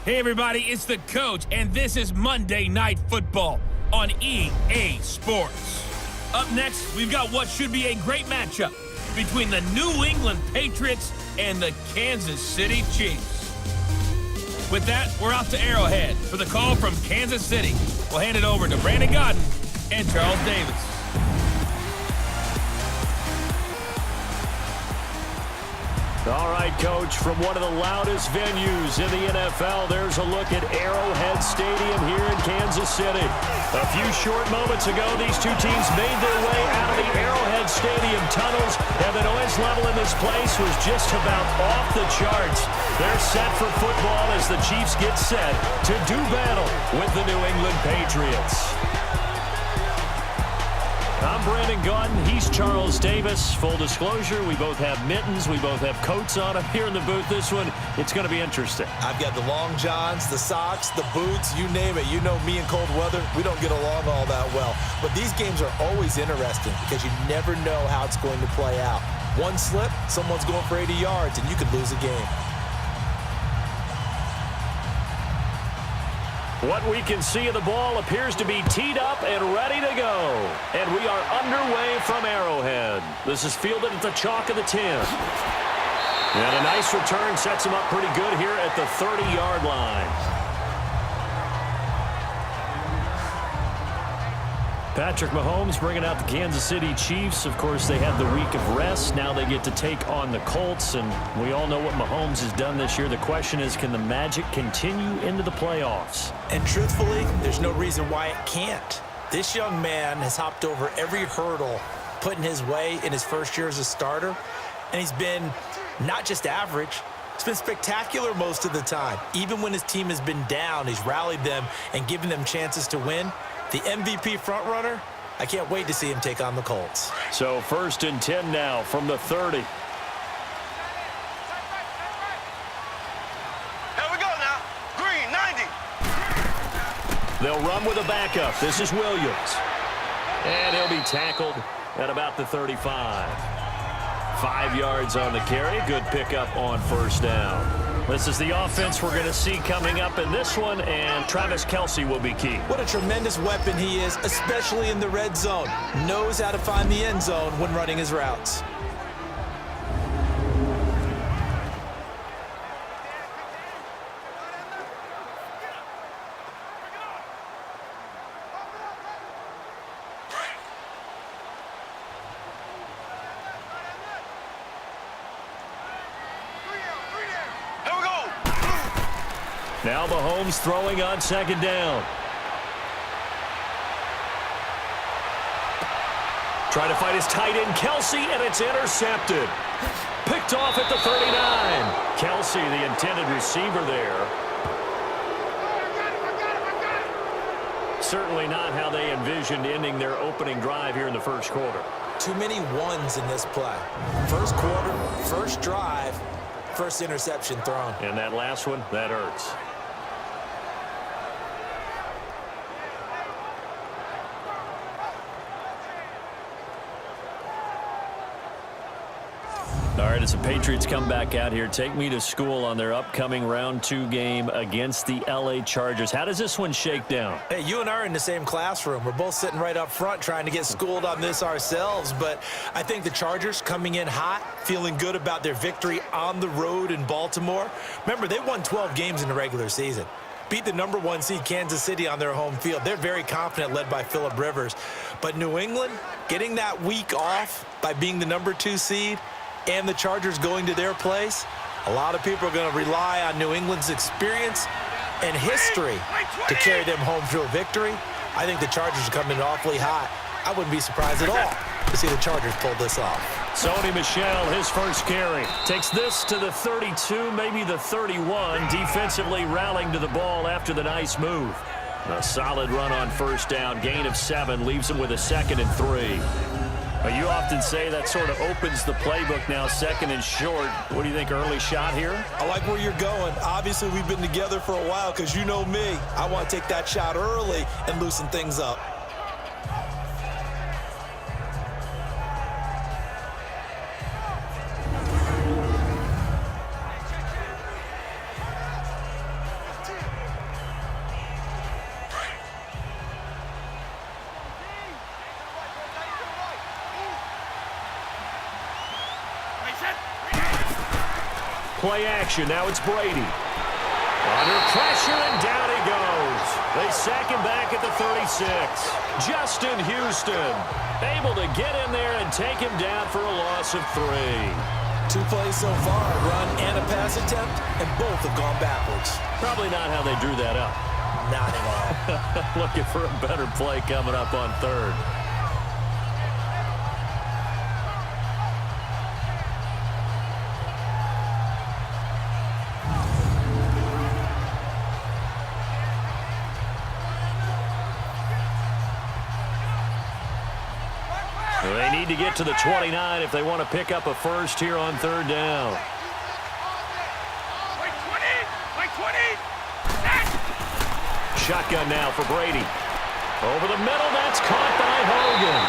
Hey everybody, it's the coach, and this is Monday Night Football on EA Sports. Up next, we've got what should be a great matchup between the New England Patriots and the Kansas City Chiefs. With that, we're off to Arrowhead for the call from Kansas City. We'll hand it over to Brandon Godden and Charles Davis. All right, Coach, from one of the loudest venues in the NFL, there's a look at Arrowhead Stadium here in Kansas City. A few short moments ago, these two teams made their way out of the Arrowhead Stadium tunnels, and the noise level in this place was just about off the charts. They're set for football as the Chiefs get set to do battle with the New England Patriots. I'm Brandon Godden. He's Charles Davis. Full disclosure, we both have mittens. We both have coats on up here in the booth. This one, it's going to be interesting. I've got the long johns, the socks, the boots, you name it. You know me in cold weather, we don't get along all that well. But these games are always interesting because you never know how it's going to play out. One slip, someone's going for 80 yards, and you could lose a game. What we can see of the ball appears to be teed up and ready to go. And we are underway from Arrowhead. This is fielded at the chalk of the 10. And a nice return sets him up pretty good here at the 30-yard line. Patrick Mahomes bringing out the Kansas City Chiefs. Of course, they had the week of rest. Now they get to take on the Colts, and we all know what Mahomes has done this year. The question is, can the magic continue into the playoffs? And truthfully, there's no reason why it can't. This young man has hopped over every hurdle put in his way in his first year as a starter, and he's been not just average, it's been spectacular most of the time. Even when his team has been down, he's rallied them and given them chances to win. The MVP frontrunner, I can't wait to see him take on the Colts. So 1st and 10 now from the 30. Here we go now. Green, 90. They'll run with a backup. This is Williams. And he'll be tackled at about the 35. 5 yards on the carry. Good pickup on 1st down. This is the offense we're going to see coming up in this one, and Travis Kelce will be key. What a tremendous weapon he is, especially in the red zone. Knows how to find the end zone when running his routes. Now Mahomes throwing on 2nd down. Trying to fight his tight end, Kelce, and it's intercepted. Picked off at the 39. Kelce, the intended receiver there. Certainly not how they envisioned ending their opening drive here in the first quarter. Too many ones in this play. First quarter, first drive, first interception thrown. And that last one, that hurts. All right, as the Patriots come back out here, take me to school on their upcoming round 2 game against the LA Chargers. How does this one shake down? Hey, you and I are in the same classroom. We're both sitting right up front trying to get schooled on this ourselves, but I think the Chargers coming in hot, feeling good about their victory on the road in Baltimore. Remember, they won 12 games in the regular season. Beat the #1 seed Kansas City on their home field. They're very confident, led by Phillip Rivers. But New England, getting that week off by being the #2 seed, and the Chargers going to their place, a lot of people are going to rely on New England's experience and history to carry them home to a victory. I think the Chargers are coming in awfully hot. I wouldn't be surprised at all to see the Chargers pull this off. Sony Michel, his first carry. Takes this to the 32, maybe the 31. Defensively rallying to the ball after the nice move. A solid run on 1st down. Gain of 7 leaves him with a 2nd and 3. You often say that sort of opens the playbook now, 2nd and short. What do you think, early shot here? I like where you're going. Obviously, we've been together for a while because you know me. I want to take that shot early and loosen things up. play action. Now it's Brady. Under pressure, and down he goes. They sack him back at the 36. Justin Houston able to get in there and take him down for a loss of 3. 2 plays so far, a run and a pass attempt, and both have gone backwards. Probably not how they drew that up. Not at all. Looking for a better play coming up on 3rd. They need to get to the 29 if they want to pick up a first here on 3rd down. Shotgun now for Brady. Over the middle, that's caught by Hogan.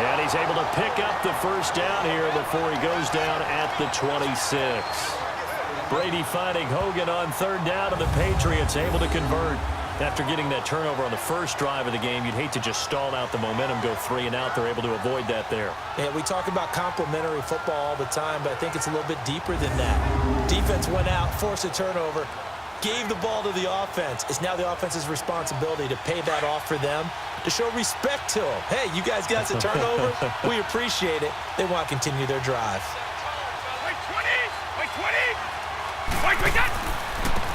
And he's able to pick up the first down here before he goes down at the 26. Brady finding Hogan on 3rd down, and the Patriots able to convert. After getting that turnover on the first drive of the game, you'd hate to just stall out the momentum, go 3 and out. They're able to avoid that there. Yeah, we talk about complementary football all the time, but I think it's a little bit deeper than that. Defense went out, forced a turnover, gave the ball to the offense. It's now the offense's responsibility to pay that off for them, to show respect to them. Hey, you guys got a turnover? We appreciate it. They want to continue their drive. Wait 20! We got!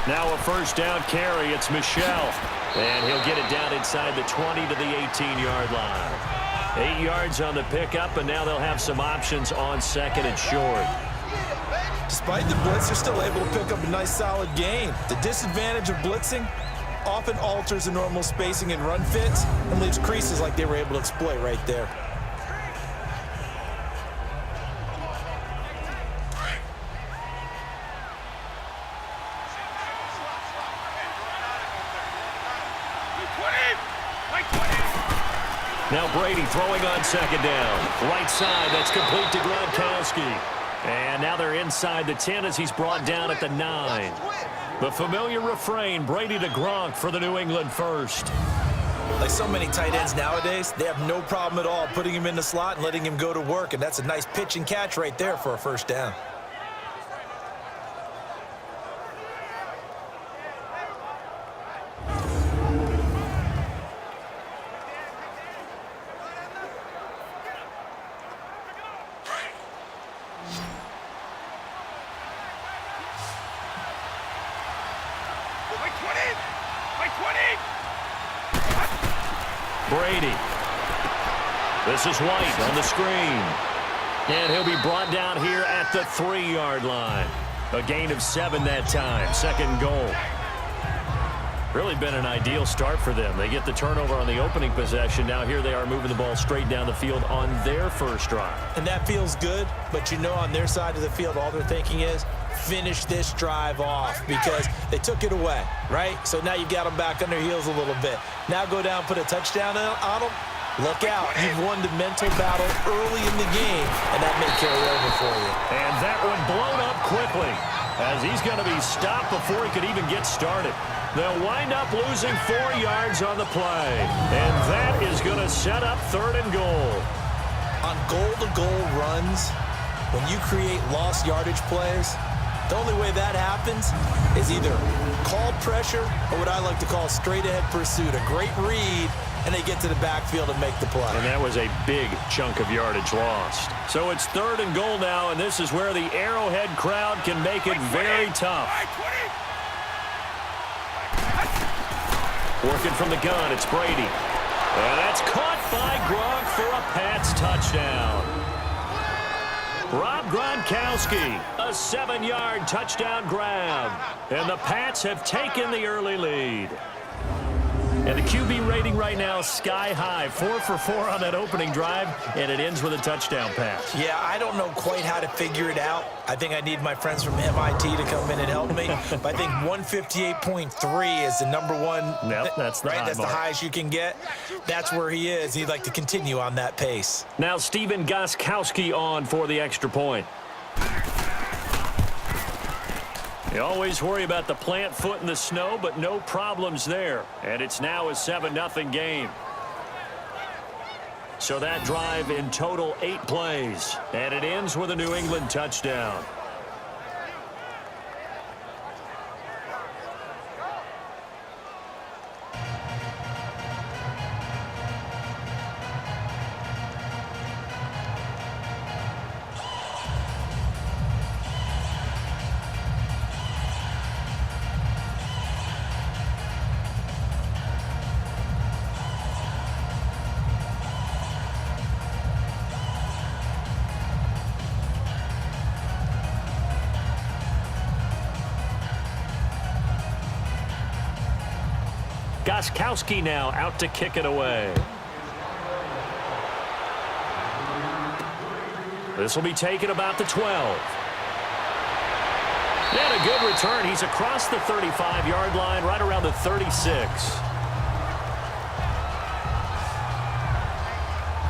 Now a first down carry. It's Michelle. And he'll get it down inside the 20 to the 18-yard line. 8 yards on the pickup, and now they'll have some options on 2nd and short. Despite the blitz, they're still able to pick up a nice, solid gain. The disadvantage of blitzing often alters the normal spacing and run fits and leaves creases like they were able to exploit right there. Now Brady throwing on 2nd down. Right side, that's complete to Gronkowski. And now they're inside the 10 as he's brought down at the 9. The familiar refrain, Brady to Gronk for the New England first. Like so many tight ends nowadays, they have no problem at all putting him in the slot and letting him go to work, and that's a nice pitch and catch right there for a first down. Brady. This is White on the screen. And he'll be brought down here at the 3-yard line. A gain of 7 that time. 2nd goal. Really been an ideal start for them. They get the turnover on the opening possession. Now here they are moving the ball straight down the field on their first drive. And that feels good, but you know on their side of the field all they're thinking is finish this drive off because they took it away, right? So now you got them back on their heels a little bit. Now go down, put a touchdown on them. Look out. You've won the mental battle early in the game, and that may carry over for you. And that one blown up quickly as he's going to be stopped before he could even get started. They'll wind up losing 4 yards on the play. And that is going to set up 3rd and goal. On goal-to-goal runs, when you create lost yardage plays, the only way that happens is either called pressure or what I like to call straight-ahead pursuit. A great read, and they get to the backfield and make the play. And that was a big chunk of yardage lost. So it's 3rd and goal now, and this is where the Arrowhead crowd can make it very tough. Working from the gun, it's Brady. And that's caught by Gronk for a Pats touchdown. Rob Gronkowski, a 7-yard touchdown grab. And the Pats have taken the early lead. And the QB rating right now sky high. 4 for 4 on that opening drive, and it ends with a touchdown pass. Yeah, I don't know quite how to figure it out. I think I need my friends from MIT to come in and help me. But I think 158.3 is the #1. Yep, that's the right. high That's mark. the highest you can get. That's where he is. He'd like to continue on that pace. Now Steven Gostkowski on for the extra point. You always worry about the plant foot in the snow, but no problems there. And it's now a 7-0 game. So that drive in total 8 plays. And it ends with a New England touchdown. Gostkowski now out to kick it away. This will be taken about the 12. And a good return. He's across the 35-yard line, right around the 36.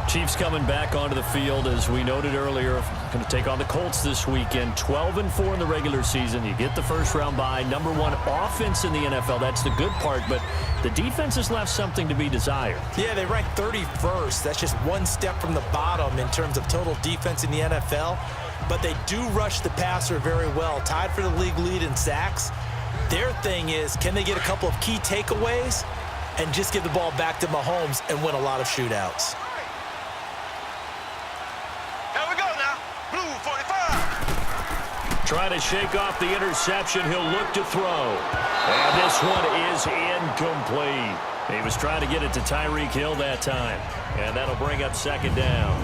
Chiefs coming back onto the field, as we noted earlier, going to take on the Colts this weekend. 12-4 in the regular season. You get the first-round bye. Number 1 offense in the NFL. That's the good part, but the defense has left something to be desired. Yeah, they rank 31st. That's just one step from the bottom in terms of total defense in the NFL. But they do rush the passer very well. Tied for the league lead in sacks. Their thing is, can they get a couple of key takeaways and just give the ball back to Mahomes and win a lot of shootouts? Trying to shake off the interception. He'll look to throw. And this one is incomplete. He was trying to get it to Tyreek Hill that time. And that'll bring up second down.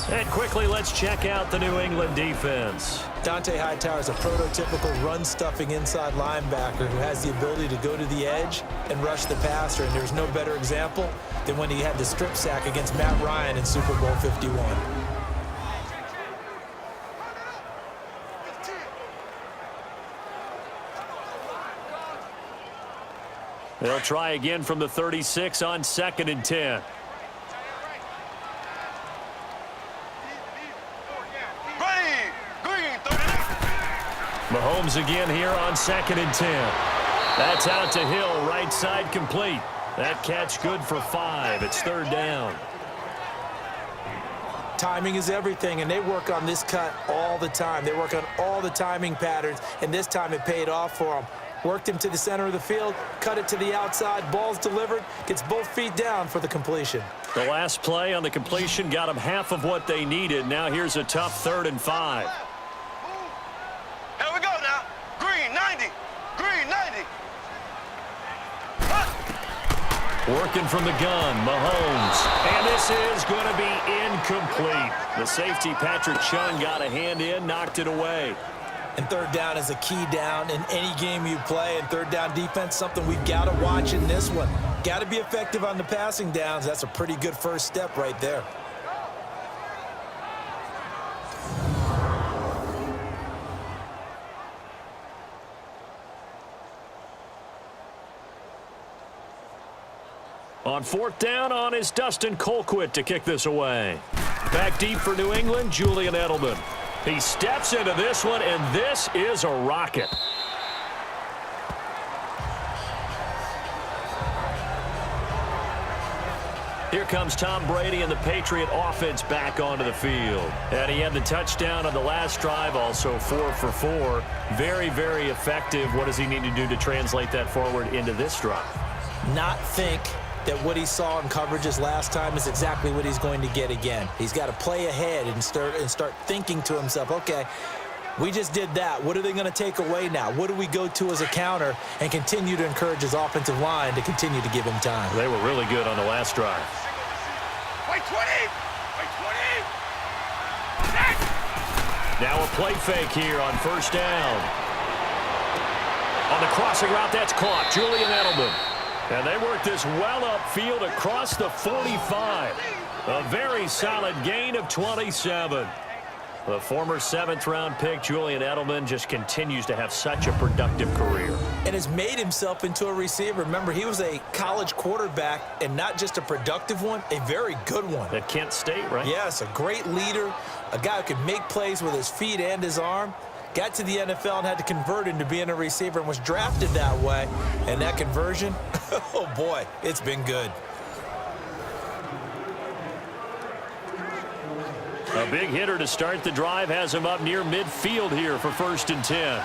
And quickly, let's check out the New England defense. Dante Hightower is a prototypical run-stuffing inside linebacker who has the ability to go to the edge and rush the passer. And there's no better example than when he had the strip sack against Matt Ryan in Super Bowl 51. They'll try again from the 36 on 2nd and 10. Mahomes again here on 2nd and 10. That's out to Hill, right side complete. That catch good for 5. It's 3rd down. Timing is everything, and they work on this cut all the time. They work on all the timing patterns, and this time it paid off for them. Worked him to the center of the field, cut it to the outside, ball's delivered, gets both feet down for the completion. The last play on the completion got them half of what they needed. Now here's a tough 3rd and 5. Here we go now. Green 90. Green 90. Working from the gun, Mahomes. And this is going to be incomplete. The safety, Patrick Chung, got a hand in, knocked it away. And 3rd down is a key down in any game you play. And 3rd down defense, something we've got to watch in this one. Got to be effective on the passing downs. That's a pretty good first step right there. On 4th down, on is Dustin Colquitt to kick this away. Back deep for New England, Julian Edelman. He steps into this one, and this is a rocket. Here comes Tom Brady and the Patriot offense back onto the field. And he had the touchdown on the last drive, also 4 for 4. Very, very effective. What does he need to do to translate that forward into this drive? Not think that what he saw in coverages last time is exactly what he's going to get again. He's got to play ahead and start thinking to himself, okay, we just did that. What are they going to take away now? What do we go to as a counter? And continue to encourage his offensive line to continue to give him time. They were really good on the last drive. Wait 20. Wait 20. Now a play fake here on 1st down. On the crossing route, that's caught. Julian Edelman. And they work this well upfield across the 45. A very solid gain of 27. The former 7th-round pick, Julian Edelman, just continues to have such a productive career. And has made himself into a receiver. Remember, he was a college quarterback, and not just a productive one, a very good one. At Kent State, right? Yes, a great leader, a guy who could make plays with his feet and his arm. Got to the NFL and had to convert into being a receiver and was drafted that way. And that conversion, oh boy, it's been good. A big hitter to start the drive has him up near midfield here for 1st and 10.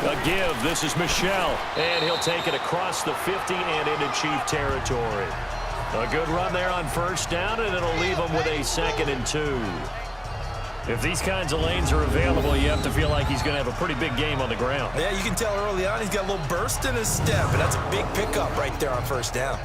A give. This is Michel. And he'll take it across the 50 and into Chief territory. A good run there on 1st down, and it'll leave him with a 2nd and 2. If these kinds of lanes are available, you have to feel like he's going to have a pretty big game on the ground. Yeah, you can tell early on he's got a little burst in his step, and that's a big pickup right there on 1st down.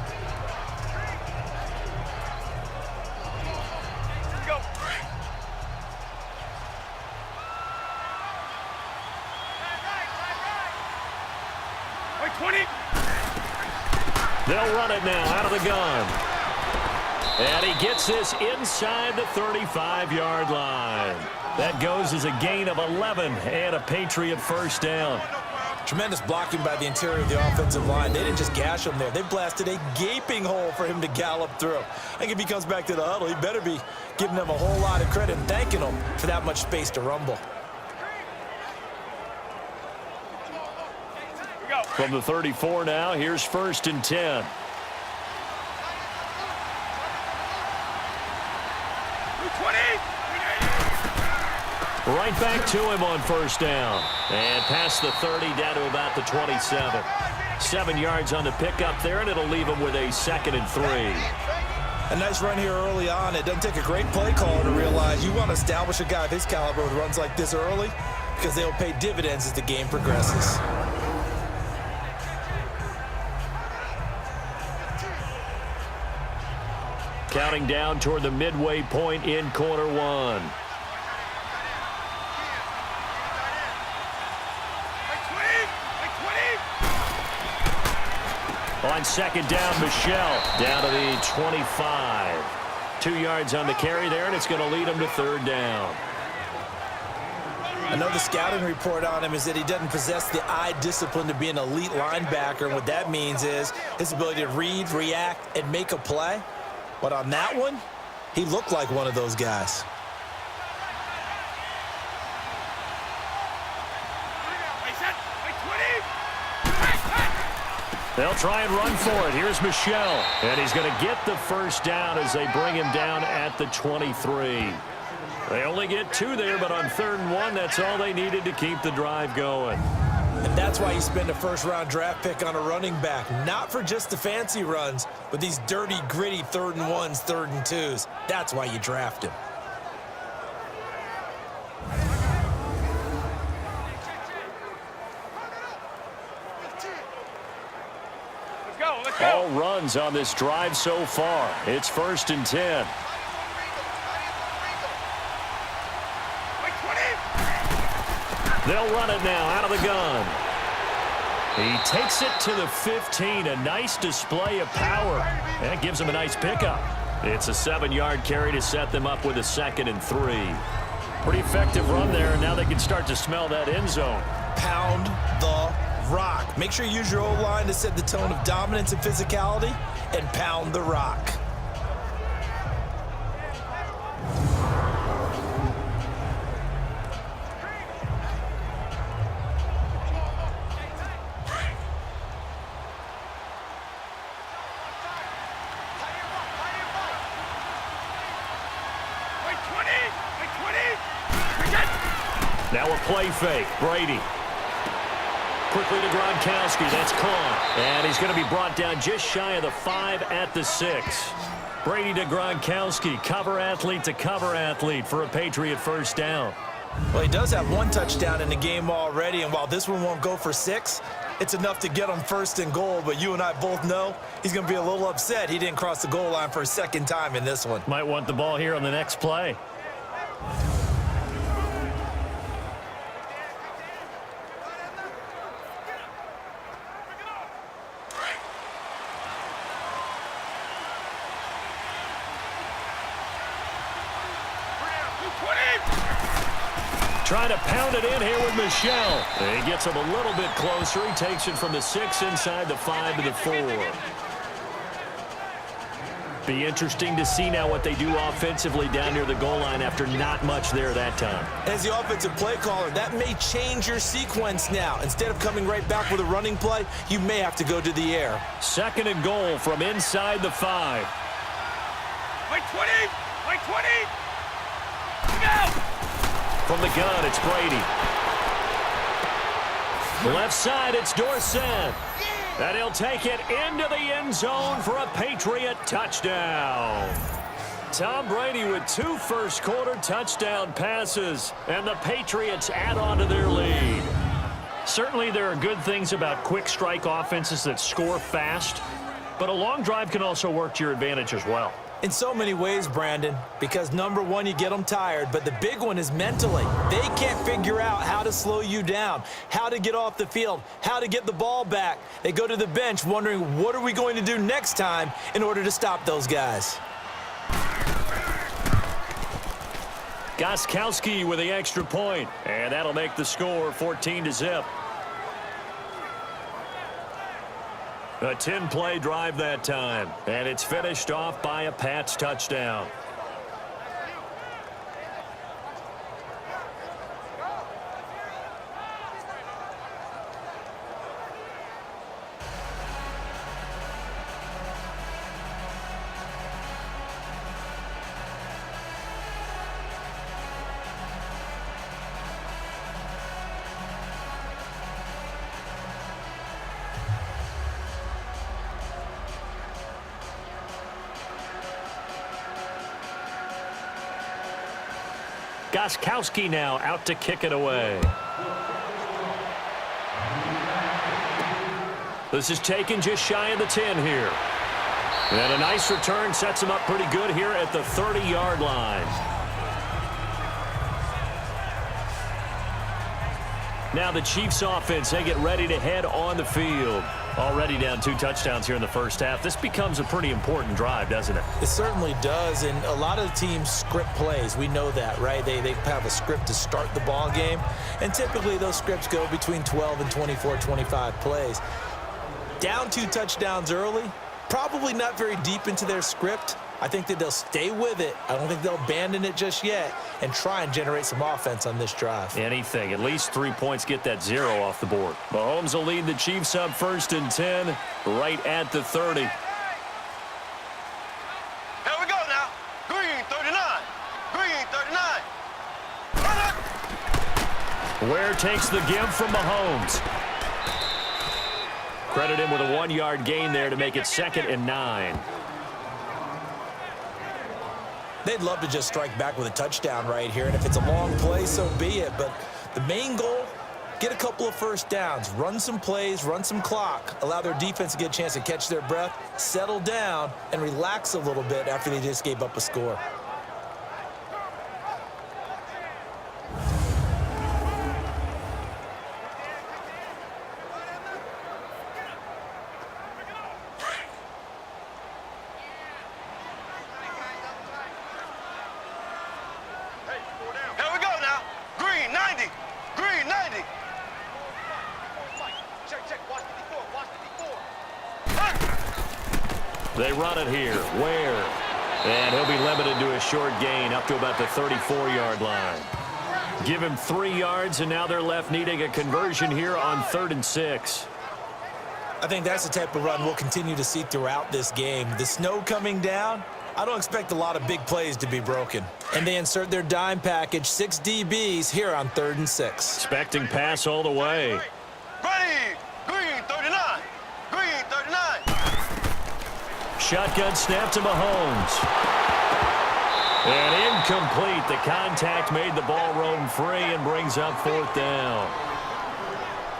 20. They'll run it now out of the gun. And he gets this inside the 35-yard line. That goes as a gain of 11 and a Patriot first down. Tremendous blocking by the interior of the offensive line. They didn't just gash him there. They blasted a gaping hole for him to gallop through. I think if he comes back to the huddle, he better be giving them a whole lot of credit and thanking them for that much space to rumble. From the 34 now, here's 1st and 10. Right back to him on 1st down. And past the 30 down to about the 27. 7 yards on the pickup there, and it'll leave him with a 2nd and 3. A nice run here early on. It doesn't take a great play caller to realize you want to establish a guy of his caliber with runs like this early because they'll pay dividends as the game progresses. Counting down toward the midway point in quarter one. On 2nd down, Michelle down to the 25. 2 yards on the carry there, and it's going to lead him to 3rd down. I know the scouting report on him is that he doesn't possess the eye discipline to be an elite linebacker, and what that means is his ability to read, react, and make a play. But on that one, he looked like one of those guys. They'll try and run for it. Here's Michelle. And he's going to get the 1st down as they bring him down at the 23. They only get 2 there, but on 3rd and 1, that's all they needed to keep the drive going. And that's why you spend a first-round draft pick on a running back. Not for just the fancy runs, but these dirty, gritty 3rd and 1s, 3rd and 2s. That's why you draft him. All runs on this drive so far. It's 1st and 10. They'll run it now out of the gun. He takes it to the 15. A nice display of power. That gives him a nice pickup. It's a 7-yard carry to set them up with a 2nd and 3. Pretty effective run there, and now they can start to smell that end zone. Pound the rock. Make sure you use your O-line to set the tone of dominance and physicality, and pound the rock. Now a play fake. Brady. Quickly to Gronkowski. That's caught. And he's going to be brought down just shy of the 5 at the 6. Brady to Gronkowski. Cover athlete to cover athlete for a Patriot 1st down. Well, he does have 1 touchdown in the game already, and while this one won't go for 6, it's enough to get him 1st and goal. But you and I both know he's going to be a little upset he didn't cross the goal line for a 2nd time in this one. Might want the ball here on the next play. Trying to pound it in here with Michelle. He gets him a little bit closer. He takes it from the 6 inside the 5 to the 4. Be interesting to see now what they do offensively down near the goal line after not much there that time. As the offensive play caller, that may change your sequence now. Instead of coming right back with a running play, you may have to go to the air. 2nd and goal from inside the 5. Like 20! Like 20! Go! From the gun, it's Brady. Left side, it's Dorsett. And he'll take it into the end zone for a Patriot touchdown. Tom Brady with 2 first-quarter touchdown passes, and the Patriots add on to their lead. Certainly there are good things about quick strike offenses that score fast, but a long drive can also work to your advantage as well. In so many ways, Brandon, because number one, you get them tired, but the big one is mentally. They can't figure out how to slow you down, how to get off the field, how to get the ball back. They go to the bench wondering, what are we going to do next time in order to stop those guys? Gostkowski with the extra point, and that'll make the score 14-0. A 10-play drive that time, and it's finished off by a Pats touchdown. Gostkowski now out to kick it away. This is taken just shy of the 10 here. And a nice return sets him up pretty good here at the 30-yard line. Now the Chiefs offense, they get ready to head on the field. Already down 2 touchdowns here in the first half. This becomes a pretty important drive, doesn't it? It certainly does, and a lot of the teams script plays. We know that, right? They have a script to start the ball game, and typically those scripts go between 12 and 24, 25 plays. Down 2 touchdowns early, probably not very deep into their script. I think that they'll stay with it. I don't think they'll abandon it just yet and try and generate some offense on this drive. Anything. At least 3 points, get that 0 off the board. Mahomes will lead the Chiefs up 1st and 10 right at the 30. Here we go now. Green 39. Green 39. Ware takes the give from Mahomes. Credit him with a 1-yard gain there to make it 2nd and 9. They'd love to just strike back with a touchdown right here, and if it's a long play, so be it. But the main goal, get a couple of first downs, run some plays, run some clock, allow their defense to get a chance to catch their breath, settle down, and relax a little bit after they just gave up a score. They run it here. Ware. And he'll be limited to a short gain up to about the 34-yard line. Give him 3 yards, and now they're left needing a conversion here on 3rd and 6. I think that's the type of run we'll continue to see throughout this game. The snow coming down, I don't expect a lot of big plays to be broken. And they insert their dime package, 6 DBs here on 3rd and 6. Expecting pass all the way. Ready. Green 39. Green 39. Shotgun snap to Mahomes. And incomplete. The contact made the ball roam free and brings up 4th down.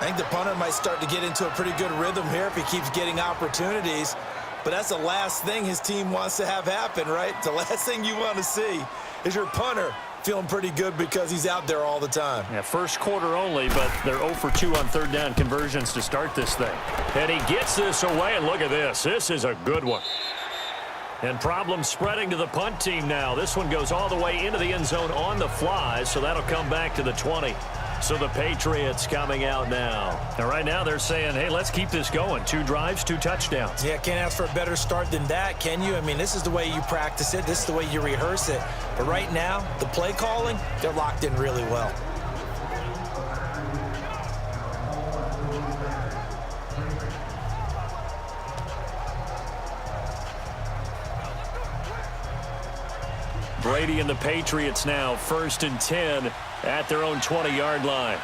I think the punter might start to get into a pretty good rhythm here if he keeps getting opportunities. But that's the last thing his team wants to have happen, right? The last thing you want to see is your punter feeling pretty good because he's out there all the time. Yeah, first quarter only, but they're 0 for 2 on 3rd down conversions to start this thing. And he gets this away, and look at this. This is a good one. And problems spreading to the punt team now. This one goes all the way into the end zone on the fly, so that'll come back to the 20. So the Patriots coming out now. And right now they're saying, hey, let's keep this going. 2 drives, 2 touchdowns. Yeah, can't ask for a better start than that, can you? I mean, this is the way you practice it. This is the way you rehearse it. But right now, the play calling, they're locked in really well. Brady and the Patriots now 1st and 10 at their own 20-yard line.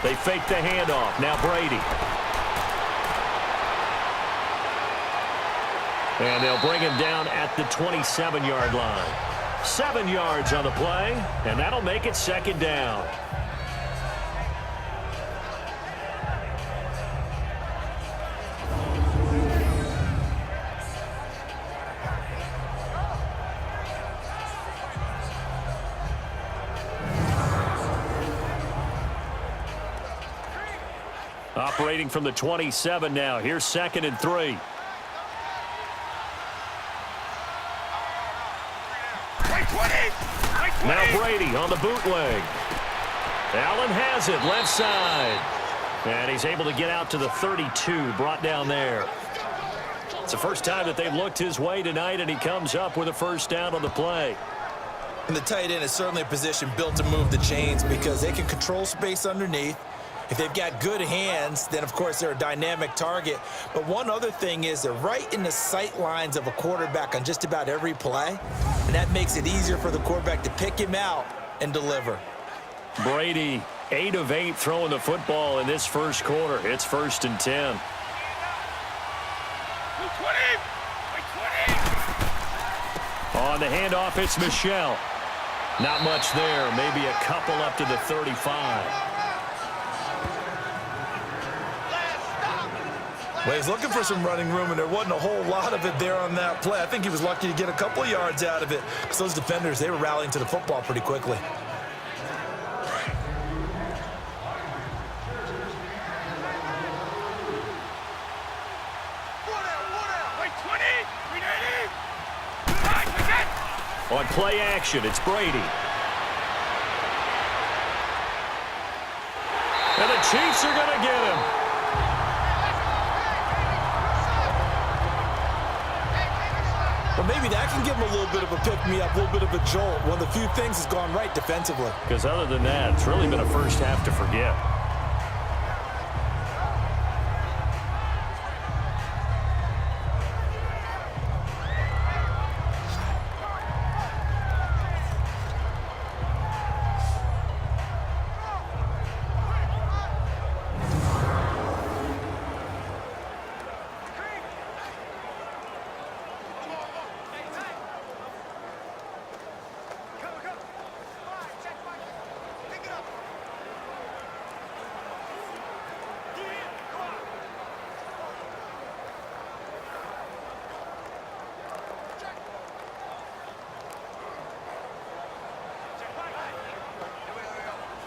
They fake the handoff. Now Brady. And they'll bring him down at the 27-yard line. 7 yards on the play, and that'll make it 2nd down. Operating from the 27 now. Here's 2nd and 3. Now Brady on the bootleg. Allen has it, left side. And he's able to get out to the 32, brought down there. It's the first time that they've looked his way tonight, and he comes up with a first down on the play. And the tight end is certainly a position built to move the chains because they can control space underneath. If they've got good hands, then, of course, they're a dynamic target. But one other thing is they're right in the sight lines of a quarterback on just about every play, and that makes it easier for the quarterback to pick him out and deliver. Brady, 8 of 8 throwing the football in this first quarter. It's 1st and 10. On the handoff, it's Michelle. Not much there. Maybe a couple up to the 35. Well, he's looking for some running room, and there wasn't a whole lot of it there on that play. I think he was lucky to get a couple of yards out of it because those defenders, they were rallying to the football pretty quickly. On play action, it's Brady. And the Chiefs are going to get him. Well, maybe that can give him a little bit of a pick-me-up, a little bit of a jolt. One of the few things that's gone right defensively. Because other than that, it's really been a first half to forget.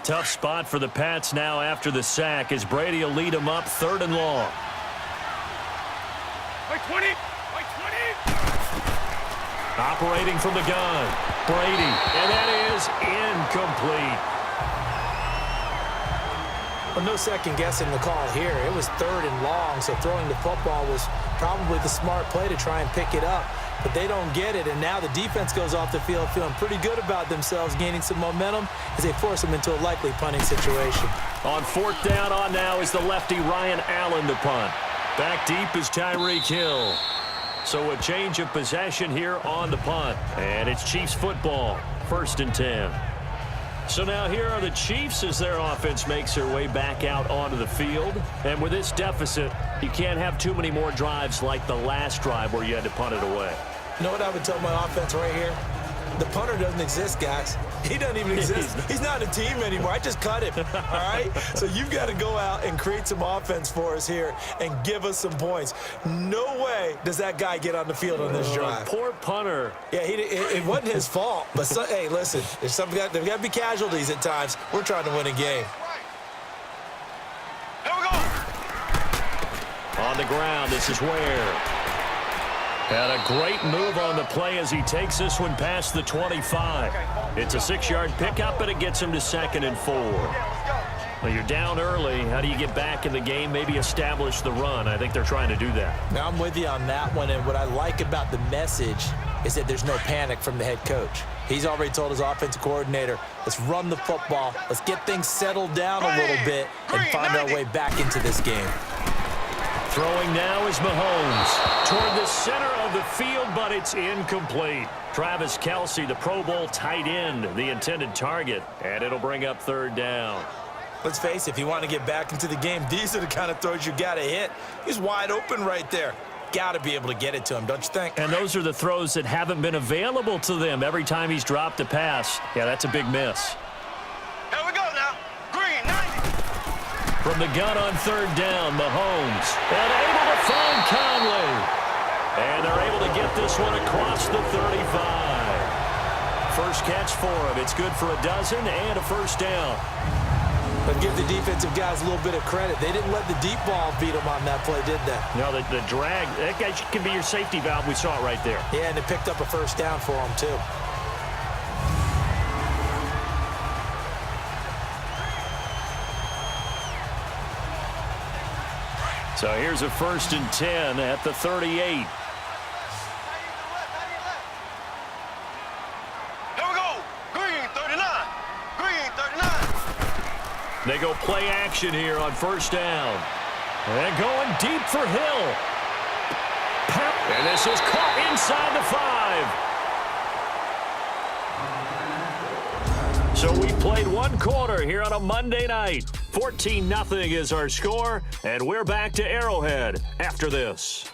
Tough spot for the Pats now after the sack as Brady will lead them up 3rd and long. Operating from the gun, Brady, and that is incomplete. Well, no second guessing the call here. It was 3rd and long, so throwing the football was probably the smart play to try and pick it up. But they don't get it, and now the defense goes off the field feeling pretty good about themselves, gaining some momentum as they force them into a likely punting situation. On 4th down on now is the lefty Ryan Allen to punt. Back deep is Tyreek Hill. So a change of possession here on the punt. And it's Chiefs football, 1st and 10. So now here are the Chiefs as their offense makes their way back out onto the field. And with this deficit, you can't have too many more drives like the last drive where you had to punt it away. You know what I would tell my offense right here? The punter doesn't exist, guys. He doesn't even exist. He's not a team anymore. I just cut him, all right? So you've got to go out and create some offense for us here and give us some points. No way does that guy get on the field on this drive. Poor punter. Yeah, it wasn't his fault. But, hey, listen, there's got to be casualties at times. We're trying to win a game. Here we go. On the ground, this is Ware. And a great move on the play as he takes this one past the 25. It's a 6-yard pickup, but it gets him to 2nd and 4. Well, you're down early. How do you get back in the game, maybe establish the run? I think they're trying to do that. Now, I'm with you on that one, and what I like about the message is that there's no panic from the head coach. He's already told his offensive coordinator, let's run the football, let's get things settled down a little bit, and find our way back into this game. Throwing now is Mahomes toward the center of the field, but it's incomplete. Travis Kelce, the Pro Bowl tight end, the intended target, and it'll bring up 3rd down. Let's face it, if you want to get back into the game, these are the kind of throws you got to hit. He's wide open right there. Got to be able to get it to him, don't you think? And those are the throws that haven't been available to them every time he's dropped a pass. Yeah, that's a big miss. Here we go now. Green, 90. From the gun on 3rd down, Mahomes. And able to find Conley. And they're able to get this one across the 35. First catch for him. It's good for a dozen and a first down. But give the defensive guys a little bit of credit. They didn't let the deep ball beat them on that play, did they? No, the drag, that guy can be your safety valve. We saw it right there. Yeah, and it picked up a first down for them, too. So here's a 1st and 10 at the 38. They go play action here on 1st down. And going deep for Hill. And this is caught inside the 5. So we played 1 quarter here on a Monday night. 14-0 is our score, and we're back to Arrowhead after this.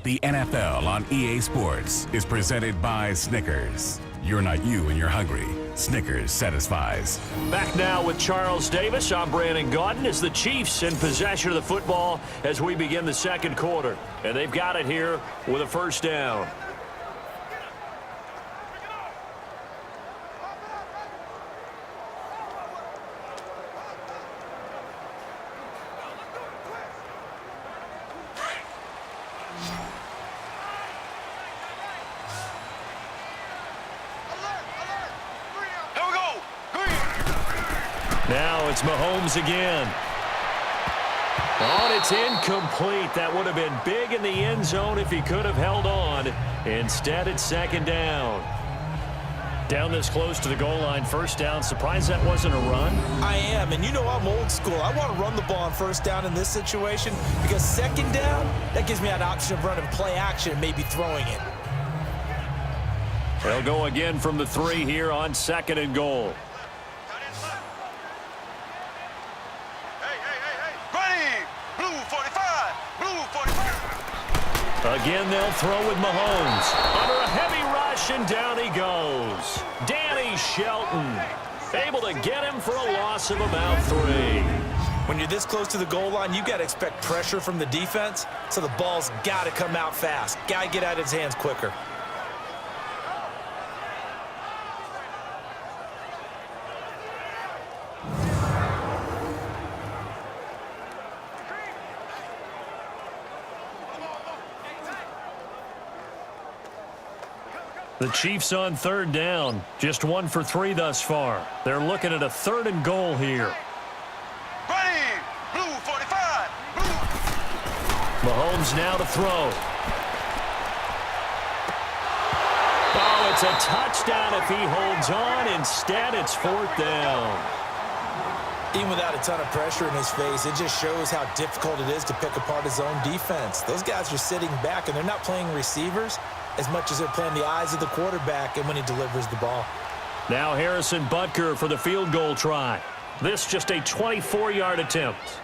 The NFL on EA Sports is presented by Snickers. You're not you when you're hungry. Snickers satisfies. Back now with Charles Davis. I'm Brandon Gaudin as the Chiefs in possession of the football as we begin the 2nd quarter. And they've got it here with a 1st down. Now it's Mahomes again. Oh, it's incomplete. That would have been big in the end zone if he could have held on. Instead, it's 2nd down. Down this close to the goal line, 1st down. Surprised that wasn't a run? I am, and you know I'm old school. I want to run the ball on 1st down in this situation because 2nd down, that gives me an option of running play action and maybe throwing it. They'll go again from the 3 here on 2nd and goal. Again, they'll throw with Mahomes. Under a heavy rush, and down he goes. Danny Shelton, able to get him for a loss of about 3. When you're this close to the goal line, you got to expect pressure from the defense, so the ball's got to come out fast. Got to get out of his hands quicker. The Chiefs on 3rd down. Just 1 for 3 thus far. They're looking at a 3rd and goal here. Ready, blue 45, blue. Mahomes now to throw. Oh, it's a touchdown if he holds on. Instead, it's 4th down. Even without a ton of pressure in his face, it just shows how difficult it is to pick apart his own defense. Those guys are sitting back, and they're not playing receivers as much as they're playing the eyes of the quarterback and when he delivers the ball. Now Harrison Butker for the field goal try. This just a 24-yard attempt.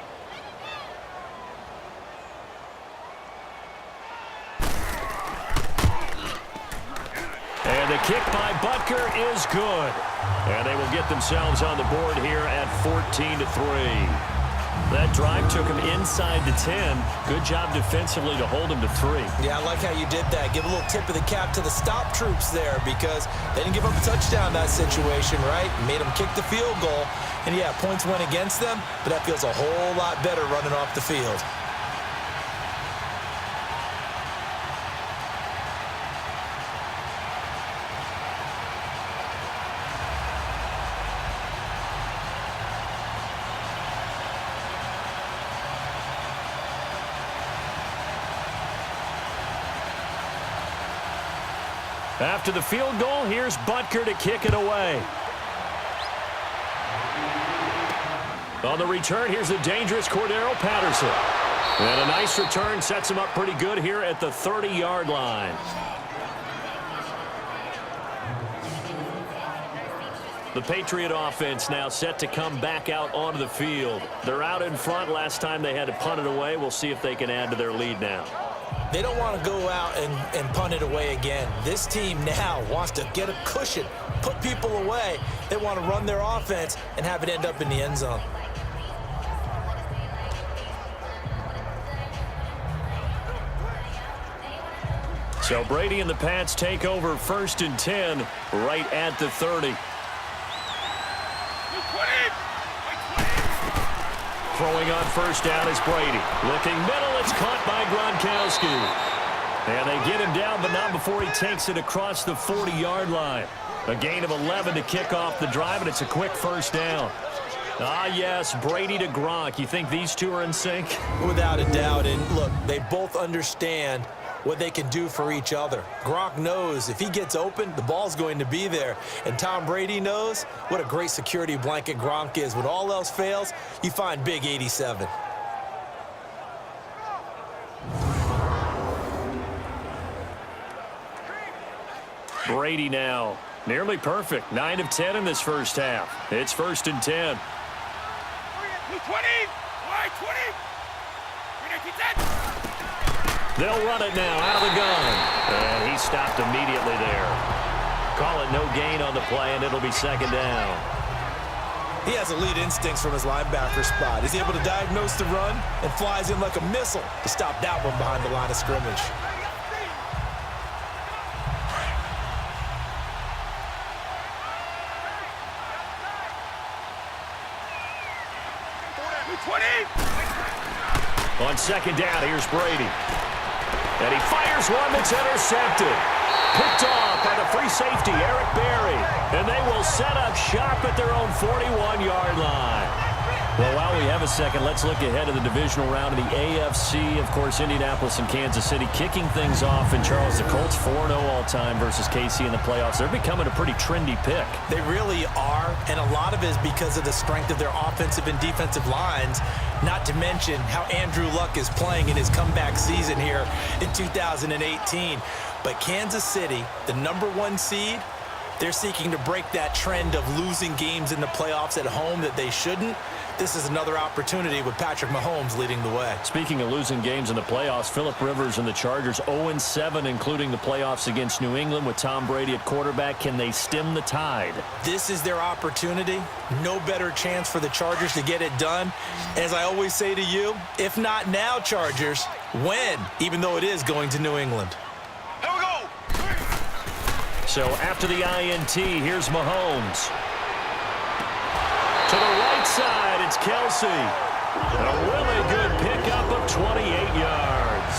And the kick by Butker is good. And they will get themselves on the board here at 14-3. That drive took him inside the 10. Good job defensively to hold him to 3. Yeah, I like how you did that. Give a little tip of the cap to the stop troops there because they didn't give up a touchdown in that situation, right? Made them kick the field goal. And, yeah, points went against them, but that feels a whole lot better running off the field. After the field goal, here's Butker to kick it away. On the return, here's the dangerous Cordero Patterson. And a nice return sets him up pretty good here at the 30-yard line. The Patriot offense now set to come back out onto the field. They're out in front. Last time they had to punt it away. We'll see if they can add to their lead now. They don't want to go out and punt it away again. This team now wants to get a cushion, put people away. They want to run their offense and have it end up in the end zone. So Brady and the Pats take over 1st and 10 right at the 30. Throwing on 1st down is Brady. Looking middle, it's caught by Gronkowski. And they get him down, but not before he takes it across the 40-yard line. A gain of 11 to kick off the drive, and it's a quick 1st down. Ah, yes, Brady to Gronk. You think these two are in sync? Without a doubt. And look, they both understand what they can do for each other. Gronk knows if he gets open, the ball's going to be there. And Tom Brady knows what a great security blanket Gronk is. When all else fails, you find Big 87. Brady now. Nearly perfect. 9 of 10 in this 1st half. It's 1st and 10. 20! 20! They'll run it now out of the gun. And he stopped immediately there. Call it no gain on the play, and it'll be 2nd down. He has elite instincts from his linebacker spot. He's able to diagnose the run and flies in like a missile to stop that one behind the line of scrimmage. On 2nd down, here's Brady. And he fires one that's intercepted. Picked off by the free safety, Eric Berry. And they will set up shop at their own 41-yard line. Well, while we have a second, let's look ahead of the divisional round of the AFC. Of course, Indianapolis and Kansas City kicking things off. And, Charles, the Colts 4-0 all-time versus KC in the playoffs. They're becoming a pretty trendy pick. They really are, and a lot of it is because of the strength of their offensive and defensive lines, not to mention how Andrew Luck is playing in his comeback season here in 2018. But Kansas City, the #1 seed, they're seeking to break that trend of losing games in the playoffs at home that they shouldn't. This is another opportunity with Patrick Mahomes leading the way. Speaking of losing games in the playoffs, Phillip Rivers and the Chargers 0-7, including the playoffs against New England with Tom Brady at quarterback. Can they stem the tide? This is their opportunity. No better chance for the Chargers to get it done. As I always say to you, if not now, Chargers, when? Even though it is going to New England. Here we go! So after the INT, here's Mahomes. To the right side, it's Kelsey. A really good pickup of 28 yards.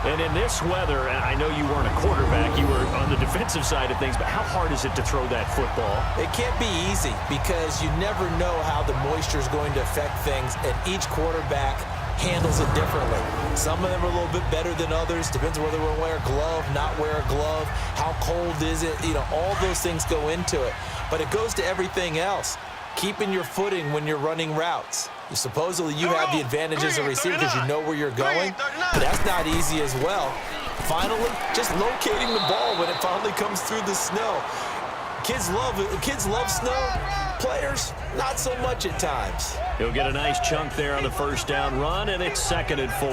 And in this weather, I know you weren't a quarterback, you were on the defensive side of things, but how hard is it to throw that football? It can't be easy because you never know how the moisture is going to affect things, and each quarterback handles it differently. Some of them are a little bit better than others. Depends whether we're wear a glove, not wear a glove, how cold is it. You know, all those things go into it. But it goes to everything else. Keeping your footing when you're running routes. Supposedly you have the advantage as a receiver because you know where you're going, but that's not easy as well. Finally, just locating the ball when it finally comes through the snow. Kids love snow. Players, not so much at times. He'll get a nice chunk there on the 1st down run, and it's 2nd and 4.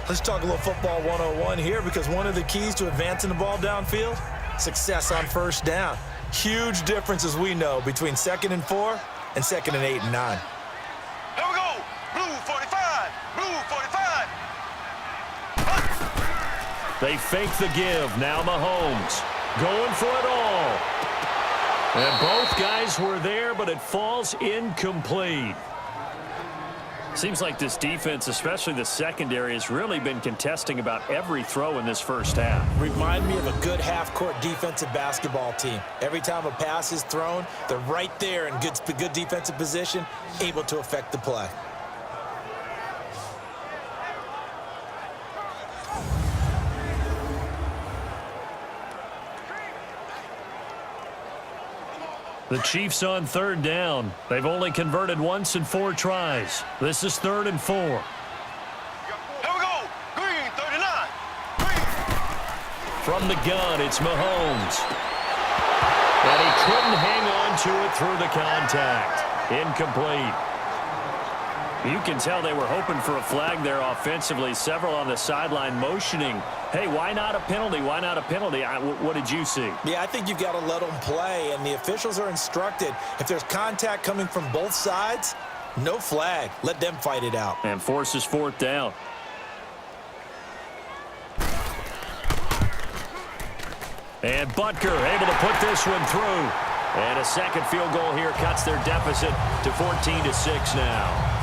Let's talk a little football 101 here, because one of the keys to advancing the ball downfield, success on 1st down. Huge difference, as we know, between 2nd and 4 and 2nd and 8 and 9. Here we go! Blue 45! Blue 45! They fake the give. Now Mahomes going for it all. And both guys were there, but it falls incomplete. Seems like this defense, especially the secondary, has really been contesting about every throw in this 1st half. Remind me of a good half-court defensive basketball team. Every time a pass is thrown, they're right there in good defensive position, able to affect the play. The Chiefs on 3rd down. They've only converted once in 4 tries. This is 3rd and 4. Here we go! Green 39! Green! From the gun, it's Mahomes. And he couldn't hang on to it through the contact. Incomplete. You can tell they were hoping for a flag there offensively. Several on the sideline motioning. Hey, why not a penalty? Why not a penalty? What did you see? Yeah, I think you've got to let them play, and the officials are instructed. If there's contact coming from both sides, no flag. Let them fight it out. And forces 4th down. And Butker able to put this one through. And a second field goal here cuts their deficit to 14-6 now.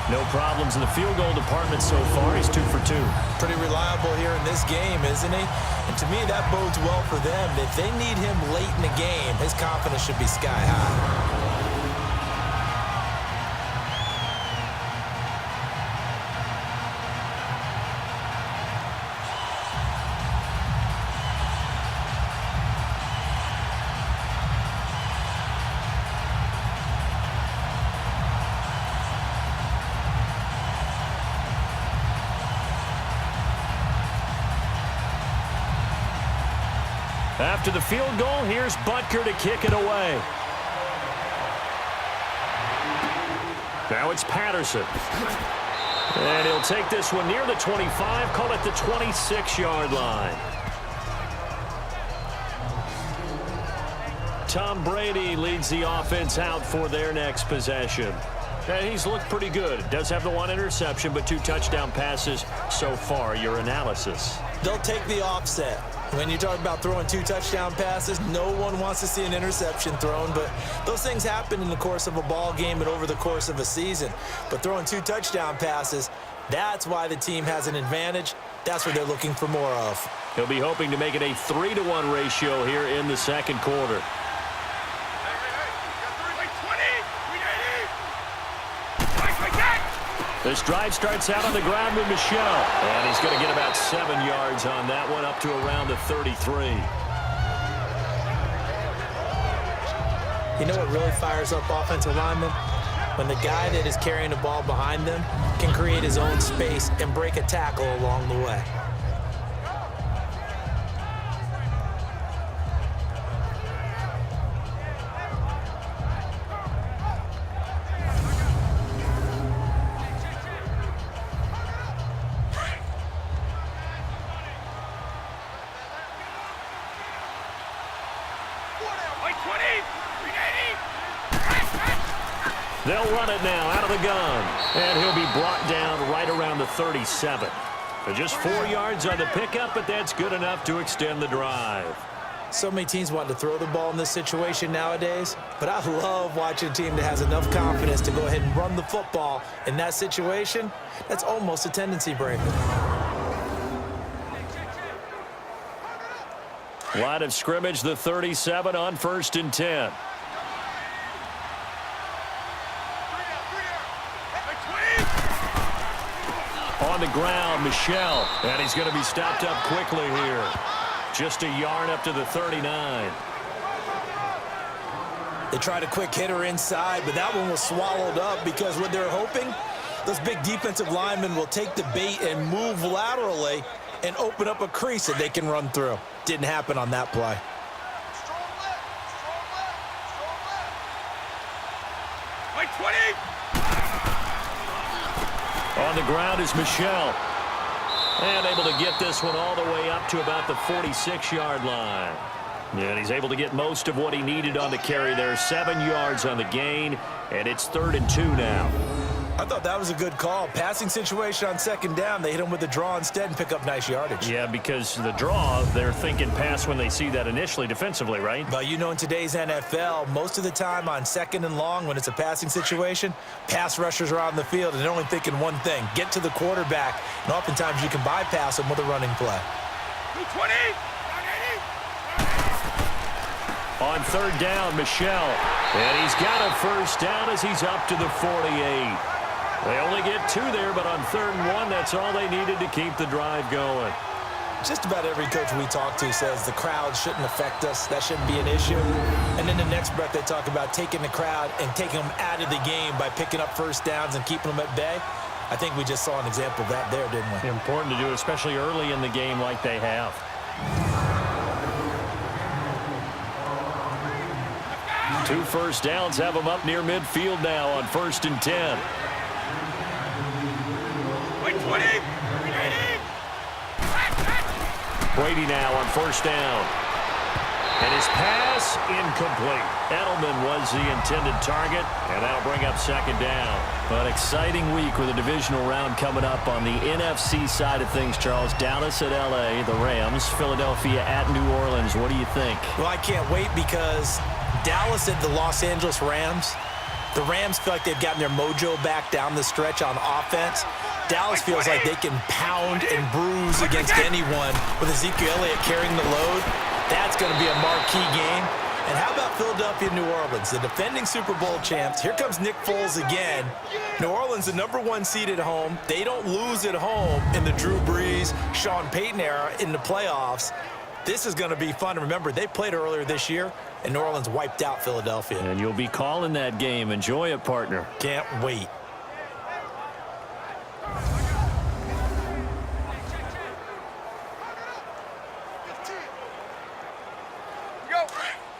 No problems in the field goal department so far. He's 2 for 2. Pretty reliable here in this game, isn't he? And to me, that bodes well for them. If they need him late in the game, his confidence should be sky high. After the field goal, here's Butker to kick it away. Now it's Patterson. And he'll take this one near the 25, call it the 26-yard line. Tom Brady leads the offense out for their next possession. And he's looked pretty good. Does have the one interception, but 2 touchdown passes so far. Your analysis? They'll take the offset. When you talk about throwing 2 touchdown passes, no one wants to see an interception thrown, but those things happen in the course of a ball game and over the course of a season. But throwing 2 touchdown passes, that's why the team has an advantage. That's what they're looking for more of. He'll be hoping to make it a 3-to-1 ratio here in the second quarter. This drive starts out on the ground with Michel. And he's going to get about 7 yards on that one, up to around the 33. You know what really fires up offensive linemen? When the guy that is carrying the ball behind them can create his own space and break a tackle along the way. They'll run it now out of the gun. And he'll be brought down right around the 37. Just 4 yards on the pickup, but that's good enough to extend the drive. So many teams want to throw the ball in this situation nowadays, but I love watching a team that has enough confidence to go ahead and run the football in that situation. That's almost a tendency breaker. Line of scrimmage, the 37 on 1st and 10. On the ground, Michel. And he's going to be stopped up quickly here. Just a yard up to the 39. They tried a quick hitter inside, but that one was swallowed up because what they're hoping, those big defensive linemen will take the bait and move laterally and open up a crease that they can run through. Didn't happen on that play. On the ground is Michel. And able to get this one all the way up to about the 46-yard line. And he's able to get most of what he needed on the carry there. 7 yards on the gain, and it's 3rd and 2 now. I thought that was a good call. Passing situation on 2nd down. They hit him with a draw instead and pick up nice yardage. Yeah, because the draw, they're thinking pass when they see that initially defensively, right? But you know, in today's NFL, most of the time on 2nd and long, when it's a passing situation, pass rushers are on the field and they're only thinking one thing, get to the quarterback. And oftentimes you can bypass them with a running play. 220. On 3rd down, Michel. And he's got a 1st down as he's up to the 48. They only get 2 there, but on 3rd and 1, that's all they needed to keep the drive going. Just about every coach we talk to says the crowd shouldn't affect us. That shouldn't be an issue. And then the next breath they talk about taking the crowd and taking them out of the game by picking up 1st downs and keeping them at bay. I think we just saw an example of that there, didn't we? Important to do, especially early in the game like they have. Two 1st downs have them up near midfield now on 1st and 10. Brady now on 1st down. And his pass incomplete. Edelman was the intended target, and that'll bring up second down. An exciting week with a divisional round coming up on the NFC side of things, Charles. Dallas at L.A., the Rams. Philadelphia at New Orleans. What do you think? Well, I can't wait because Dallas at the Los Angeles Rams. The Rams feel like they've gotten their mojo back down the stretch on offense. Dallas feels like they can pound and bruise against anyone with Ezekiel Elliott carrying the load. That's going to be a marquee game. And how about Philadelphia, New Orleans, the defending Super Bowl champs? Here comes Nick Foles again. New Orleans, the #1 seed at home. They don't lose at home in the Drew Brees, Sean Payton era in the playoffs. This is going to be fun. Remember, they played earlier this year, and New Orleans wiped out Philadelphia. And you'll be calling that game. Enjoy it, partner. Can't wait.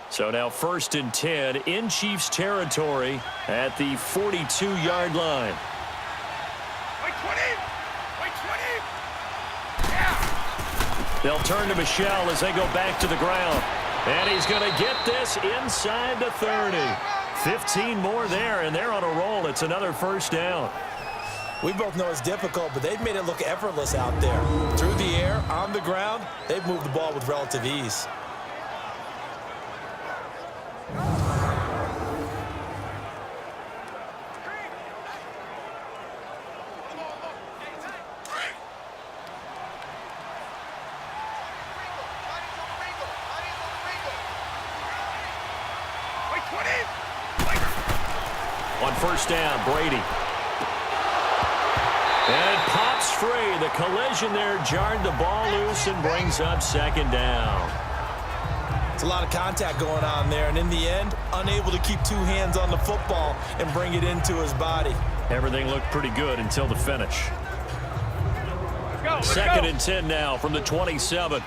So now 1st and 10 in Chiefs territory at the 42-yard line. They'll turn to Michel as they go back to the ground. And he's going to get this inside the 30. 15 more there, and they're on a roll. It's another first down. We both know it's difficult, but they've made it look effortless out there. Through the air, on the ground, they've moved the ball with relative ease. On first down, Brady. And it pops free. The collision there jarred the ball loose and brings up second down. It's a lot of contact going on there, and in the end, unable to keep two hands on the football and bring it into his body. Everything looked pretty good until the finish. Let's Second go. and 10 now from the 27.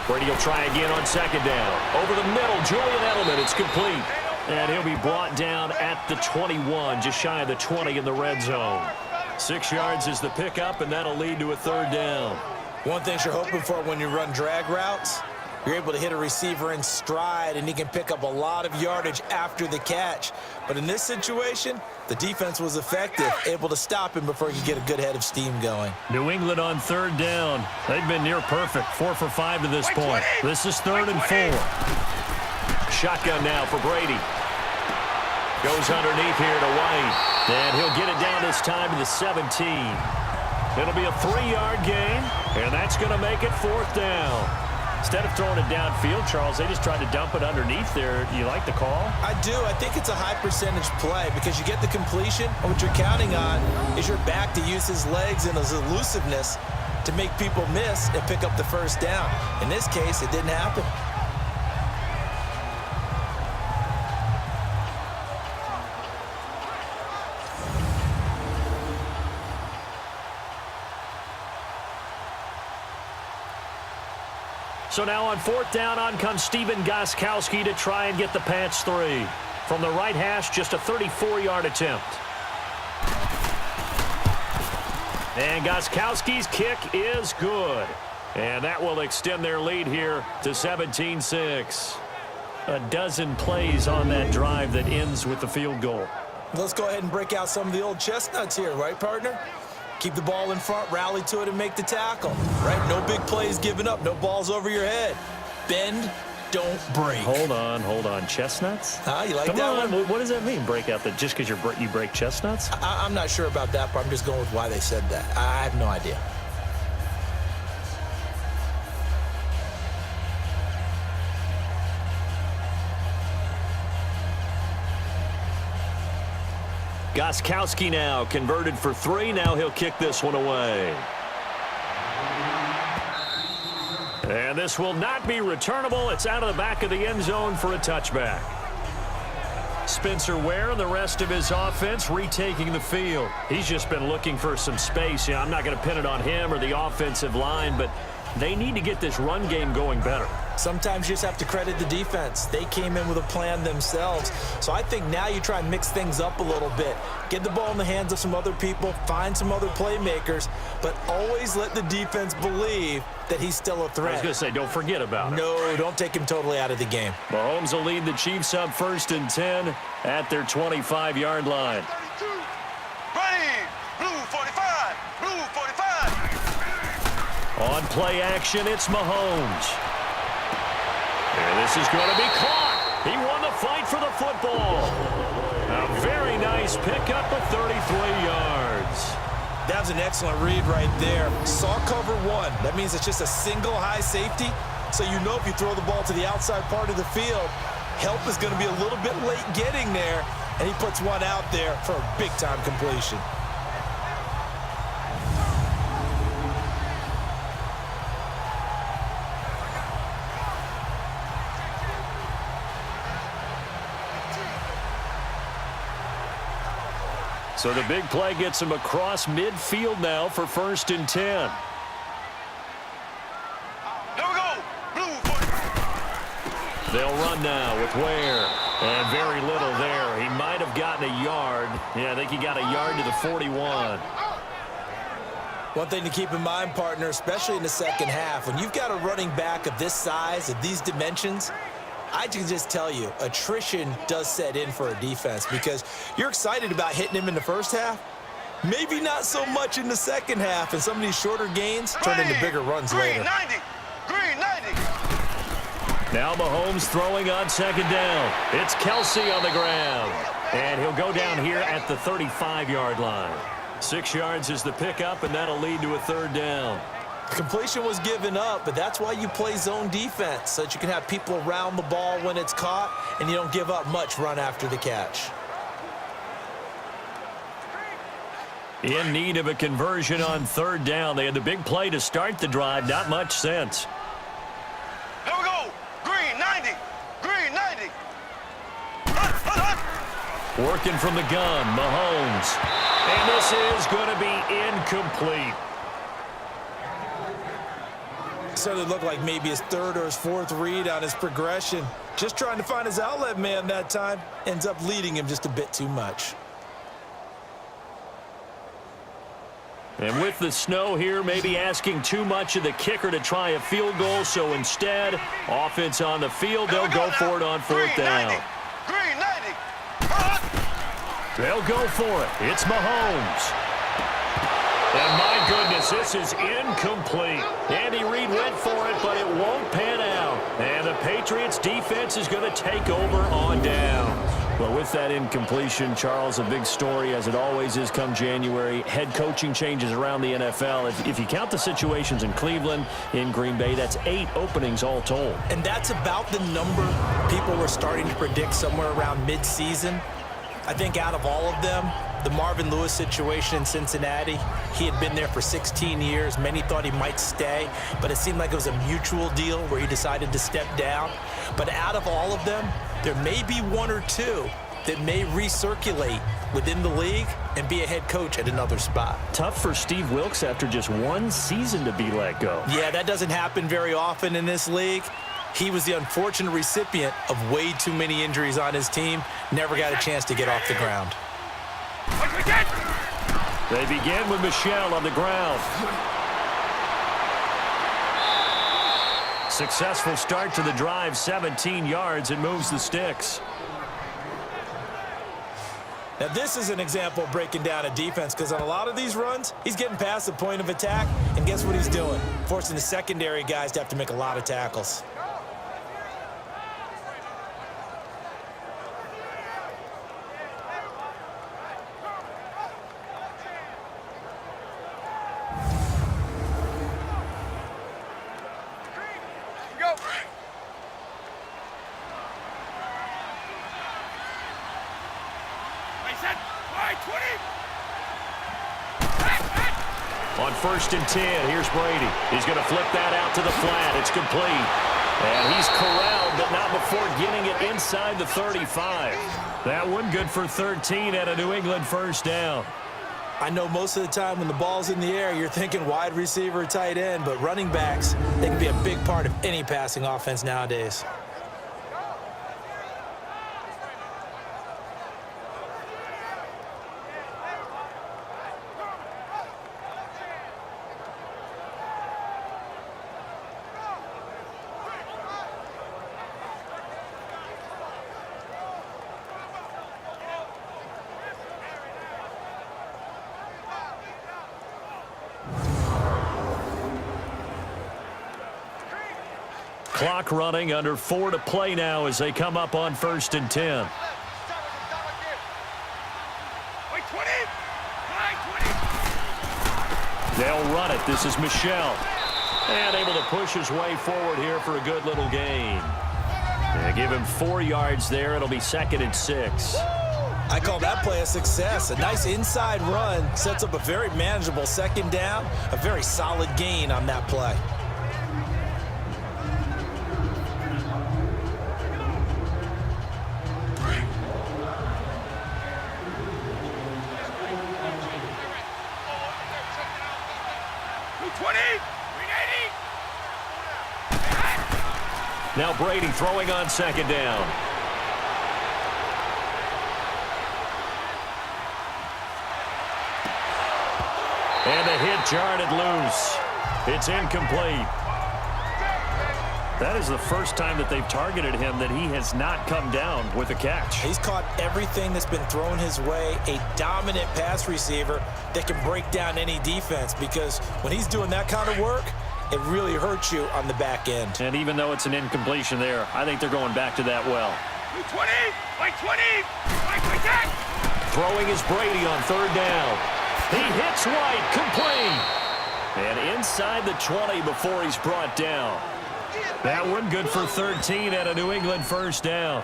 Brady will try again on second down. Over the middle, Julian Edelman. It's complete. And he'll be brought down at the 21, just shy of the 20 in the red zone. 6 yards is the pickup, and that'll lead to a third down. One thing you're hoping for when you run drag routes, you're able to hit a receiver in stride, and he can pick up a lot of yardage after the catch. But in this situation, the defense was effective, able to stop him before he could get a good head of steam going. New England on third down. They've been near perfect, 4 for 5 to this point. This is 3rd and 4. Shotgun now for Brady. Goes underneath here to White. And he'll get it down this time to the 17. It'll be a 3-yard gain, and that's going to make it 4th down. Instead of throwing it downfield, Charles, they just tried to dump it underneath there. You like the call? I do. I think it's a high-percentage play because you get the completion, and what you're counting on is your back to use his legs and his elusiveness to make people miss and pick up the first down. In this case, it didn't happen. So now on 4th down, on comes Stephen Gostkowski to try and get the Pats 3. From the right hash, just a 34-yard attempt. And Gostkowski's kick is good. And that will extend their lead here to 17-6. A dozen plays on that drive that ends with the field goal. Let's go ahead and break out some of the old chestnuts here, right, partner? Keep the ball in front, rally to it, and make the tackle, right? No big plays given up, no balls over your head. Bend, don't break. Hold on. Chestnuts? You like Come that on. one? What does that mean, break out? That just because you break chestnuts? I'm not sure about that, but I'm just going with why they said that. I have no idea. Gostkowski now converted for 3. Now he'll kick this one away. And this will not be returnable. It's out of the back of the end zone for a touchback. Spencer Ware and the rest of his offense retaking the field. He's just been looking for some space. I'm not going to pin it on him or the offensive line, but they need to get this run game going better. Sometimes you just have to credit the defense. They came in with a plan themselves. So I think now you try and mix things up a little bit. Get the ball in the hands of some other people, find some other playmakers, but always let the defense believe that he's still a threat. I was going to say, don't forget about it. No, don't take him totally out of the game. Mahomes will lead the Chiefs up 1st and 10 at their 25-yard line. 32. Ready. Blue 45. Blue 45. On play action, it's Mahomes. And this is going to be caught. He won the fight for the football. A very nice pickup of 33 yards. That was an excellent read right there. Saw cover one. That means it's just a single high safety. So you know if you throw the ball to the outside part of the field, help is going to be a little bit late getting there. And he puts one out there for a big-time completion. So the big play gets him across midfield now for 1st and 10. Here we go. Blue 45. They'll run now with Ware. And very little there. He might have gotten a yard. Yeah, I think he got a yard to the 41. One thing to keep in mind, partner, especially in the second half, when you've got a running back of this size, of these dimensions, I can just tell you, attrition does set in for a defense because you're excited about hitting him in the first half. Maybe not so much in the second half, and some of these shorter gains turn into bigger runs later. Green 90. Green 90. Now Mahomes throwing on 2nd down. It's Kelsey on the ground. And he'll go down here at the 35-yard line. 6 yards is the pickup, and that'll lead to a 3rd down. Completion was given up, but that's why you play zone defense, so that you can have people around the ball when it's caught, and you don't give up much run after the catch. In need of a conversion on 3rd down. They had the big play to start the drive. Not much sense. Here we go. Green 90. Green 90. Working from the gun, Mahomes. And this is going to be incomplete. Certainly looked like maybe his 3rd or his 4th read on his progression. Just trying to find his outlet man that time. Ends up leading him just a bit too much. And with the snow here, maybe asking too much of the kicker to try a field goal. So instead, offense on the field, they'll go for it on 4th down. Green 90. They'll go for it. It's Mahomes. And my goodness, this is incomplete. Andy Reid went for it, but it won't pan out. And the Patriots defense is going to take over on down. Well, with that incompletion, Charles, a big story, as it always is come January. Head coaching changes around the NFL. If you count the situations in Cleveland, in Green Bay, that's 8 openings all told. And that's about the number people were starting to predict somewhere around mid-season. I think out of all of them, the Marvin Lewis situation in Cincinnati, he had been there for 16 years. Many thought he might stay, but it seemed like it was a mutual deal where he decided to step down. But out of all of them, there may be 1 or 2 that may recirculate within the league and be a head coach at another spot. Tough for Steve Wilks after just 1 season to be let go. Yeah, that doesn't happen very often in this league. He was the unfortunate recipient of way too many injuries on his team. Never got a chance to get off the ground. They begin with Michel on the ground. Successful start to the drive, 17 yards, and moves the sticks. Now, this is an example of breaking down a defense because on a lot of these runs, he's getting past the point of attack, and guess what he's doing? Forcing the secondary guys to have to make a lot of tackles. On 1st and 10, here's Brady. He's going to flip that out to the flat. It's complete. And he's corralled, but not before getting it inside the 35. That one good for 13 at a New England 1st down. I know most of the time when the ball's in the air, you're thinking wide receiver, tight end, but running backs, they can be a big part of any passing offense nowadays. Clock running, under 4 to play now as they come up on 1st and 10. They'll run it. This is Michel. And able to push his way forward here for a good little gain. They give him 4 yards there. It'll be 2nd and 6. I call that play a success. A nice inside run sets up a very manageable 2nd down. A very solid gain on that play. Now Brady throwing on 2nd down. And a hit jarred it loose. It's incomplete. That is the first time that they've targeted him that he has not come down with a catch. He's caught everything that's been thrown his way. A dominant pass receiver that can break down any defense, because when he's doing that kind of work, it really hurts you on the back end. And even though it's an incompletion there, I think they're going back to that well. 20, like 20, like that. Throwing is Brady on 3rd down. He hits White, complete. And inside the 20 before he's brought down. That one good for 13 at a New England 1st down.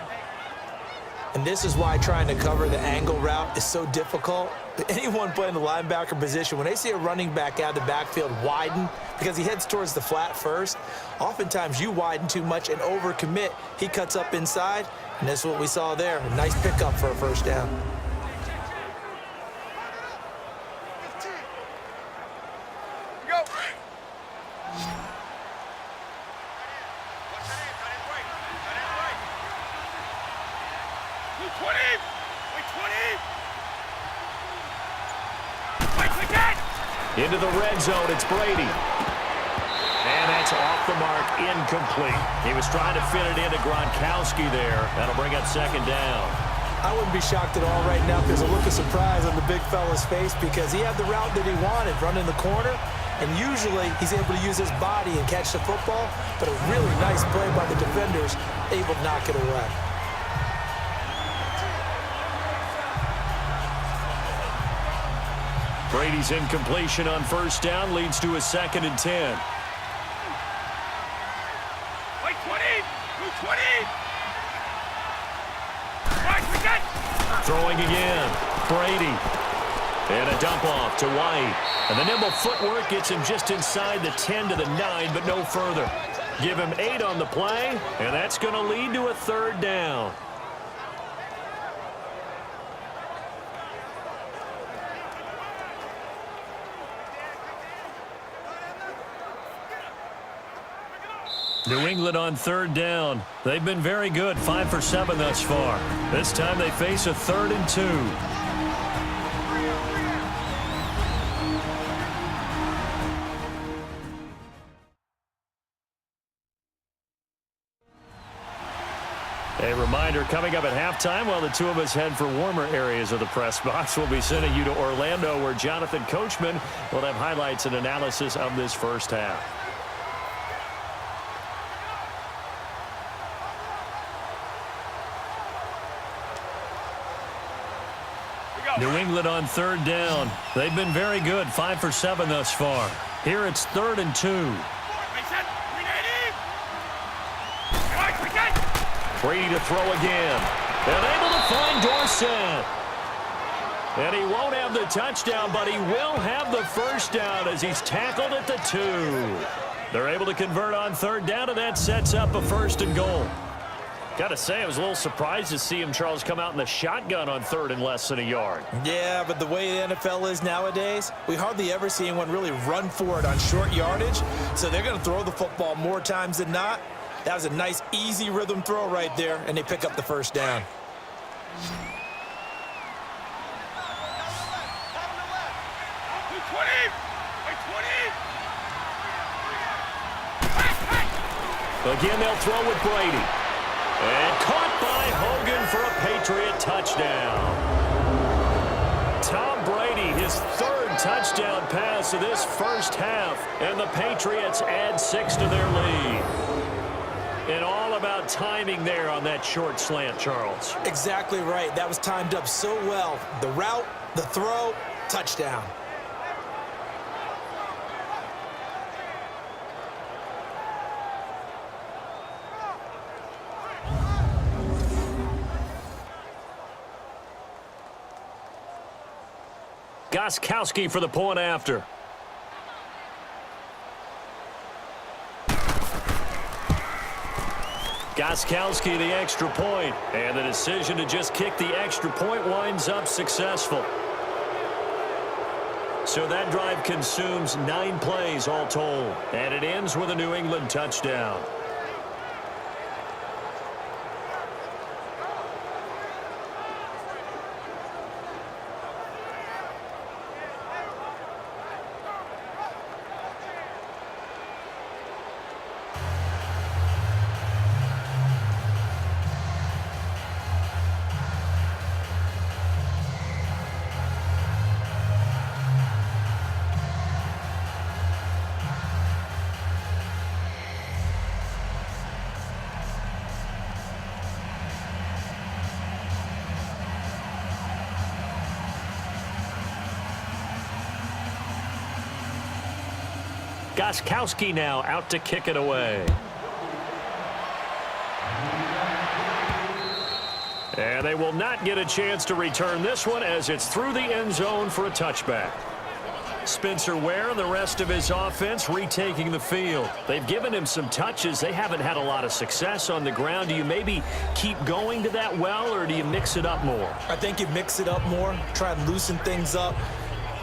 And this is why trying to cover the angle route is so difficult. Anyone playing the linebacker position, when they see a running back out of the backfield widen because he heads towards the flat first, oftentimes you widen too much and overcommit. He cuts up inside, and that's what we saw there. A nice pickup for a 1st down. Go. Into the red zone, it's Brady. And that's off the mark, incomplete. He was trying to fit it into Gronkowski there. That'll bring up 2nd down. I wouldn't be shocked at all right now if there's a look of surprise on the big fella's face, because he had the route that he wanted, running the corner, and usually he's able to use his body and catch the football, but a really nice play by the defenders, able to knock it away. Brady's incompletion on 1st down leads to a 2nd and 10. Like 20, 20. Right, Throwing again, Brady. And a dump off to White. And the nimble footwork gets him just inside the 10 to the 9, but no further. Give him 8 on the play, and that's going to lead to a 3rd down. New England on 3rd down. They've been very good, 5 for 7 thus far. This time they face a 3rd and 2. A reminder, coming up at halftime, while the two of us head for warmer areas of the press box, we'll be sending you to Orlando, where Jonathan Coachman will have highlights and analysis of this 1st half. New England on 3rd down. They've been very good, 5 for 7 thus far. Here it's 3rd and 2. Brady to throw again. And able to find Dorsett. And he won't have the touchdown, but he will have the 1st down as he's tackled at the 2. They're able to convert on 3rd down, and that sets up a 1st and goal. Got to say, I was a little surprised to see him, Charles, come out in the shotgun on 3rd and less than a yard. Yeah, but the way the NFL is nowadays, we hardly ever see anyone really run for it on short yardage. So they're going to throw the football more times than not. That was a nice, easy rhythm throw right there, and they pick up the first down. Again, they'll throw with Brady. And caught by Hogan for a Patriot touchdown. Tom Brady, his 3rd touchdown pass of this first half, and the Patriots add 6 to their lead. And all about timing there on that short slant, Charles. Exactly right. That was timed up so well. The route, the throw, touchdown. Gostkowski for the point after. Gostkowski the extra point, and the decision to just kick the extra point winds up successful. So that drive consumes 9 plays all told, and it ends with a New England touchdown. Gostkowski now out to kick it away. And they will not get a chance to return this one as it's through the end zone for a touchback. Spencer Ware and the rest of his offense retaking the field. They've given him some touches. They haven't had a lot of success on the ground. Do you maybe keep going to that well, or do you mix it up more? I think you mix it up more, try and loosen things up.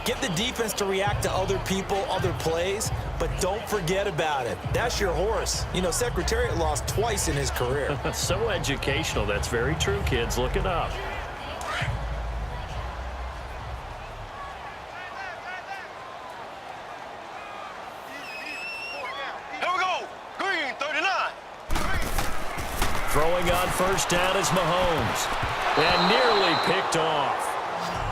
Get the defense to react to other people, other plays, but don't forget about it. That's your horse. You know, Secretariat lost twice in his career. So educational. That's very true, kids. Look it up. Here we go. Green, 39. Throwing on first down is Mahomes. And nearly picked off.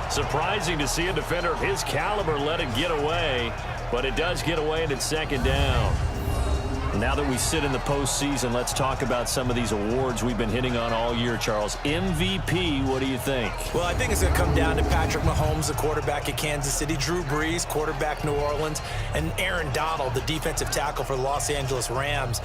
Surprising to see a defender of his caliber let it get away, but it does get away and it's 2nd down. Now that we sit in the postseason, let's talk about some of these awards we've been hitting on all year, Charles. MVP, what do you think? Well, I think it's going to come down to Patrick Mahomes, the quarterback at Kansas City, Drew Brees, quarterback New Orleans, and Aaron Donald, the defensive tackle for the Los Angeles Rams.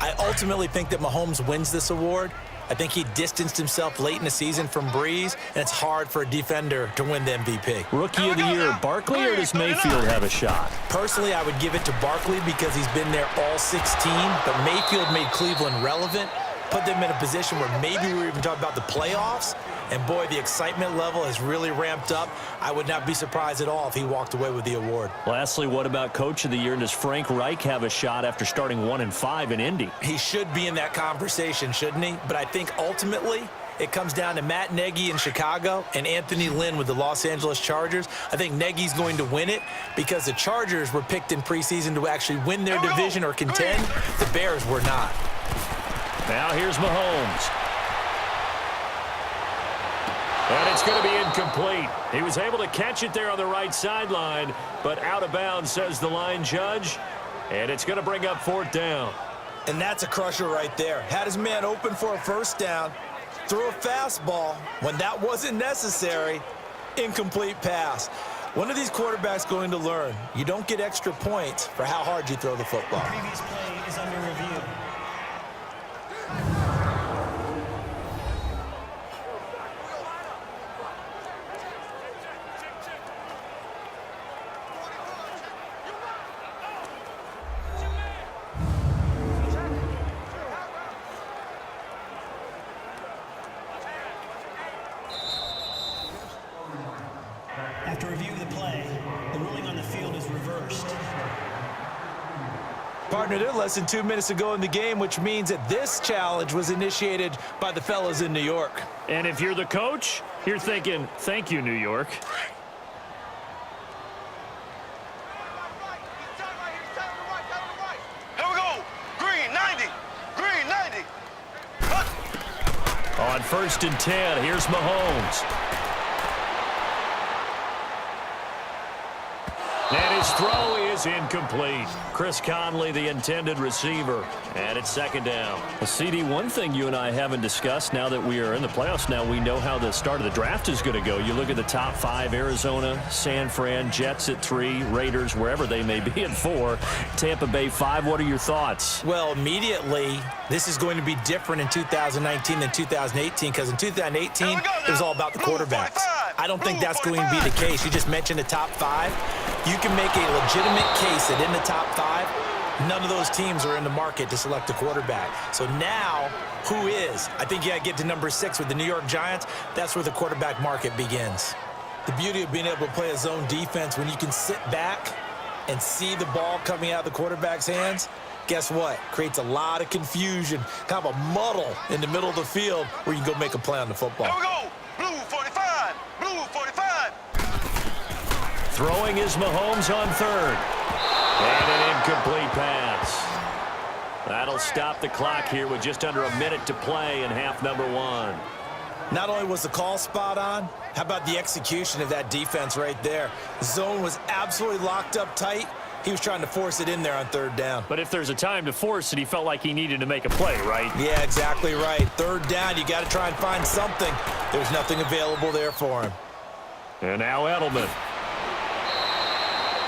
I ultimately think that Mahomes wins this award. I think he distanced himself late in the season from Brees, and it's hard for a defender to win the MVP. Rookie of the year, Barkley, or does Mayfield have a shot? Personally, I would give it to Barkley because he's been there all 16, but Mayfield made Cleveland relevant, put them in a position where maybe we were even talking about the playoffs, and boy, the excitement level has really ramped up. I would not be surprised at all if he walked away with the award. Lastly, what about Coach of the Year? And does Frank Reich have a shot after starting 1-5 in Indy? He should be in that conversation, shouldn't he? But I think ultimately it comes down to Matt Nagy in Chicago and Anthony Lynn with the Los Angeles Chargers. I think Nagy's going to win it because the Chargers were picked in preseason to actually win their division or contend. The Bears were not. Now here's Mahomes. And it's going to be incomplete. He was able to catch it there on the right sideline, but out of bounds, says the line judge. And it's going to bring up 4th down. And that's a crusher right there. Had his man open for a first down, threw a fastball when that wasn't necessary, incomplete pass. One of these quarterbacks going to learn, you don't get extra points for how hard you throw the football. Previous play is under review. partner. They're less than 2 minutes to go in the game, which means that this challenge was initiated by the fellas in New York. And if you're the coach, you're thinking, thank you, New York. Here we go. Green, 90. Green, 90. On 1st and 10, here's Mahomes. And his throw is incomplete. Chris Conley, the intended receiver. And it's 2nd down. Well, CD, one thing you and I haven't discussed now that we are in the playoffs, now we know how the start of the draft is going to go. You look at the top 5, Arizona, San Fran, Jets at 3, Raiders, wherever they may be at 4, Tampa Bay 5. What are your thoughts? Well, immediately, this is going to be different in 2019 than 2018 because in 2018, it was all about the quarterbacks. I don't think that's going to be the case. You just mentioned the top 5. You can make a legitimate case that in the top 5, none of those teams are in the market to select a quarterback. So now, who is? I think you got to get to number 6 with the New York Giants. That's where the quarterback market begins. The beauty of being able to play a zone defense when you can sit back and see the ball coming out of the quarterback's hands, guess what? Creates a lot of confusion, kind of a muddle in the middle of the field where you can go make a play on the football. Here we go. Blue 45. Blue 45. Throwing is Mahomes on 3rd. And an incomplete pass. That'll stop the clock here with just under a minute to play in half number 1. Not only was the call spot on, how about the execution of that defense right there? The zone was absolutely locked up tight. He was trying to force it in there on 3rd down. But if there's a time to force it, he felt like he needed to make a play, right? Yeah, exactly right. 3rd down, you got to try and find something. There's nothing available there for him. And now Edelman.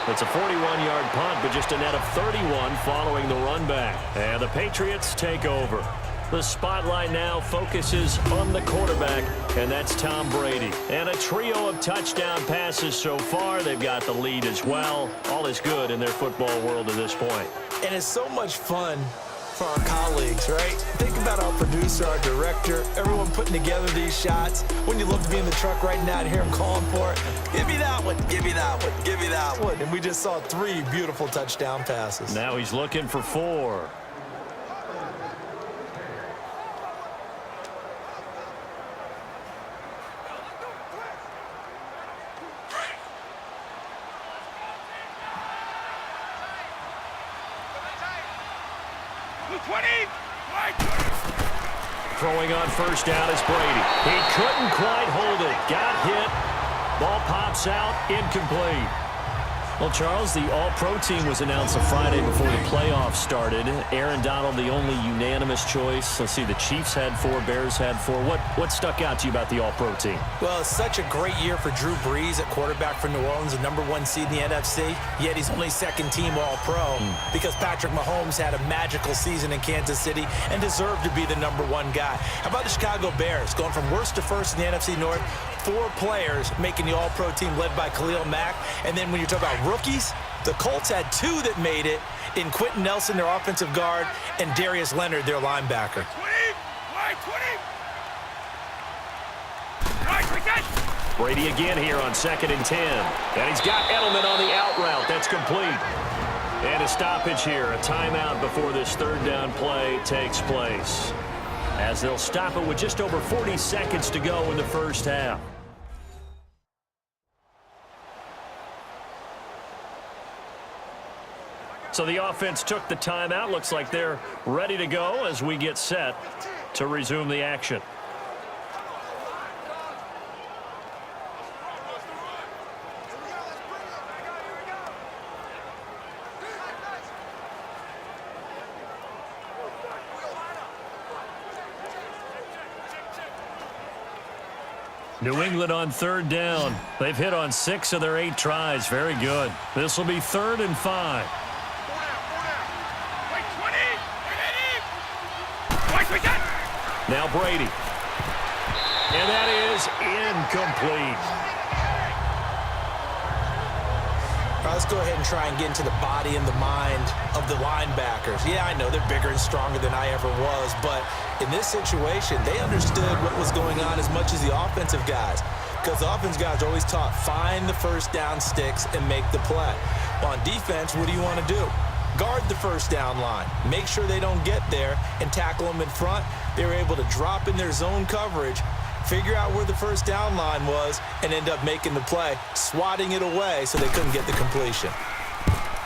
It's a 41-yard punt, but just a net of 31 following the run back. And the Patriots take over. The spotlight now focuses on the quarterback, and that's Tom Brady. And a trio of touchdown passes so far. They've got the lead as well. All is good in their football world at this point. And it's so much fun for our colleagues, right? Think about our producer, our director, everyone putting together these shots. Wouldn't you love to be in the truck right now and hear him calling for it? Give me that one, give me that one, give me that one. And we just saw 3 beautiful touchdown passes. Now he's looking for 4. Throwing on 1st down is Brady. He couldn't quite hold it. Got hit. Ball pops out. Incomplete. Well, Charles, the All-Pro team was announced a Friday before the playoffs started. Aaron Donald, the only unanimous choice. Let's see, the Chiefs had 4, Bears had 4. What stuck out to you about the All-Pro team? Well, it's such a great year for Drew Brees at quarterback for New Orleans, the number 1 seed in the NFC. Yet he's only 2nd team All-Pro because Patrick Mahomes had a magical season in Kansas City and deserved to be the number 1 guy. How about the Chicago Bears going from worst to first in the NFC North? 4 players making the All-Pro team led by Khalil Mack. And then when you talk about rookies, the Colts had 2 that made it in Quentin Nelson, their offensive guard, and Darius Leonard, their linebacker. Brady again here on 2nd and 10. And he's got Edelman on the out route. That's complete. And a stoppage here, a timeout before this 3rd down play takes place, as they'll stop it with just over 40 seconds to go in the 1st half. So the offense took the timeout. Looks like they're ready to go as we get set to resume the action. New England on 3rd down. They've hit on 6 of their 8 tries. Very good. This will be 3rd and 5. Now Brady. And that is incomplete. All right, let's go ahead and try and get into the body and the mind of the linebackers. Yeah, I know they're bigger and stronger than I ever was, but in this situation, they understood what was going on as much as the offensive guys, because the offensive guys are always taught, find the 1st down sticks and make the play. Well, on defense, what do you want to do? guard the first down line, make sure they don't get there, and tackle them in front. They were able to drop in their zone coverage, figure out where the first down line was, and end up making the play, swatting it away so they couldn't get the completion.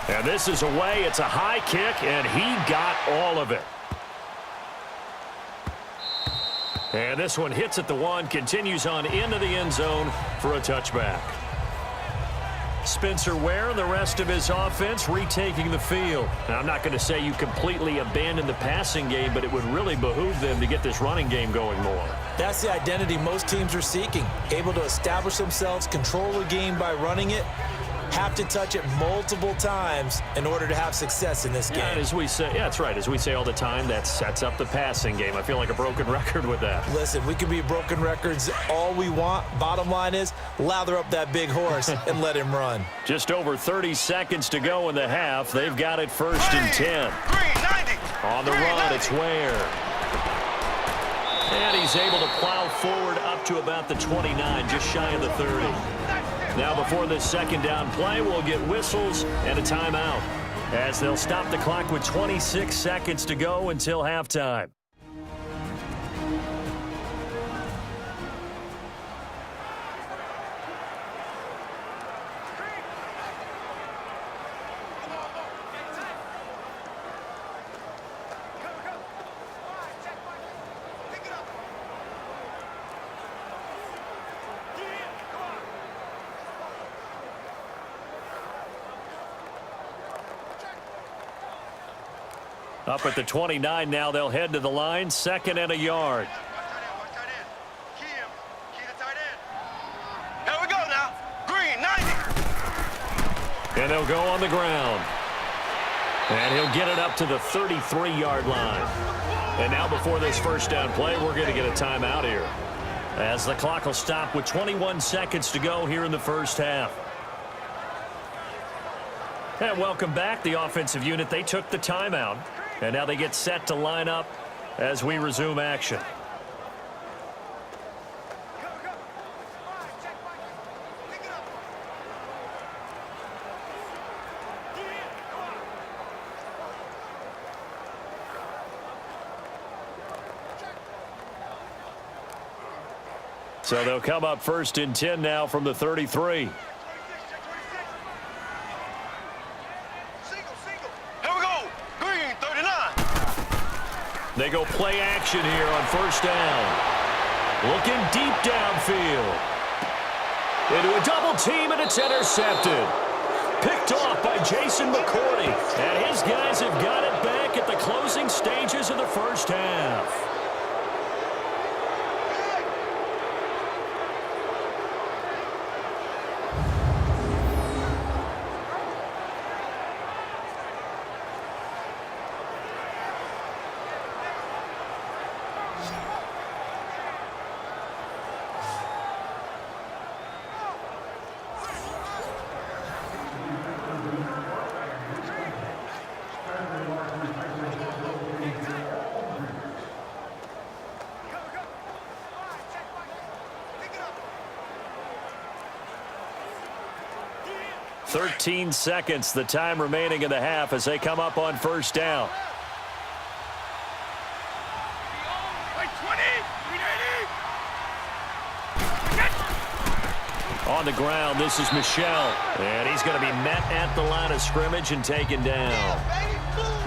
And this is away. It's a high kick, and he got all of it. And this one hits at the 1, continues on into the end zone for a touchback. Spencer Ware and the rest of his offense retaking the field. Now, I'm not going to say you completely abandon the passing game, but it would really behoove them to get this running game going more. That's the identity most teams are seeking, able to establish themselves, control the game by running it, have to touch it multiple times in order to have success in this game. And as we say, yeah, that's right. As we say all the time, that sets up the passing game. I feel like a broken record with that. Listen, we can be broken records all we want. Bottom line is, lather up that big horse and let him run. Just over 30 seconds to go in the half. They've got it first and 10. Green 90. On the run, it's Ware. And he's able to plow forward up to about the 29, just shy of the 30. Now before this second down play, we'll get whistles and a timeout as they'll stop the clock with 26 seconds to go until halftime. Up at the 29 now, they'll head to the line, 2nd and a yard. Here we go now. Green 90. And they'll go on the ground. And he'll get it up to the 33-yard line. And now before this first down play, we're going to get a timeout here, as the clock will stop with 21 seconds to go here in the first half. And welcome back. The offensive unit, they took the timeout. And now they get set to line up as we resume action. So they'll come up 1st and 10 now from the 33. They go play action here on first down. Looking deep downfield. Into a double team, and it's intercepted. Picked off by Jason McCourty. And his guys have got it back at the closing stages of the first half. "13 seconds, the time remaining in the half as they come up on first down. On the ground, this is Michelle. And he's going to be met at the line of scrimmage and taken down.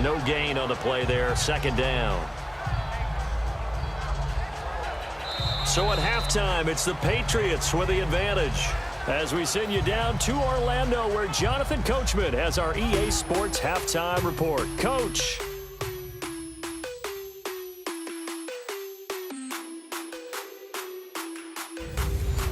No gain on the play there, second down. So at halftime, it's the Patriots with the advantage, as we send you down to Orlando, where Jonathan Coachman has our EA Sports Halftime Report. Coach.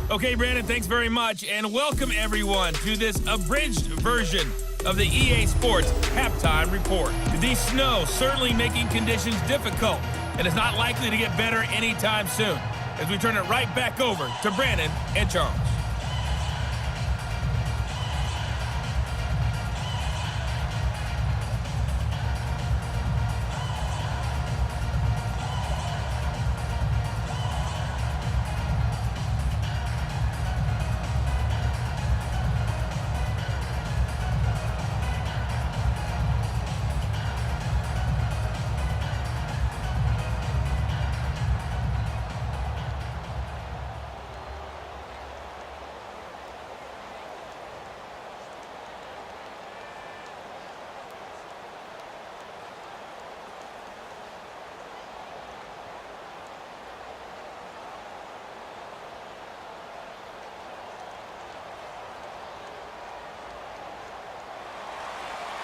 Okay, Brandon, thanks very much, and welcome everyone to this abridged version of the EA Sports Halftime Report. The snow certainly making conditions difficult, and it's not likely to get better anytime soon, as we turn it right back over to Brandon and Charles.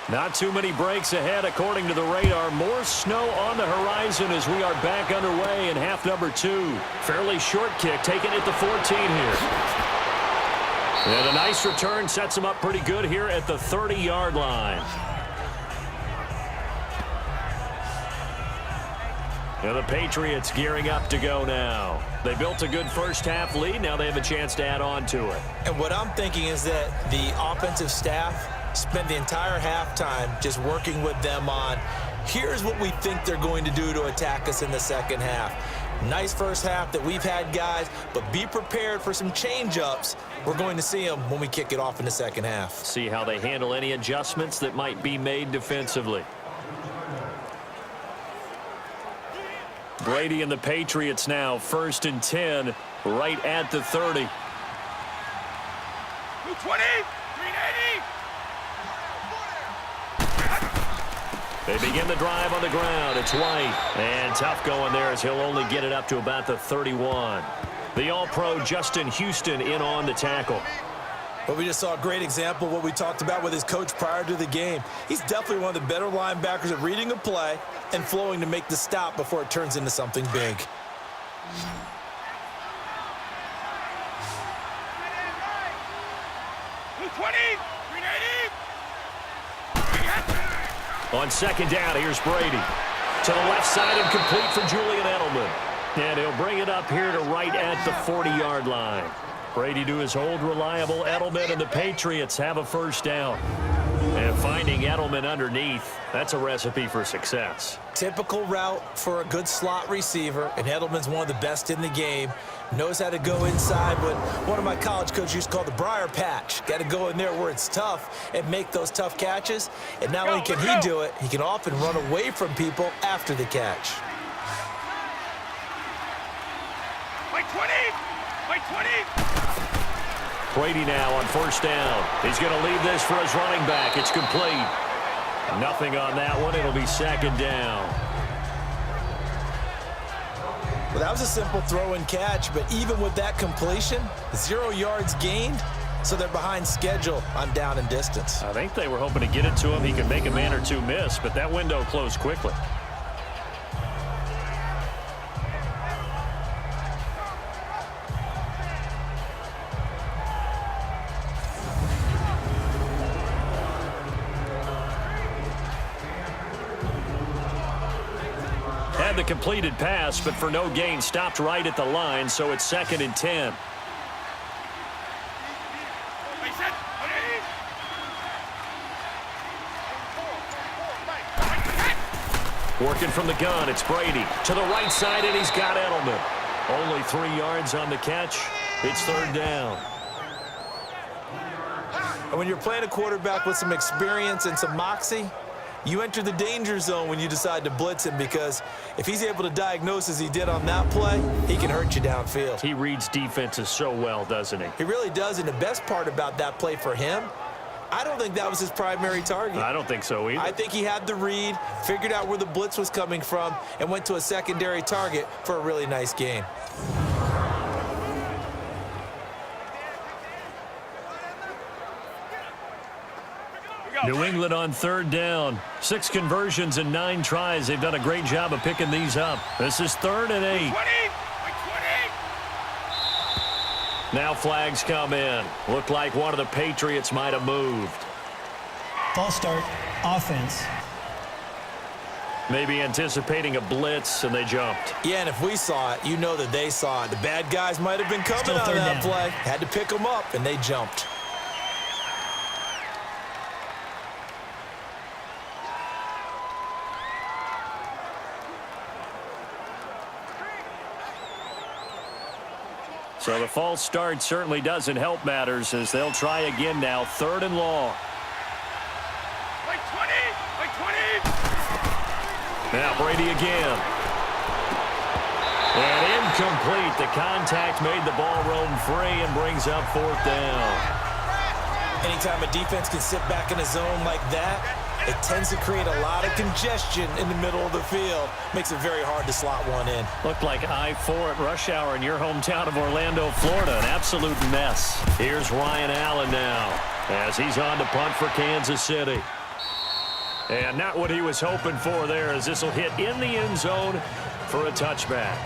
Not too many breaks ahead according to the radar. More snow on the horizon as we are back underway in half number 2. Fairly short kick taken at the 14 here. And a nice return sets him up pretty good here at the 30-yard line. And the Patriots gearing up to go now. They built a good first-half lead. Now they have a chance to add on to it. And what I'm thinking is that the offensive staff spent the entire halftime just working with them on, here's what we think they're going to do to attack us in the second half. Nice first half that we've had, guys, but be prepared for some change-ups. We're going to see them when we kick it off in the second half. See how they handle any adjustments that might be made defensively. Brady and the Patriots now 1st and 10 right at the 30. 220, 380. They begin the drive on the ground. It's White. And tough going there as he'll only get it up to about the 31. The All-Pro Justin Houston in on the tackle. But we just saw a great example of what we talked about with his coach prior to the game. He's definitely one of the better linebackers at reading a play and flowing to make the stop before it turns into something big. On second down, here's Brady. To the left side and complete for Julian Edelman. And he'll bring it up here to right at the 40-yard line. Brady to his old reliable Edelman, and the Patriots have a first down. And finding Edelman underneath, that's a recipe for success. Typical route for a good slot receiver, and Edelman's one of the best in the game. Knows how to go inside what one of my college coaches used to call the briar patch. Got to go in there where it's tough and make those tough catches. And not only can he do it, he can often run away from people after the catch. Wait 20! Wait 20! Brady now on first down. He's going to leave this for his running back. It's complete. Nothing on that one. It'll be second down. Well, that was a simple throw and catch, but even with that completion, 0 yards gained, so they're behind schedule on down and distance. I think they were hoping to get it to him. He could make a man or two miss, but that window closed quickly. The completed pass, but for no gain, stopped right at the line, so it's 2nd and 10. Working from the gun, it's Brady. To the right side, and he's got Edelman. Only 3 yards on the catch. It's third down. And when you're playing a quarterback with some experience and some moxie, you enter the danger zone when you decide to blitz him, because if he's able to diagnose as he did on that play, he can hurt you downfield. He reads defenses so well, doesn't he? He really does, and the best part about that play for him, I don't think that was his primary target. I don't think so either. I think he had the read, figured out where the blitz was coming from, and went to a secondary target for a really nice gain. New England on third down. 6 conversions and 9 tries. They've done a great job of picking these up. This is 3rd and 8. 20! Now flags come in. Looked like one of the Patriots might have moved. False start, offense. Maybe anticipating a blitz, and they jumped. Yeah, and if we saw it, you know that they saw it. The bad guys might have been coming Still on third that down. play. Had to pick them up, and they jumped. So the false start certainly doesn't help matters as they'll try again now. 3rd and long. Wait 20! Wait 20! Now Brady again. And incomplete. The contact made the ball roam free and brings up 4th down. Anytime a defense can sit back in a zone like that, it tends to create a lot of congestion in the middle of the field. Makes it very hard to slot one in. Looked like I-4 at rush hour in your hometown of Orlando, Florida. An absolute mess. Here's Ryan Allen now as he's on to punt for Kansas City. And not what he was hoping for there, as this will hit in the end zone for a touchback.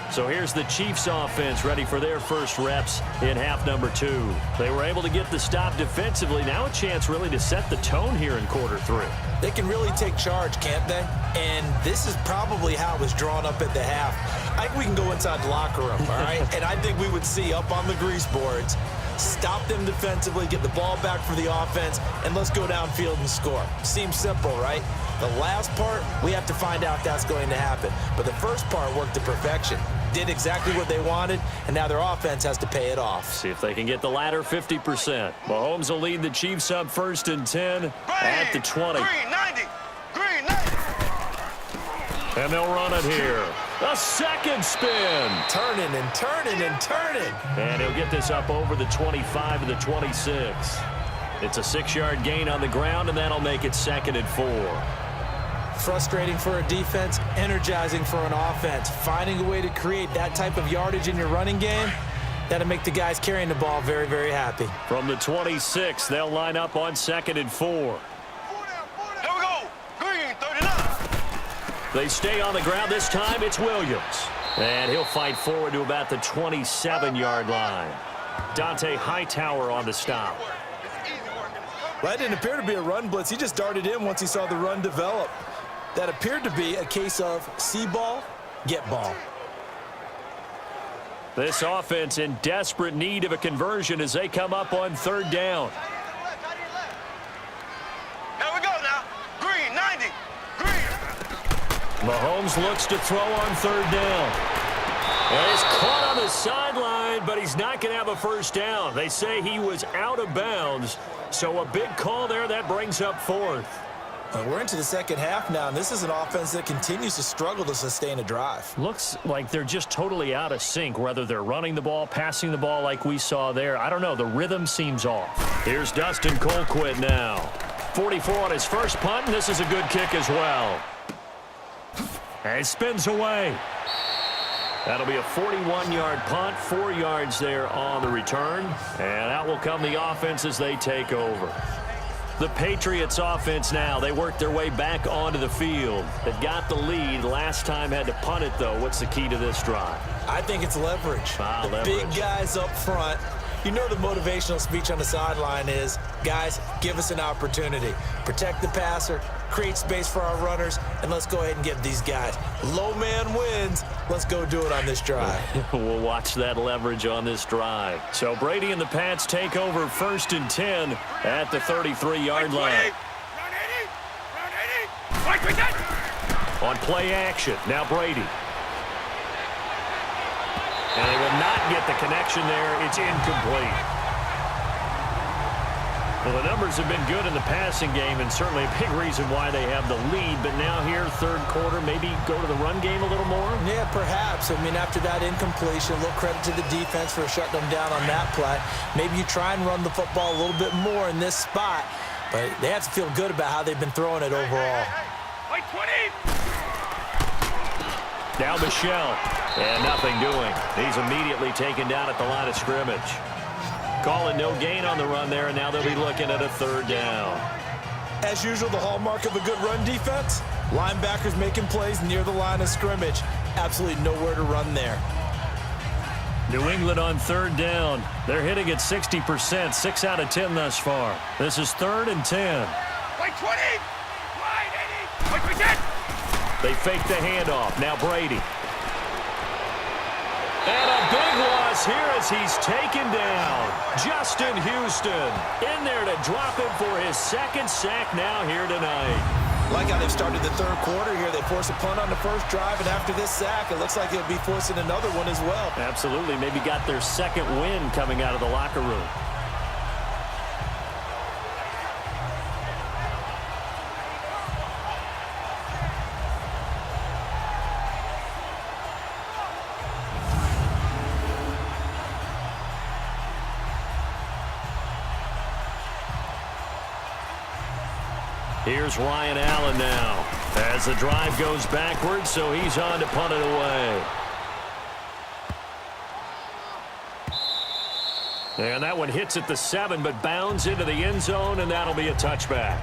So here's the Chiefs offense ready for their first reps in half number 2. They were able to get the stop defensively. Now a chance really to set the tone here in quarter 3. They can really take charge, can't they? And this is probably how it was drawn up at the half. I think we can go inside the locker room, all right? And I think we would see up on the grease boards, stop them defensively, get the ball back for the offense, and let's go downfield and score. Seems simple, right? The last part, we have to find out if that's going to happen. But the first part worked to perfection. Did exactly what they wanted, and now their offense has to pay it off. See if they can get the latter 50%. Mahomes will lead the Chiefs up 1st and 10 at the 20. Green 90. Green 90. And they'll run it here. A second spin. Turning and turning and turning. And he'll get this up over the 25 and the 26. It's a 6-yard gain on the ground, and that'll make it 2nd and 4. Frustrating for a defense, energizing for an offense. Finding a way to create that type of yardage in your running game, that'll make the guys carrying the ball very, very happy. From the 26, they'll line up on 2nd and 4. Here we go. Green 39. They stay on the ground. This time it's Williams. And he'll fight forward to about the 27-yard line. Dante Hightower on the stop. Well, that didn't appear to be a run blitz. He just darted in once he saw the run develop. That appeared to be a case of see ball, get ball. This offense in desperate need of a conversion as they come up on 3rd down. Here we go now. Green 90. Green. Mahomes looks to throw on 3rd down. And he's caught on the sideline, but he's not going to have a first down. They say he was out of bounds, so a big call there that brings up 4th. We're into the second half now, and this is an offense that continues to struggle to sustain a drive. Looks like they're just totally out of sync, whether they're running the ball, passing the ball like we saw there. I don't know. The rhythm seems off. Here's Dustin Colquitt now. 44 on his first punt, and this is a good kick as well. And he spins away. That'll be a 41-yard punt, 4 yards there on the return. And out will come the offense as they take over. The Patriots offense now, they work their way back onto the field. They've got the lead. Last time had to punt it, though. What's the key to this drive? I think it's leverage. The big guys up front. You know the motivational speech on the sideline is, guys, give us an opportunity. Protect the passer, create space for our runners, and let's go ahead and give these guys. Low man wins. Let's go do it on this drive. We'll watch that leverage on this drive. So Brady and the Pats take over 1st and 10 at the 33-yard line. On play action, now Brady. And they will not get the connection there. It's incomplete. Well, the numbers have been good in the passing game, and certainly a big reason why they have the lead. But now here, 3rd quarter, maybe go to the run game a little more? Yeah, perhaps. I mean, after that incompletion, a little credit to the defense for shutting them down on that play. Maybe you try and run the football a little bit more in this spot, but they have to feel good about how they've been throwing it overall. Now Michelle, and nothing doing. He's immediately taken down at the line of scrimmage. Calling no gain on the run there, and now they'll be looking at a 3rd down. As usual, the hallmark of a good run defense, linebackers making plays near the line of scrimmage. Absolutely nowhere to run there. New England on 3rd down. They're hitting at 60%, 6 out of 10 thus far. This is 3rd and 10. They fake the handoff. Now Brady. And a big loss here as he's taken down. Justin Houston in there to drop him for his 2nd sack now here tonight. Like how they've started the 3rd quarter here. They force a punt on the first drive, and after this sack, it looks like they'll be forcing another one as well. Absolutely. Maybe got their 2nd win coming out of the locker room. Here's Ryan Allen now as the drive goes backwards, so he's on to punt it away. And that one hits at the 7, but bounds into the end zone, and that'll be a touchback.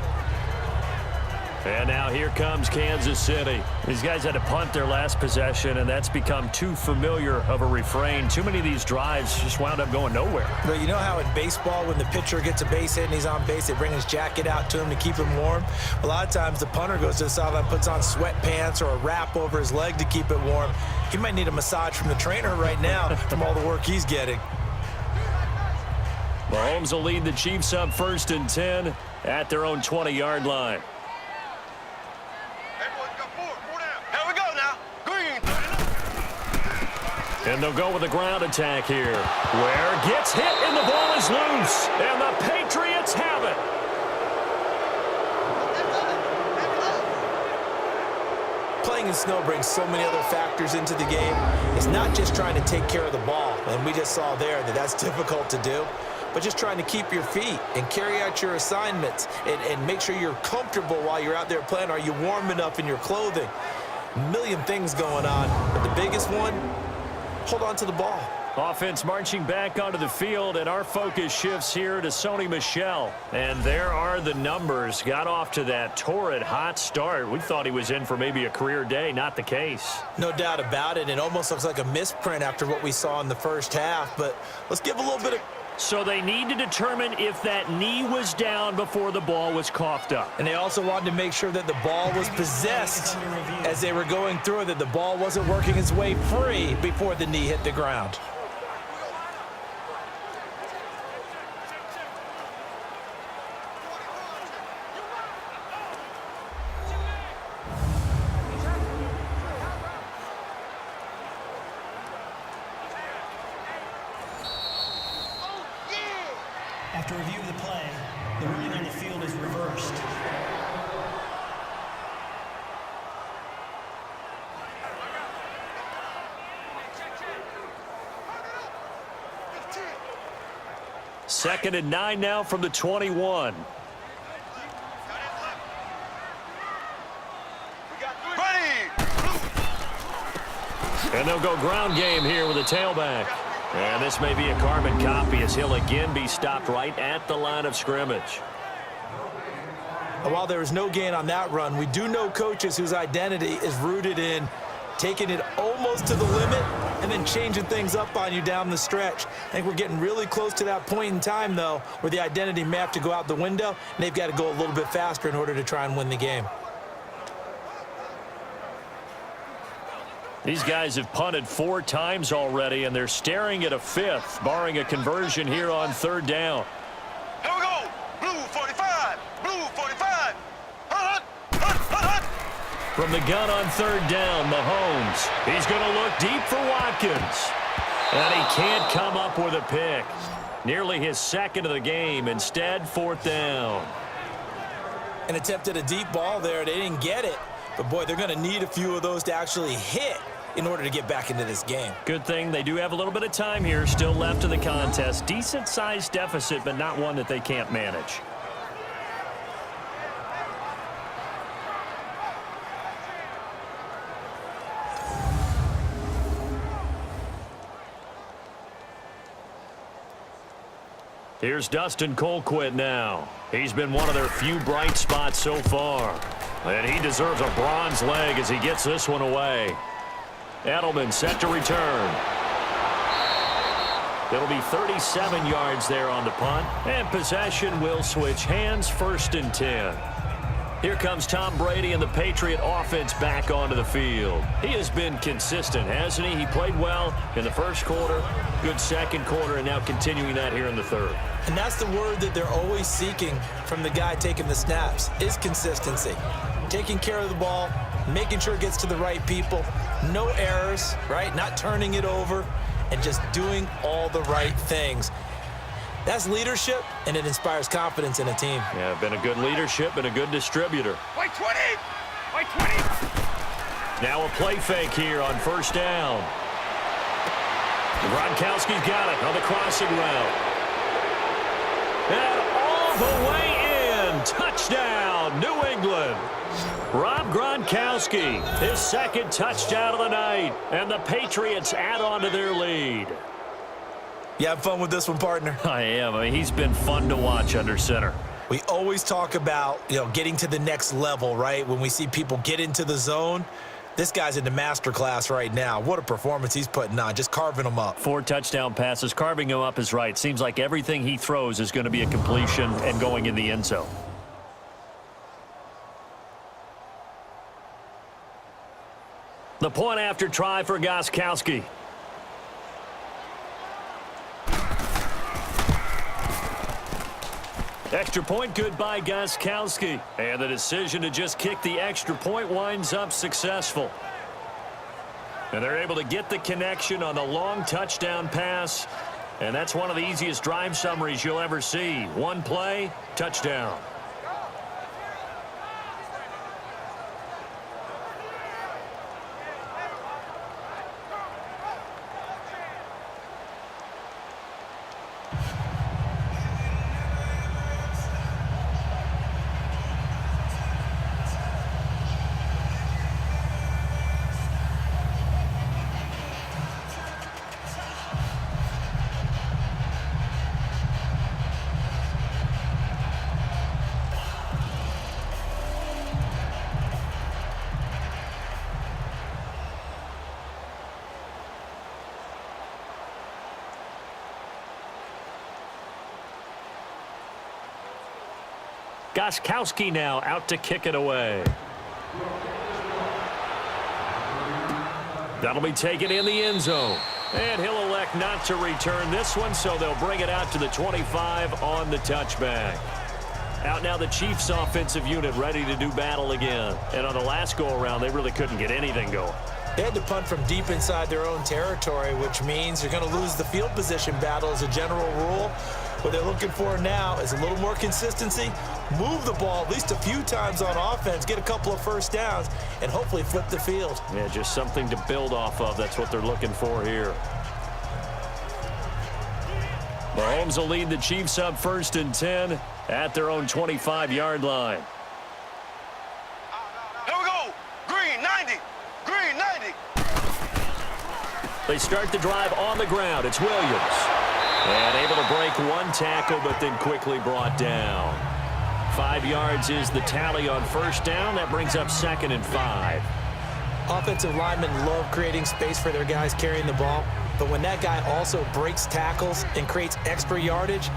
And now here comes Kansas City. These guys had to punt their last possession, and that's become too familiar of a refrain. Too many of these drives just wound up going nowhere. But you know how in baseball, when the pitcher gets a base hit and he's on base, they bring his jacket out to him to keep him warm? A lot of times the punter goes to the sideline, puts on sweatpants or a wrap over his leg to keep it warm. He might need a massage from the trainer right now from all the work he's getting. Mahomes will lead the Chiefs up 1st and 10 at their own 20-yard line. Here we go now. Green. And they'll go with a ground attack here. Ware gets hit and the ball is loose. And the Patriots have it. Playing in snow brings so many other factors into the game. It's not just trying to take care of the ball, and we just saw there that that's difficult to do, but just trying to keep your feet and carry out your assignments and make sure you're comfortable while you're out there playing. Are you warm enough in your clothing? A million things going on, but the biggest one, hold on to the ball. Offense marching back onto the field, and our focus shifts here to Sony Michel. And there are the numbers. Got off to that torrid hot start. We thought he was in for maybe a career day. Not the case. No doubt about it. It almost looks like a misprint after what we saw in the first half, but let's give a little bit of... So they need to determine if that knee was down before the ball was coughed up. And they also wanted to make sure that the ball was possessed as they were going through it, that the ball wasn't working its way free before the knee hit the ground. After review of the play, the ruling on the field is reversed. Second and 9 now from the 21. And they'll go ground game here with a tailback. And this may be a carbon copy as he'll again be stopped right at the line of scrimmage. And while there was no gain on that run, we do know coaches whose identity is rooted in taking it almost to the limit and then changing things up on you down the stretch. I think we're getting really close to that point in time, though, where the identity may have to go out the window, and they've got to go a little bit faster in order to try and win the game. These guys have punted 4 times already, and they're staring at a 5th, barring a conversion here on 3rd down. Here we go. Blue 45. Blue 45. Hunt, hunt, hunt, hunt. From the gun on 3rd down, Mahomes. He's going to look deep for Watkins. And he can't come up with a pick. Nearly his 2nd of the game. Instead, 4th down. An attempt at a deep ball there. They didn't get it. But, boy, they're going to need a few of those to actually hit in order to get back into this game. Good thing they do have a little bit of time here still left in the contest. Decent-sized deficit, but not one that they can't manage. Here's Dustin Colquitt now. He's been one of their few bright spots so far. And he deserves a bronze leg as he gets this one away. Edelman set to return. It'll be 37 yards there on the punt. And possession will switch hands, 1st and 10. Here comes Tom Brady and the Patriot offense back onto the field. He has been consistent, hasn't he? He played well in the 1st quarter, good 2nd quarter, and now continuing that here in the 3rd. And that's the word that they're always seeking from the guy taking the snaps, is consistency. Taking care of the ball, making sure it gets to the right people, no errors, right? Not turning it over, and just doing all the right things. That's leadership, and it inspires confidence in a team. Yeah, been a good leadership and a good distributor. White 20. White 20. Now a play fake here on 1st down. Gronkowski's got it on the crossing route. And all the way in. Touchdown, New England. Rob Gronkowski, his 2nd touchdown of the night. And the Patriots add on to their lead. You have fun with this one, partner? I am. I mean, he's been fun to watch under center. We always talk about, getting to the next level, right? When we see people get into the zone, this guy's in the master class right now. What a performance he's putting on, just carving them up. 4 touchdown passes. Carving him up is right. Seems like everything he throws is going to be a completion and going in the end zone. The point after try for NEvsKC. Extra point good by NEvsKC. And the decision to just kick the extra point winds up successful. And they're able to get the connection on the long touchdown pass. And that's one of the easiest drive summaries you'll ever see. One play, touchdown. NEvsKC now out to kick it away. That'll be taken in the end zone. And he'll elect not to return this one, so they'll bring it out to the 25 on the touchback. Out now the Chiefs offensive unit ready to do battle again. And on the last go-around, they really couldn't get anything going. They had to punt from deep inside their own territory, which means you're going to lose the field position battle as a general rule. What they're looking for now is a little more consistency, move the ball at least a few times on offense, get a couple of first downs, and hopefully flip the field. Yeah, just something to build off of. That's what they're looking for here. Mahomes will lead the Chiefs up 1st and 10 at their own 25-yard line. Here we go. Green 90. Green 90. They start the drive on the ground. It's Williams. And able to break one tackle, but then quickly brought down. 5 yards is the tally on 1st down. That brings up 2nd and 5. Offensive linemen love creating space for their guys carrying the ball, but when that guy also breaks tackles and creates extra yardage,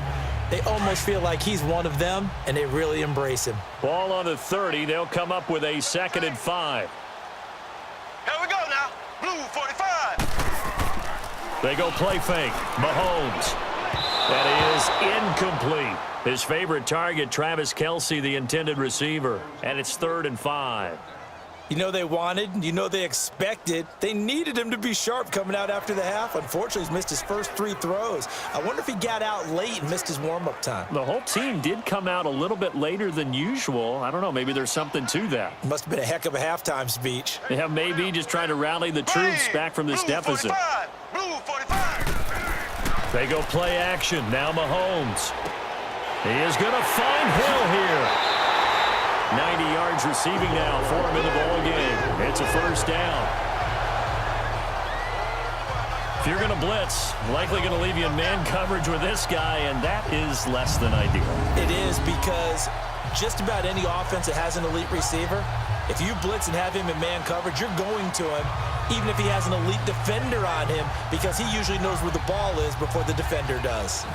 they almost feel like he's one of them, and they really embrace him. Ball on the 30. They'll come up with a 2nd and 5. Here we go now. Blue 45. They go play fake. Mahomes. That is incomplete. His favorite target, Travis Kelce, the intended receiver. And it's 3rd and 5. They wanted, they expected. They needed him to be sharp coming out after the half. Unfortunately, he's missed his first 3 throws. I wonder if he got out late and missed his warm-up time. The whole team did come out a little bit later than usual. I don't know, maybe there's something to that. Must have been a heck of a halftime speech. Yeah, maybe just trying to rally the troops back from this deficit. 45. Blue 45. They go play action. Now Mahomes. He is going to find Hill here. 90 yards receiving now for him in the ball game. It's a 1st down. If you're going to blitz, likely going to leave you in man coverage with this guy, and that is less than ideal. It is, because just about any offense that has an elite receiver, if you blitz and have him in man coverage, you're going to him, even if he has an elite defender on him, because he usually knows where the ball is before the defender does.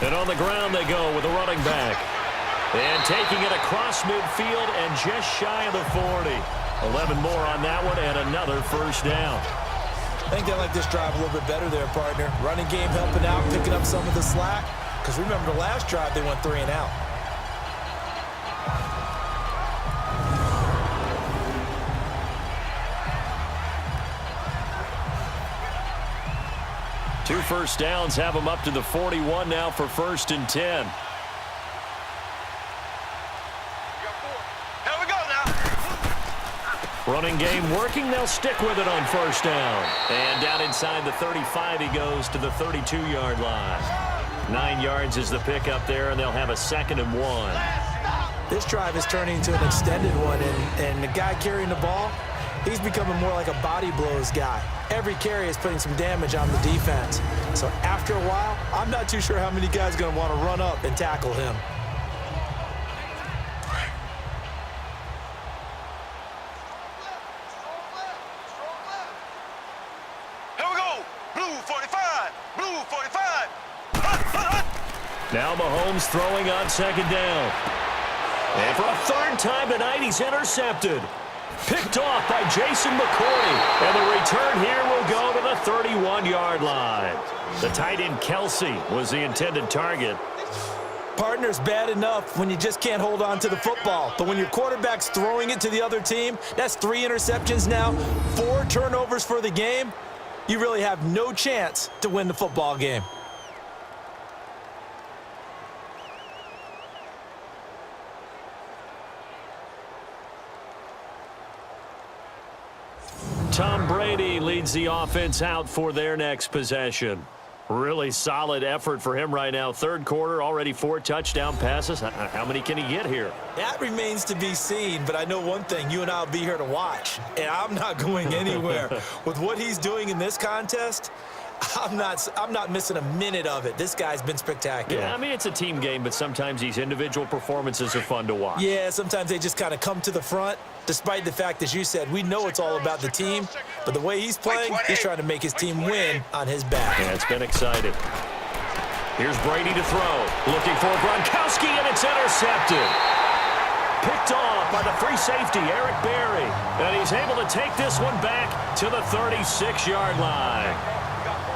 And on the ground they go with a running back. And taking it across midfield and just shy of the 40. 11 more on that one and another 1st down. I think they like this drive a little bit better there, partner. Running game helping out, picking up some of the slack. Because remember the last drive, they went 3 and out. Two 1st downs have them up to the 41 now for 1st and 10. Here we go now. Running game working. They'll stick with it on first down. And down inside the 35, he goes to the 32-yard line. 9 yards is the pickup there, and they'll have a 2nd and 1. This drive is turning into an extended one, and the guy carrying the ball, he's becoming more like a body blows guy. Every carry is putting some damage on the defense. So after a while, I'm not too sure how many guys are going to want to run up and tackle him. Here we go. Blue 45. Blue 45. Now Mahomes throwing on 2nd down. And for a 3rd time tonight, he's intercepted. Picked off by Jason McCourty. And the return here will go to the 31-yard line. The tight end Kelsey was the intended target. Partner's bad enough when you just can't hold on to the football. But when your quarterback's throwing it to the other team, that's 3 interceptions now, 4 turnovers for the game. You really have no chance to win the football game. Tom Brady leads the offense out for their next possession. Really solid effort for him right now. 3rd quarter, already 4 touchdown passes. How many can he get here? That remains to be seen, but I know one thing. You and I will be here to watch, and I'm not going anywhere. With what he's doing in this contest, I'm not missing a minute of it. This guy's been spectacular. Yeah, I mean, it's a team game, but sometimes these individual performances are fun to watch. Yeah, sometimes they just kind of come to the front, despite the fact, as you said, we know it's all about the team, but the way he's playing, he's trying to make his team win on his back. Yeah, it's been exciting. Here's Brady to throw. Looking for Gronkowski, and it's intercepted. Picked off by the free safety, Eric Berry. And he's able to take this one back to the 36-yard line.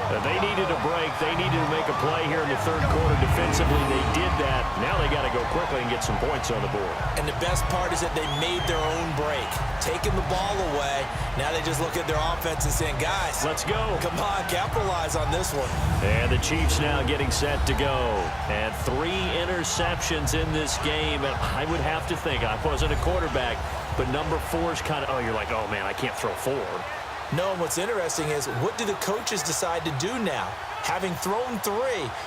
They needed a break. They needed to make a play here in the 3rd quarter defensively. They did that. Now they got to go quickly and get some points on the board. And the best part is that they made their own break. Taking the ball away, now they just look at their offense and saying, guys, let's go. Come on, capitalize on this one. And the Chiefs now getting set to go. And 3 interceptions in this game. And I would have to think, I wasn't a quarterback, but number 4 is kind of, oh, you're like, oh, man, I can't throw 4. No, and what's interesting is, what do the coaches decide to do now? Having thrown 3,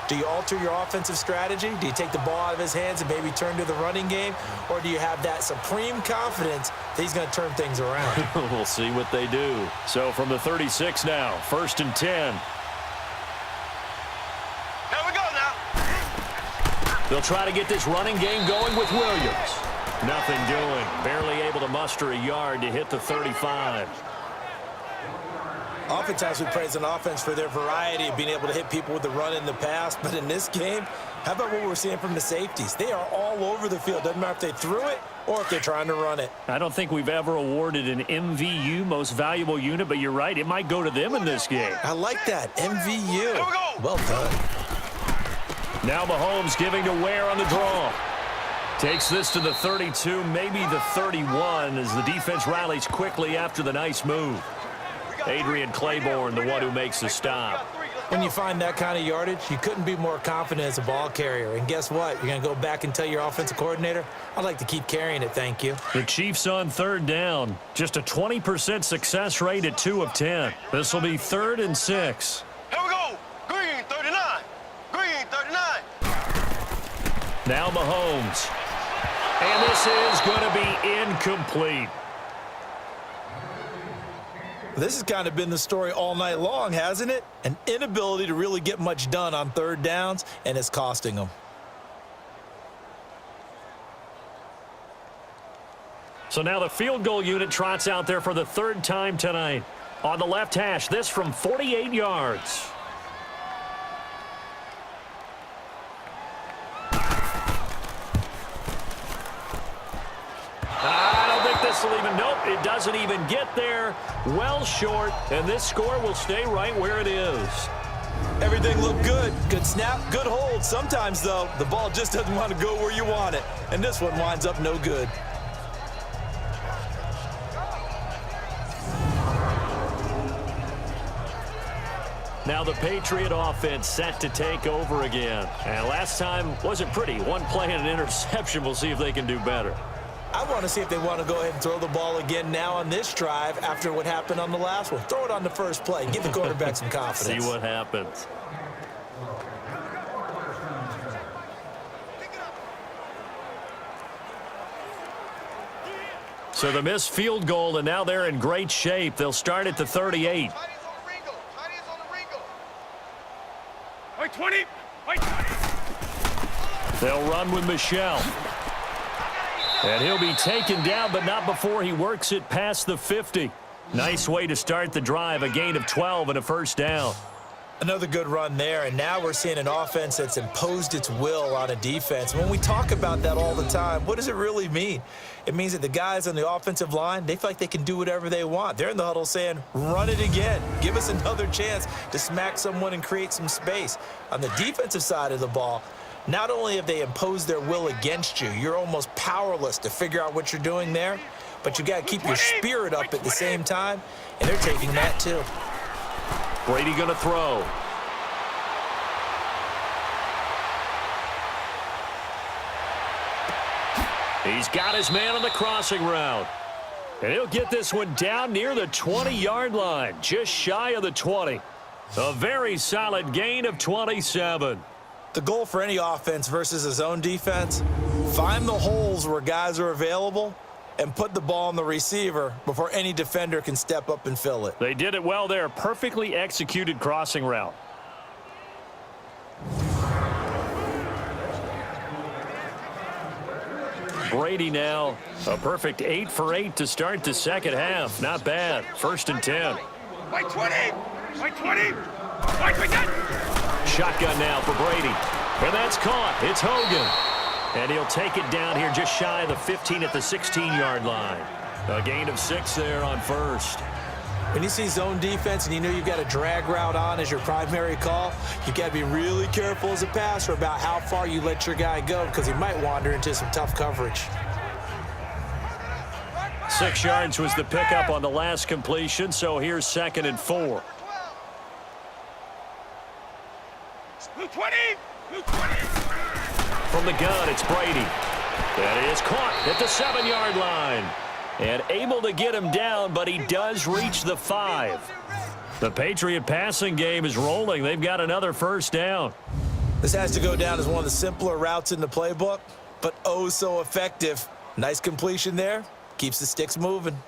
do you alter your offensive strategy? Do you take the ball out of his hands and maybe turn to the running game? Or do you have that supreme confidence that he's going to turn things around? We'll see what they do. So from the 36 now, 1st and 10. Here we go now. They'll try to get this running game going with Williams. Nothing doing. Barely able to muster a yard to hit the 35. Oftentimes we praise an offense for their variety of being able to hit people with the run in the pass, but in this game, how about what we're seeing from the safeties? They are all over the field. Doesn't matter if they threw it or if they're trying to run it. I don't think we've ever awarded an MVU, most valuable unit, but you're right, it might go to them in this game. I like that, MVU. Well done. Now Mahomes giving to Ware on the draw. Takes this to the 32, maybe the 31, as the defense rallies quickly after the nice move. Adrian Claiborne, the one who makes the stop. When you find that kind of yardage, you couldn't be more confident as a ball carrier. And guess what? You're going to go back and tell your offensive coordinator, I'd like to keep carrying it, thank you. The Chiefs on 3rd down. Just a 20% success rate at 2 of 10. This will be 3rd and 6. Here we go. Green 39. Green 39. Now Mahomes. And this is going to be incomplete. This has kind of been the story all night long, hasn't it? An inability to really get much done on 3rd downs, and it's costing them. So now the field goal unit trots out there for the 3rd time tonight. On the left hash, this from 48 yards. Nope, it doesn't even get there. Well short, and this score will stay right where it is. Everything looked good. Good snap, good hold. Sometimes, though, the ball just doesn't want to go where you want it. And this one winds up no good. Now the Patriot offense set to take over again. And last time wasn't pretty. One play and an interception. We'll see if they can do better. I want to see if they want to go ahead and throw the ball again now on this drive after what happened on the last one. Throw it on the first play. Give the quarterback some confidence. See what happens. So the missed field goal, and now they're in great shape. They'll start at the 38. Wait, 20. Wait, 20. They'll run with Michelle. And he'll be taken down, but not before he works it past the 50. Nice way to start the drive, a gain of 12 and a first down. Another good run there, and now we're seeing an offense that's imposed its will on a defense. When we talk about that all the time, what does it really mean? It means that the guys on the offensive line, they feel like they can do whatever they want. They're in the huddle saying, run it again. Give us another chance to smack someone and create some space. On the defensive side of the ball, not only have they imposed their will against you, you're almost powerless to figure out what you're doing there, but you got to keep your spirit up at the same time, and they're taking that too. Brady going to throw. He's got his man on the crossing route. And he'll get this one down near the 20-yard line, just shy of the 20. A very solid gain of 27. The goal for any offense versus a zone defense, find the holes where guys are available and put the ball on the receiver before any defender can step up and fill it. They did it well there. Perfectly executed crossing route. Brady now, a perfect 8 for 8 to start the second half. Not bad. 1st and 10. Wait, 20. Wait, 20. Wait, 20. Shotgun now for Brady. And that's caught. It's Hogan. And he'll take it down here just shy of the 15 at the 16-yard line. A gain of 6 there on first. When you see zone defense and you know you've got a drag route on as your primary call, you've got to be really careful as a passer about how far you let your guy go because he might wander into some tough coverage. 6 yards was the pickup on the last completion, so here's 2nd and 4. 20. 20. From the gun, it's Brady. And he is caught at the 7-yard line. And able to get him down, but he does reach the 5. The Patriot passing game is rolling. They've got another first down. This has to go down as one of the simpler routes in the playbook, but oh so effective. Nice completion there. Keeps the sticks moving.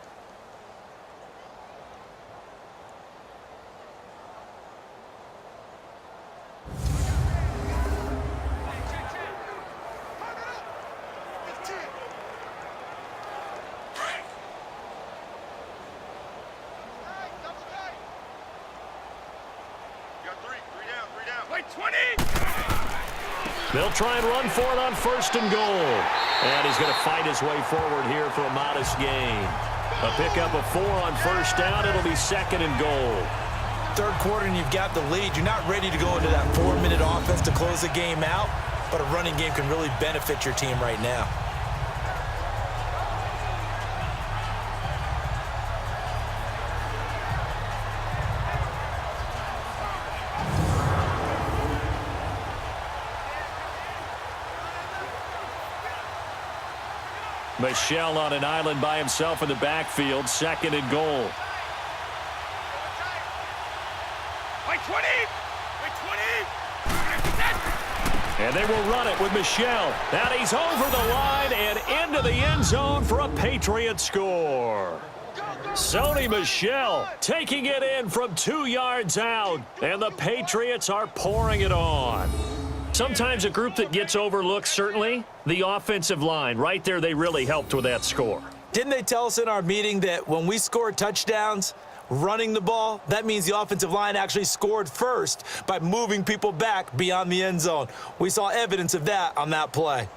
They'll try and run for it on 1st and goal. And he's going to fight his way forward here for a modest gain. A pickup of 4 on 1st down. It'll be 2nd and goal. 3rd quarter and you've got the lead. You're not ready to go into that 4-minute offense to close the game out, but a running game can really benefit your team right now. Michelle on an island by himself in the backfield. 2nd and goal. Wait, 20. Wait, 20. And they will run it with Michelle. And he's over the line and into the end zone for a Patriot score. Sony Michel taking it in from 2 yards out. And the Patriots are pouring it on. Sometimes a group that gets overlooked, certainly, the offensive line. Right there, they really helped with that score. Didn't they tell us in our meeting that when we score touchdowns running the ball, that means the offensive line actually scored first by moving people back beyond the end zone? We saw evidence of that on that play.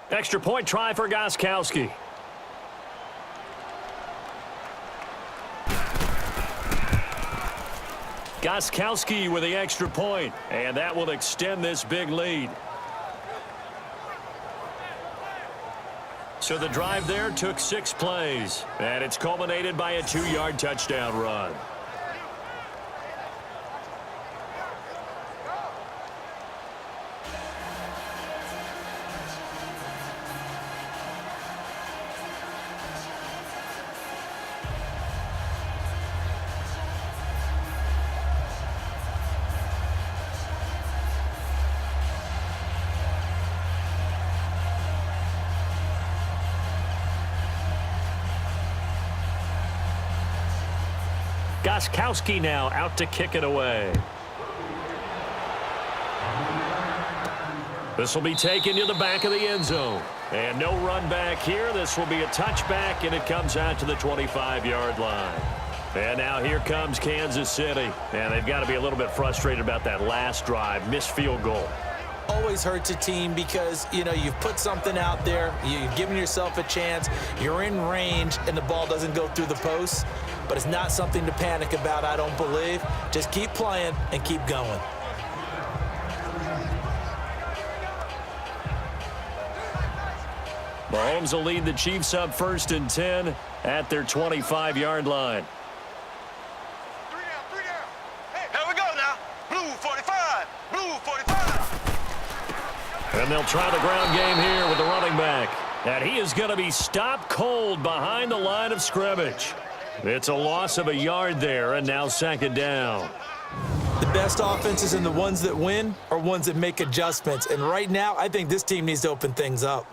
Extra point try for Gostkowski. Gostkowski with the extra point, and that will extend this big lead. So the drive there took 6 plays, and it's culminated by a 2-yard touchdown run. Gostkowski now out to kick it away. This will be taken to the back of the end zone. And no run back here. This will be a touchback, and it comes out to the 25-yard line. And now here comes Kansas City. And they've got to be a little bit frustrated about that last drive. Missed field goal. Always hurts a team because, you know, you've put something out there. You've given yourself a chance. You're in range, and the ball doesn't go through the posts. But it's not something to panic about, I don't believe. Just keep playing and keep going. Mahomes will lead the Chiefs up 1st and 10 at their 25-yard line. 3 down. Hey, here we go now. Blue 45. Blue 45. And they'll try the ground game here with the running back. And he is going to be stopped cold behind the line of scrimmage. It's a loss of a yard there, and now 2nd down. The best offenses and the ones that win are ones that make adjustments. And right now, I think this team needs to open things up.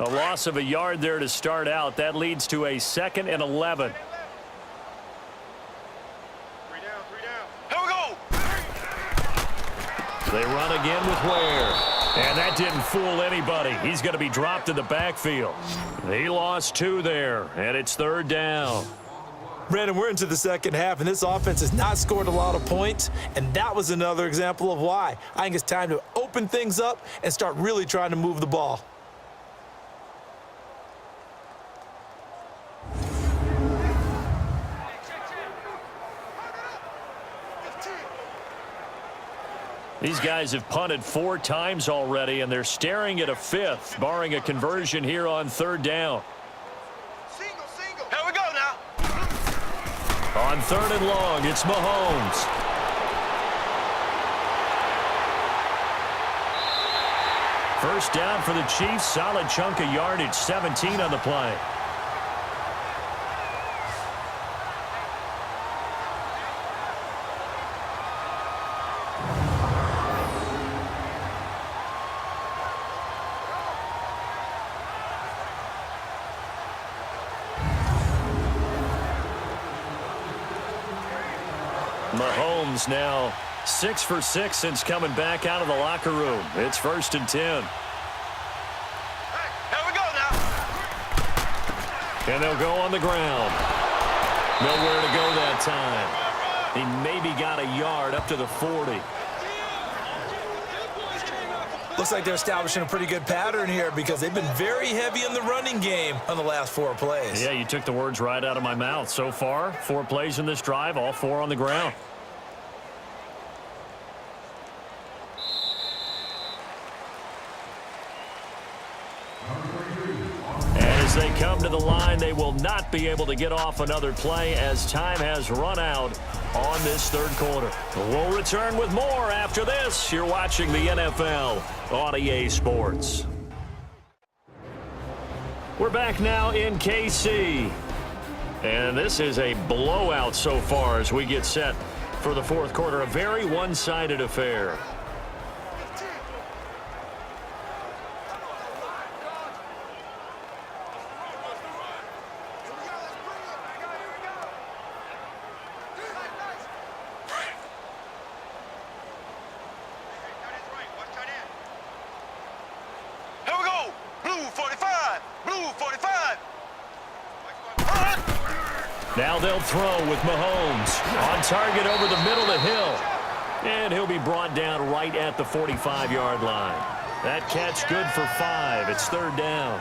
A loss of a yard there to start out. That leads to a 2nd and 11. 3 down. Here we go. They run again with Ware. And that didn't fool anybody. He's going to be dropped in the backfield. He lost 2 there, and it's 3rd down. Brandon, we're into the second half, and this offense has not scored a lot of points, and that was another example of why. I think it's time to open things up and start really trying to move the ball. These guys have punted 4 times already, and they're staring at a 5th, barring a conversion here on 3rd down. Single. Here we go now. On 3rd and long, it's Mahomes. First down for the Chiefs. Solid chunk of yardage, 17 on the play. Mahomes now 6 for 6 since coming back out of the locker room. It's 1st and 10. Hey, here we go now. And they'll go on the ground. Nowhere to go that time. He maybe got a yard up to the 40. Looks like they're establishing a pretty good pattern here because they've been very heavy in the running game on the last 4 plays. Yeah, you took the words right out of my mouth. So far, 4 plays in this drive, all 4 on the ground. As they come to the line, they will not be able to get off another play as time has run out on this 3rd quarter. We'll return with more after this. You're watching the NFL on EA Sports. We're back now in KC. And this is a blowout so far as we get set for the 4th quarter. A very one-sided affair. Now they'll throw with Mahomes. On target over the middle of Hill. And he'll be brought down right at the 45-yard line. That catch good for 5. It's 3rd down.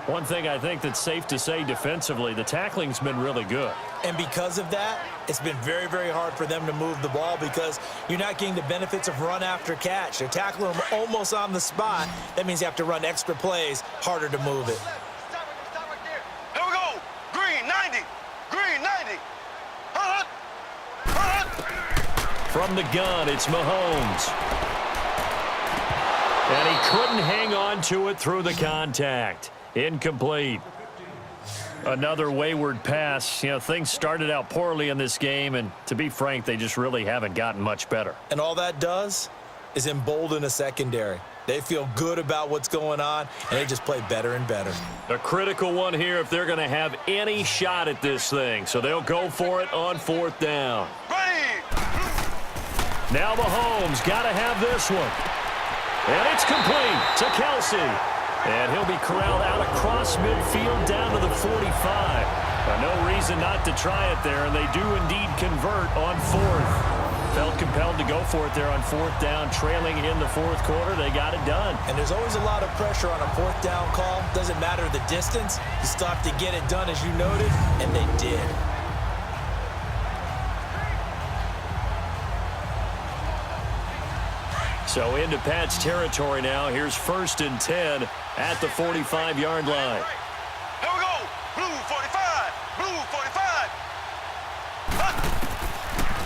One thing I think that's safe to say defensively, the tackling's been really good. And because of that, it's been very, very hard for them to move the ball because you're not getting the benefits of run after catch. They're tackling them almost on the spot. That means you have to run extra plays, harder to move it. Stop right there. Here we go. Green 90. Green 90. Hunt. From the gun, it's Mahomes. And he couldn't hang on to it through the contact. Incomplete. Another wayward pass. You know, things started out poorly in this game, and to be frank, they just really haven't gotten much better. And all that does, is embolden a secondary. They feel good about what's going on, and they just play better and better. A critical one here if they're going to have any shot at this thing. So they'll go for it on 4th down. Now Mahomes got to have this one. And it's complete to Kelsey. And he'll be corralled out across midfield down to the 45. No reason not to try it there, and they do indeed convert on 4th. Felt compelled to go for it there on 4th down, trailing in the 4th quarter. They got it done. And there's always a lot of pressure on a 4th down call. Doesn't matter the distance. You still have to get it done, as you noted, and they did. So into Pat's territory now. Here's 1st and 10 at the 45-yard line. Here we go. Blue 45. Blue 45.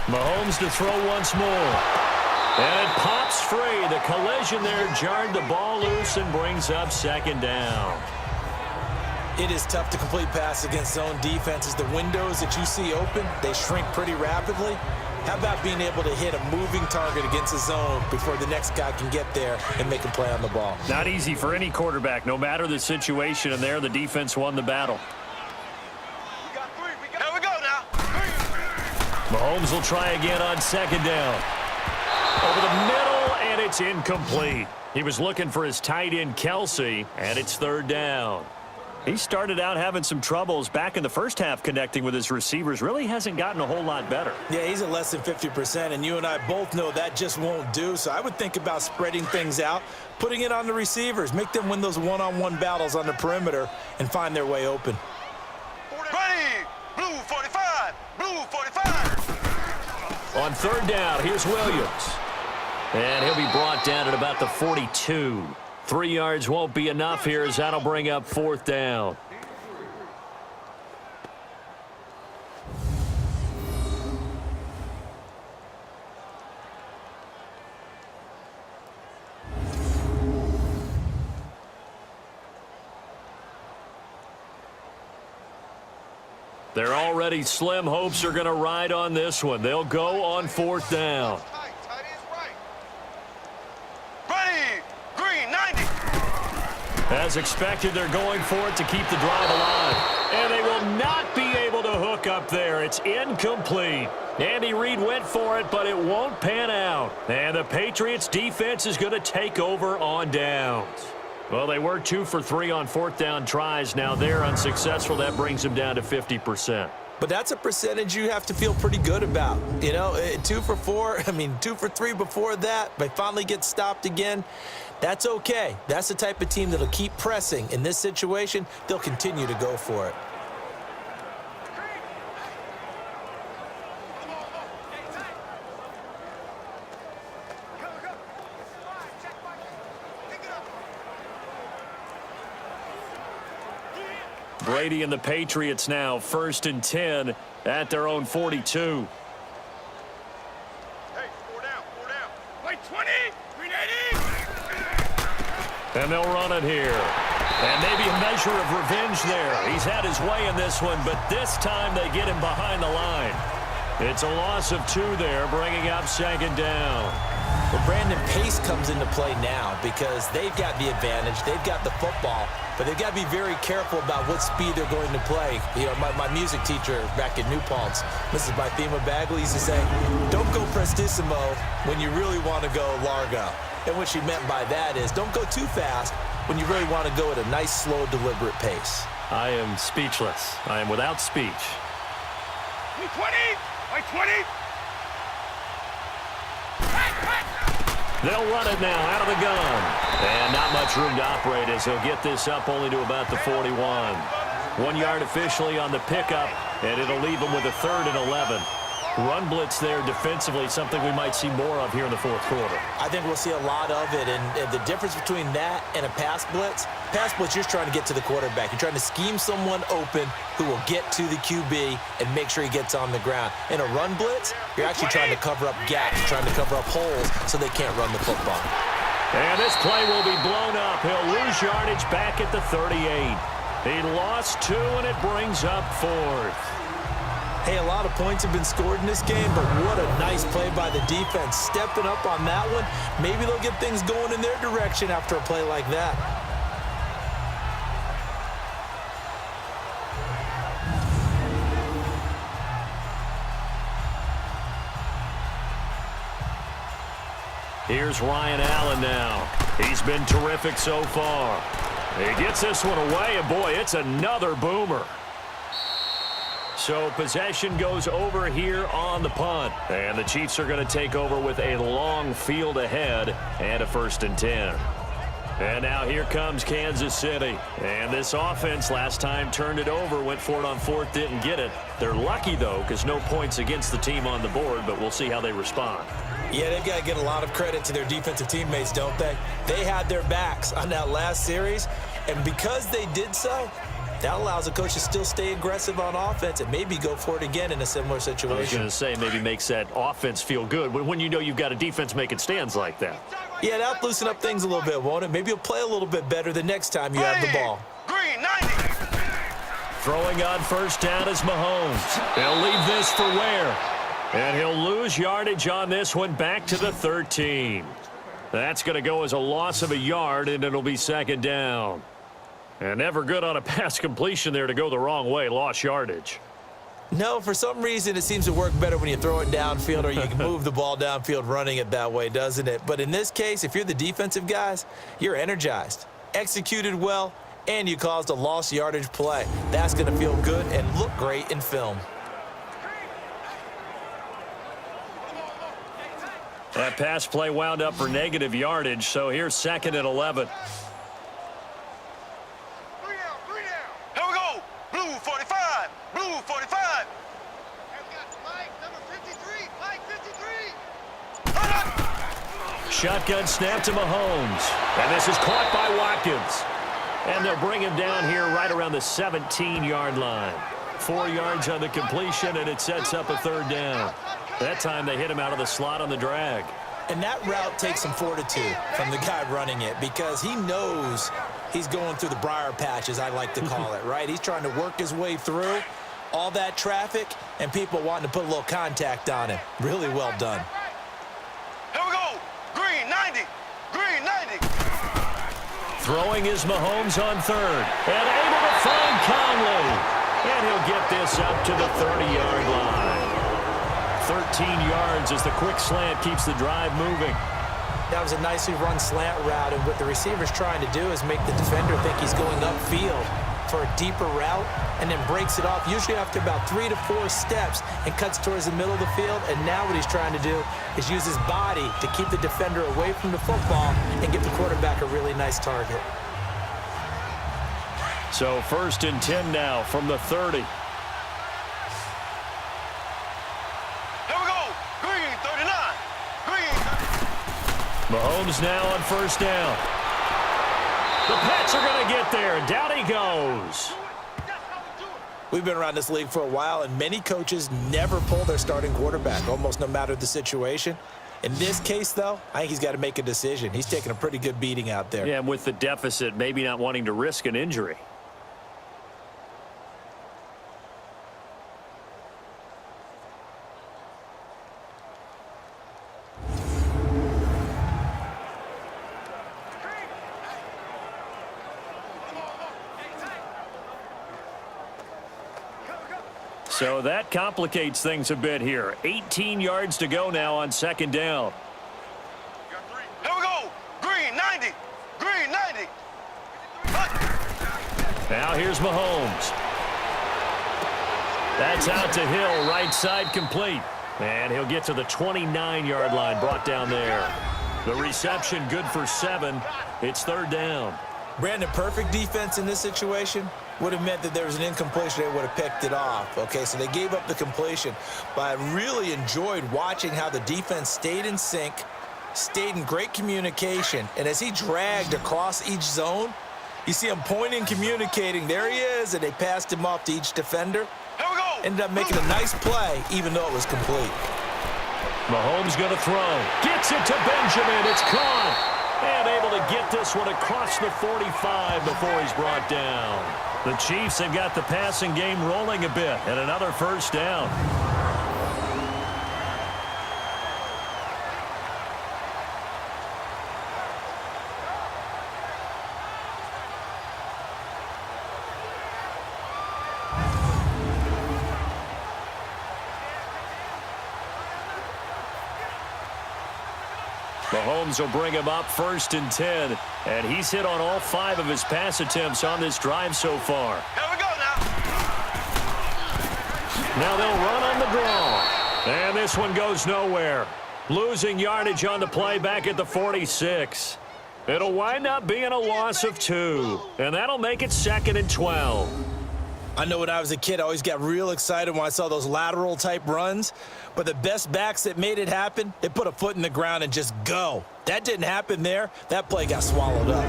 Mahomes to throw once more. And it pops free. The collision there jarred the ball loose and brings up 2nd down. It is tough to complete pass against zone defenses. The windows that you see open, they shrink pretty rapidly. How about being able to hit a moving target against the zone before the next guy can get there and make a play on the ball? Not easy for any quarterback, no matter the situation, and there the defense won the battle. Here we go now. Mahomes will try again on 2nd down. Over the middle, and it's incomplete. He was looking for his tight end, Kelsey, and it's 3rd down. He started out having some troubles back in the first half connecting with his receivers. Really hasn't gotten a whole lot better. Yeah, he's at less than 50%, and you and I both know that just won't do. So I would think about spreading things out, putting it on the receivers, make them win those one-on-one battles on the perimeter and find their way open. Ready. Blue 45. Blue 45. On 3rd down, here's Williams. And he'll be brought down at about the 42. 3 yards won't be enough here as that'll bring up 4th down. They're already slim hopes are going to ride on this one. They'll go on 4th down. Ready. Green 90. As expected, they're going for it to keep the drive alive. And they will not be able to hook up there. It's incomplete. Andy Reid went for it, but it won't pan out. And the Patriots defense is going to take over on downs. Well, they were 2 for 3 on 4th down tries. Now they're unsuccessful. That brings them down to 50%. But that's a percentage you have to feel pretty good about. You know, 2 for 4, 2 for 3 before that. They finally get stopped again. That's okay. That's the type of team that'll keep pressing. In this situation, they'll continue to go for it. Brady and the Patriots now 1st and 10 at their own 42. Hey, 4 down. 4 down. Wait, 20. Green 80. And they'll run it here. And maybe a measure of revenge there. He's had his way in this one, but this time they get him behind the line. It's a loss of 2 there, bringing up 2nd down. Well, Brandon, pace comes into play now because they've got the advantage. They've got the football, but they've got to be very careful about what speed they're going to play. You know, my music teacher back in New Paltz, Mrs. Bythema Bagley, used to say, don't go prestissimo when you really want to go largo. And what she meant by that is don't go too fast when you really want to go at a nice, slow, deliberate pace. I am speechless. I am without speech. 20. Wait, 20. They'll run it now out of the gun. And not much room to operate as he'll get this up only to about the 41. 1 yard officially on the pickup, and it'll leave him with a 3rd and 11. Run blitz there defensively, something we might see more of here in the 4th quarter. I think we'll see a lot of it, and the difference between that and a pass blitz, you're trying to get to the quarterback. You're trying to scheme someone open who will get to the QB and make sure he gets on the ground. In a run blitz, you're actually trying to cover up gaps, trying to cover up holes so they can't run the football. And this play will be blown up. He'll lose yardage back at the 38. He lost 2, and it brings up 4th. Hey, a lot of points have been scored in this game, but what a nice play by the defense. Stepping up on that one, maybe they'll get things going in their direction after a play like that. Here's Ryan Allen now. He's been terrific so far. He gets this one away, and boy, it's another boomer. So possession goes over here on the punt. And the Chiefs are going to take over with a long field ahead and a 1st and 10. And now here comes Kansas City. And this offense last time turned it over, went for it on 4th, didn't get it. They're lucky, though, because no points against the team on the board, but we'll see how they respond. Yeah, they've got to get a lot of credit to their defensive teammates, don't they? They had their backs on that last series, and because they did so, that allows the coach to still stay aggressive on offense and maybe go for it again in a similar situation. I was going to say, maybe makes that offense feel good when you know you've got a defense making stands like that. Yeah, that'll loosen up things a little bit, won't it? Maybe you'll play a little bit better the next time you have the ball. Green, 90. Throwing on 1st down is Mahomes. He'll leave this for Ware. And he'll lose yardage on this one back to the 13. That's going to go as a loss of a yard, and it'll be 2nd down. And never good on a pass completion there to go the wrong way. Lost yardage. No, for some reason it seems to work better when you throw it downfield or you can move the ball downfield running it that way, doesn't it? But in this case, if you're the defensive guys, you're energized, executed well, and you caused a lost yardage play. That's going to feel good and look great in film. That pass play wound up for negative yardage, so here's 2nd and 11. Here we go. Blue 45. Blue 45. Shotgun snap to Mahomes. And this is caught by Watkins. And they'll bring him down here right around the 17-yard line. 4 yards on the completion, and it sets up a 3rd down. That time they hit him out of the slot on the drag. And that route takes some fortitude from the guy running it because he knows he's going through the briar patch, as I like to call it, right? He's trying to work his way through all that traffic and people wanting to put a little contact on him. Really well done. Here we go. Green, 90. Green, 90. Throwing is Mahomes on 3rd. And able to find Conley. And he'll get this up to the 30-yard line. 13 yards as the quick slant keeps the drive moving. That was a nicely run slant route, and what the receiver's trying to do is make the defender think he's going upfield for a deeper route and then breaks it off, usually after about 3 to 4 steps, and cuts towards the middle of the field. And now what he's trying to do is use his body to keep the defender away from the football and give the quarterback a really nice target. So 1st and 10 now from the 30. Mahomes now on 1st down. The Pats are going to get there, and down he goes. We've been around this league for a while, and many coaches never pull their starting quarterback, almost no matter the situation. In this case, though, I think he's got to make a decision. He's taking a pretty good beating out there. Yeah, and with the deficit, maybe not wanting to risk an injury. So that complicates things a bit here. 18 yards to go now on 2nd down. Here we go. Green, 90. Green, 90. Now here's Mahomes. That's out to Hill, right side complete. And he'll get to the 29-yard line, brought down there. The reception good for 7. It's 3rd down. Brandon, perfect defense in this situation would have meant that there was an incompletion. They would have picked it off. Okay, so they gave up the completion. But I really enjoyed watching how the defense stayed in sync, stayed in great communication. And as he dragged across each zone, you see him pointing, communicating. There he is, and they passed him off to each defender. Here we go. Ended up making a nice play, even though it was complete. Mahomes going to throw. Gets it to Benjamin. It's caught. And able to get this one across the 45 before he's brought down. The Chiefs have got the passing game rolling a bit, and another first down. Mahomes will bring him up 1st and 10, and he's hit on all 5 of his pass attempts on this drive so far. Here we go now. Now they'll run on the draw, and this one goes nowhere. Losing yardage on the play back at the 46. It'll wind up being a loss of 2, and that'll make it 2nd and 12. I know when I was a kid, I always got real excited when I saw those lateral type runs. But the best backs that made it happen, they put a foot in the ground and just go. That didn't happen there. That play got swallowed up.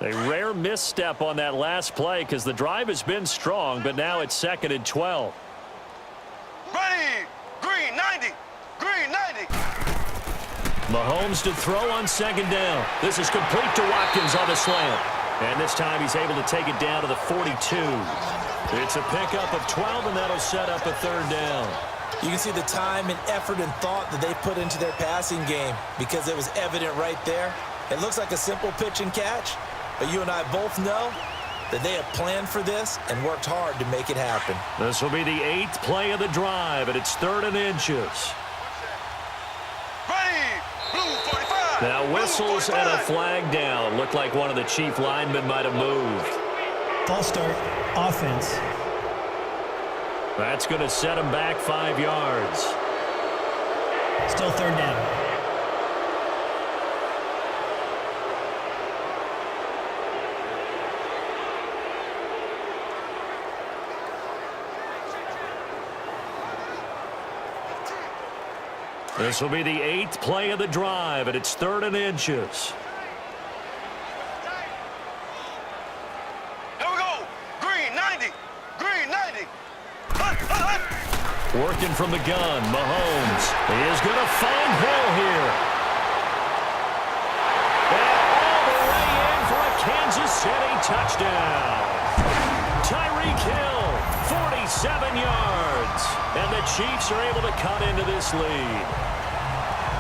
A rare misstep on that last play because the drive has been strong, but now it's 2nd and 12. Ready. Green 90. Green 90. Mahomes to throw on 2nd down. This is complete to Watkins on the slant. And this time he's able to take it down to the 42. It's a pickup of 12, and that'll set up a 3rd down. You can see the time and effort and thought that they put into their passing game because it was evident right there. It looks like a simple pitch and catch, but you and I both know that they have planned for this and worked hard to make it happen. This will be the 8th play of the drive, and it's 3rd and inches. Now whistles and a flag down. Looked like one of the Chief linemen might have moved. False start, offense. That's going to set him back 5 yards. Still 3rd down. This will be the 8th play of the drive, and it's 3rd and inches. Here we go. Green 90. Green 90. Working from the gun, Mahomes. He is going to find Hill here. And all the way in for a Kansas City touchdown. Tyreek Hill, 47 yards. And the Chiefs are able to cut into this lead.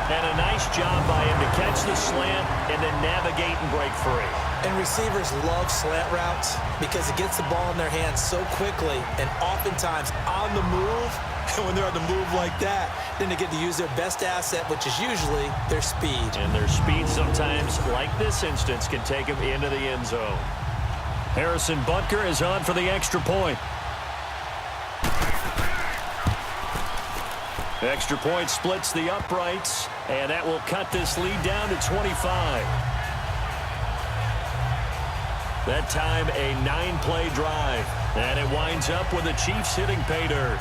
And a nice job by him to catch the slant and then navigate and break free. And receivers love slant routes because it gets the ball in their hands so quickly and oftentimes on the move. And when they're on the move like that, then they get to use their best asset, which is usually their speed. And their speed sometimes, like this instance, can take them into the end zone. Harrison Butker is on for the extra point. Extra point splits the uprights, and that will cut this lead down to 25. That time, a 9-play drive, and it winds up with the Chiefs hitting pay dirt.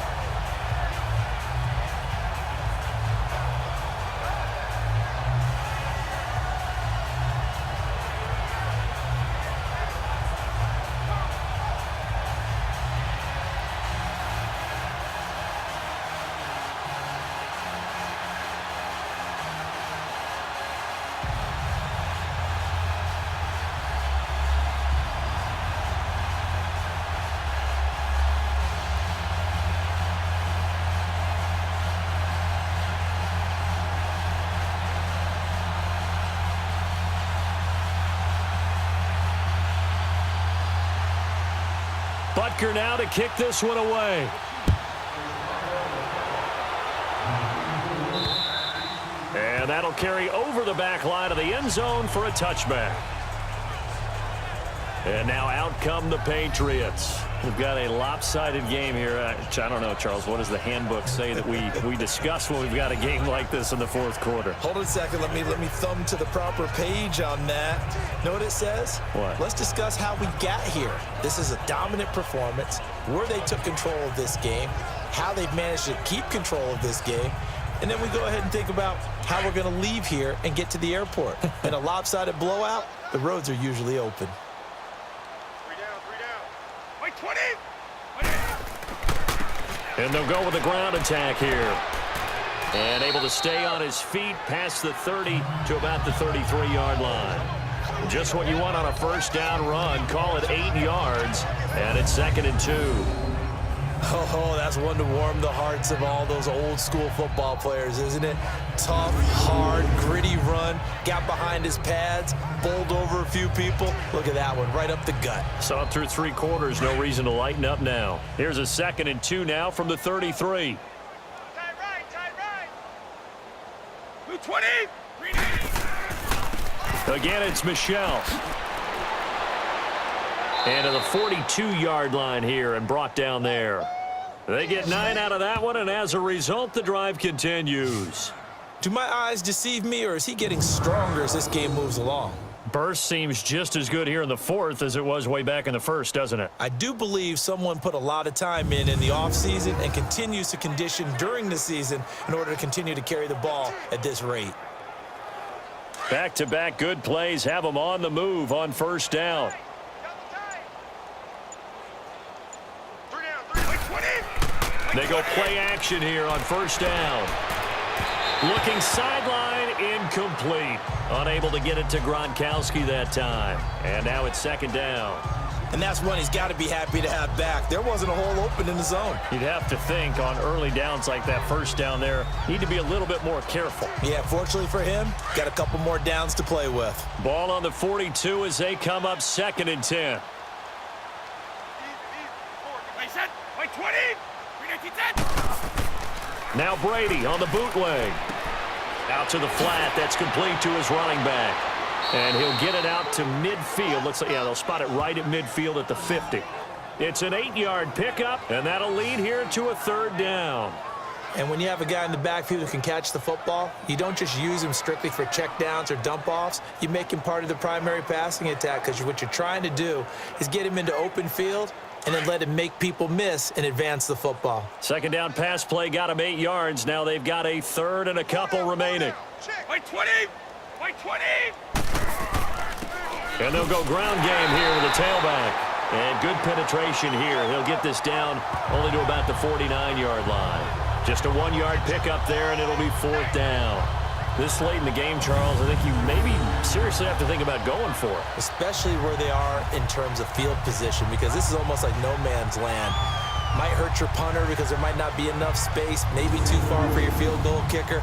Butker now to kick this one away. And that'll carry over the back line of the end zone for a touchback. And now out come the Patriots. We've got a lopsided game here. I don't know, Charles, what does the handbook say that we discuss when we've got a game like this in the 4th quarter? Hold on a second. Let me thumb to the proper page on that. Know what it says? What? Let's discuss how we got here. This is a dominant performance, where they took control of this game, how they've managed to keep control of this game, and then we go ahead and think about how we're going to leave here and get to the airport. In a lopsided blowout, the roads are usually open. 20. And they'll go with a ground attack here. And able to stay on his feet past the 30 to about the 33-yard line. Just what you want on a first down run. Call it 8 yards, and it's 2nd and 2. Oh, that's one to warm the hearts of all those old school football players, isn't it? Tough, hard, gritty run. Got behind his pads, bowled over a few people. Look at that one, right up the gut. Saw it through 3 quarters. No reason to lighten up now. Here's a 2nd and 2 now from the 33. Tight right. Blue 20. Again, it's Michelle. And to the 42-yard line here and brought down there. They get 9 out of that one, and as a result, the drive continues. Do my eyes deceive me, or is he getting stronger as this game moves along? Burst seems just as good here in the 4th as it was way back in the 1st, doesn't it? I do believe someone put a lot of time in the offseason and continues to condition during the season in order to continue to carry the ball at this rate. Back-to-back good plays have them on the move on first down. They go play action here on first down. Looking sideline, incomplete. Unable to get it to Gronkowski that time. And now it's 2nd down. And that's one he's got to be happy to have back. There wasn't a hole open in the zone. You'd have to think on early downs like that first down there, need to be a little bit more careful. Yeah, fortunately for him, got a couple more downs to play with. Ball on the 42 as they come up 2nd and 10. Now Brady on the bootleg. Out to the flat. That's complete to his running back. And he'll get it out to midfield. Looks like, yeah, they'll spot it right at midfield at the 50. It's an 8-yard pickup, and that'll lead here to a 3rd down. And when you have a guy in the backfield who can catch the football, you don't just use him strictly for checkdowns or dump-offs. You make him part of the primary passing attack, because what you're trying to do is get him into open field and then let him make people miss and advance the football. 2nd down pass play got him 8 yards. Now they've got a 3rd and a couple remaining. White 20. White 20. And they'll go ground game here with a tailback. And good penetration here. He'll get this down only to about the 49-yard line. Just a 1-yard pickup there, and it'll be 4th down. This late in the game, Charles, I think you maybe seriously have to think about going for it. Especially where they are in terms of field position, because this is almost like no man's land. Might hurt your punter because there might not be enough space, maybe too far for your field goal kicker.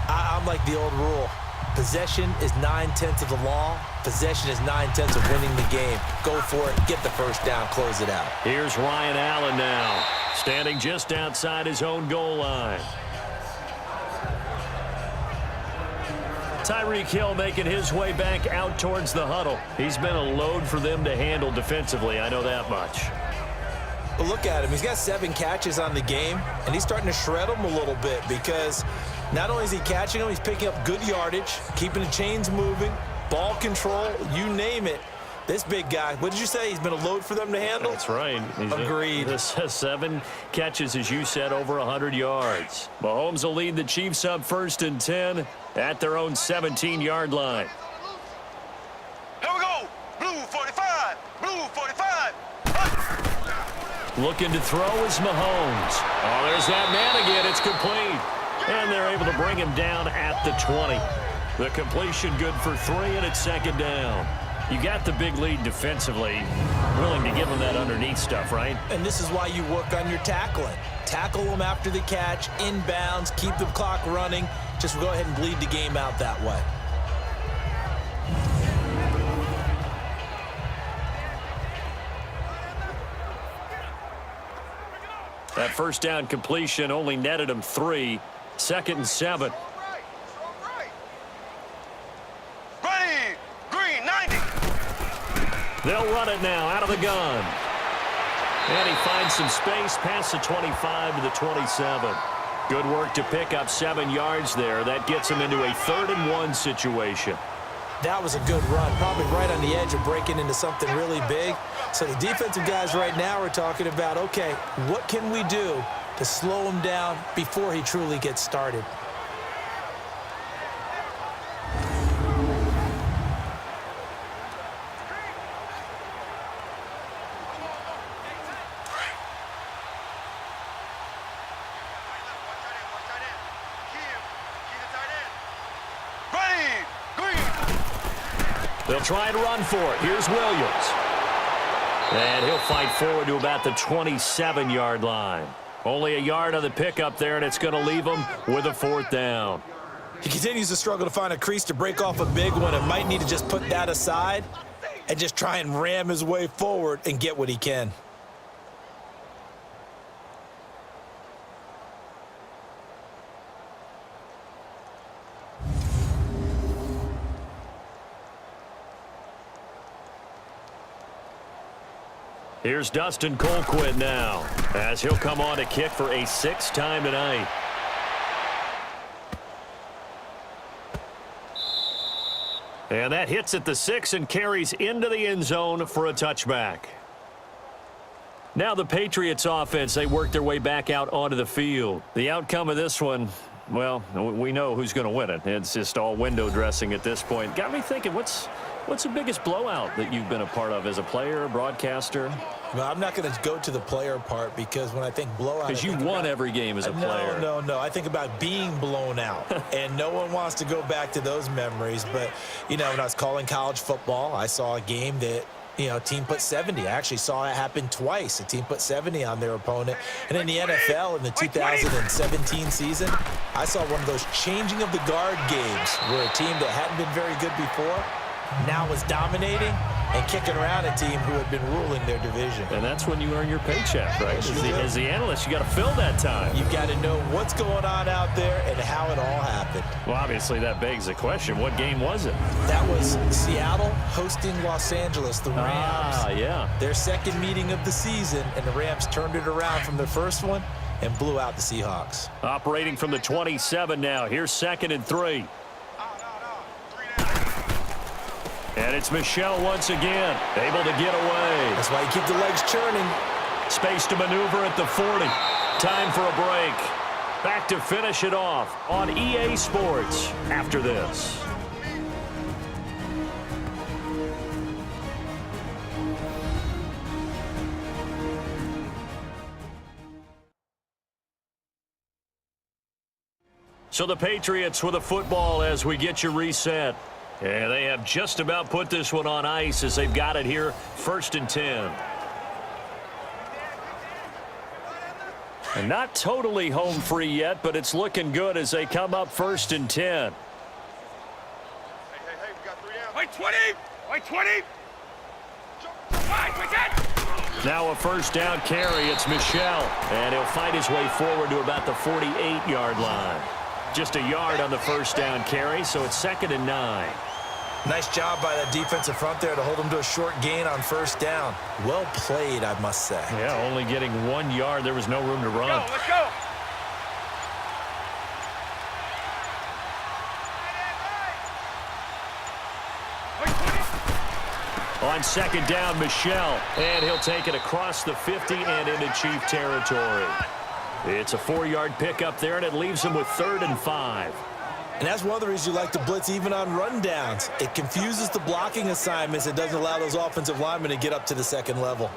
I'm like the old rule. Possession is 9/10 of the law. Possession is 9/10 of winning the game. Go for it, get the first down, close it out. Here's Ryan Allen now, standing just outside his own goal line. Tyreek Hill making his way back out towards the huddle. He's been a load for them to handle defensively, I know that much. But look at him. He's got 7 catches on the game, and he's starting to shred them a little bit, because not only is he catching them, he's picking up good yardage, keeping the chains moving, ball control, you name it. This big guy, what did you say? He's been a load for them to handle? That's right. Agreed. This has 7 catches, as you said, over 100 yards. Mahomes will lead the Chiefs up 1st and 10 at their own 17-yard line. Here we go. Blue 45. Blue 45. Looking to throw is Mahomes. Oh, there's that man again. It's complete. And they're able to bring him down at the 20. The completion good for 3, and it's 2nd down. You got the big lead defensively, willing to give them that underneath stuff, right? And this is why you work on your tackling. Tackle them after the catch, inbounds, keep the clock running. Just go ahead and bleed the game out that way. That first down completion only netted him 3. 2nd and 7. Ready. Green 90. They'll run it now out of the gun. And he finds some space past the 25 to the 27. Good work to pick up 7 yards there. That gets him into a 3rd and 1 situation. That was a good run, probably right on the edge of breaking into something really big. So the defensive guys right now are talking about, okay, what can we do to slow him down before he truly gets started? They'll try and run for it. Here's Williams. And he'll fight forward to about the 27-yard line. Only a yard on the pickup there, and it's going to leave him with a 4th down. He continues to struggle to find a crease to break off a big one and might need to just put that aside and just try and ram his way forward and get what he can. Here's Dustin Colquitt now, as he'll come on to kick for a 6th time tonight. And that hits at the 6 and carries into the end zone for a touchback. Now the Patriots offense, they work their way back out onto the field. The outcome of this one, well, we know who's going to win it. It's just all window dressing at this point. Got me thinking, what's the biggest blowout that you've been a part of as a player, broadcaster? Well, I'm not going to go to the player part because when I think blowout... Because you won every game as a player. No. I think about being blown out. And no one wants to go back to those memories. But, you know, when I was calling college football, I saw a game that, you know, a team put 70. I actually saw it happen twice. A team put 70 on their opponent. And in the NFL, in the 2017 season, I saw one of those changing of the guard games where a team that hadn't been very good before now was dominating and kicking around a team who had been ruling their division. And that's when you earn your paycheck, right? As the analyst, you got to fill that time. You've got to know what's going on out there and how it all happened. Well, obviously, that begs the question, what game was it? That was Seattle hosting Los Angeles, the Rams. Yeah. Their second meeting of the season, and the Rams turned it around from their first one and blew out the Seahawks. Operating from the 27 now. Here's 2nd and 3. And it's Michel once again, able to get away. That's why you keep the legs churning. Space to maneuver at the 40. Time for a break. Back to finish it off on EA Sports after this. So the Patriots with a football as we get you reset. And they have just about put this one on ice as they've got it here, 1st and 10. And not totally home free yet, but it's looking good as they come up 1st and 10. Hey, we got 3 down. Wait, 20! Wait, 20! We got. Now a 1st down carry. It's Michel. And he'll fight his way forward to about the 48-yard line. Just a yard on the 1st down carry, so it's 2nd and 9. Nice job by that defensive front there to hold them to a short gain on 1st down. Well played, I must say. Yeah, only getting 1 yard. There was no room to run. Let's go! On 2nd down, Michel. And he'll take it across the 50 and into Chief territory. It's a 4-yard pickup there, and it leaves him with 3rd and 5. And that's one of the reasons you like to blitz even on rundowns. It confuses the blocking assignments. It doesn't allow those offensive linemen to get up to the 2nd level.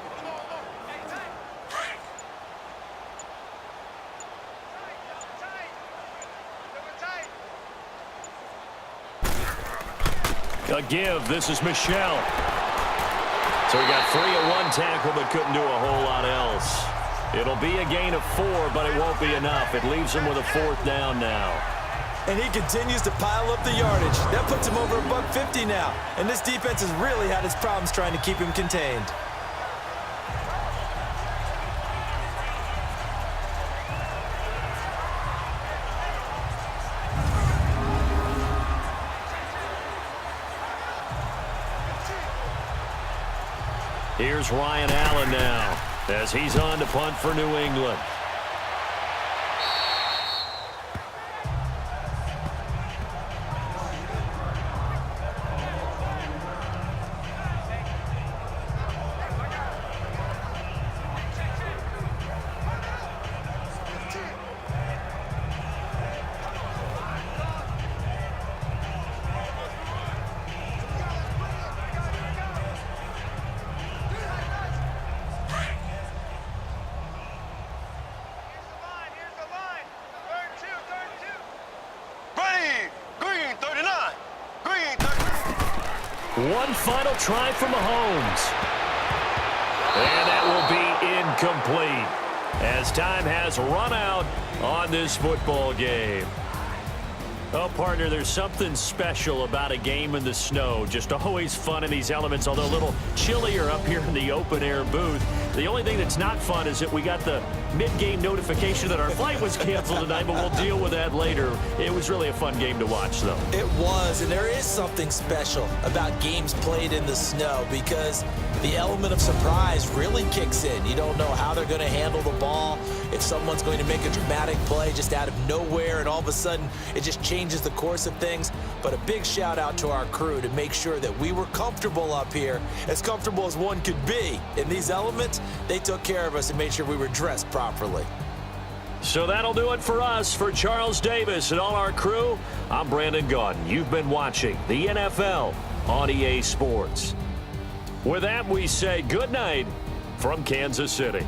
A give. This is Michel. So he got 3 at 1 tackle, but couldn't do a whole lot else. It'll be a gain of 4, but it won't be enough. It leaves him with a 4th down now. And he continues to pile up the yardage. That puts him over $150 now. And this defense has really had its problems trying to keep him contained. Here's Ryan Allen now as he's on to punt for New England. One final try from Mahomes. And that will be incomplete as time has run out on this football game. Oh, partner, there's something special about a game in the snow. Just always fun in these elements, although a little chillier up here in the open-air booth. The only thing that's not fun is that we got the mid-game notification that our flight was canceled tonight, but we'll deal with that later. It was really a fun game to watch, though. It was, and there is something special about games played in the snow because the element of surprise really kicks in. You don't know how they're going to handle the ball, if someone's going to make a dramatic play just out of nowhere, and all of a sudden it just changes the course of things. But a big shout out to our crew to make sure that we were comfortable up here, as comfortable as one could be. In these elements, they took care of us and made sure we were dressed properly. So that'll do it for us. For Charles Davis and all our crew, I'm Brandon Gaudin. You've been watching the NFL on EA Sports. With that, we say good night from Kansas City.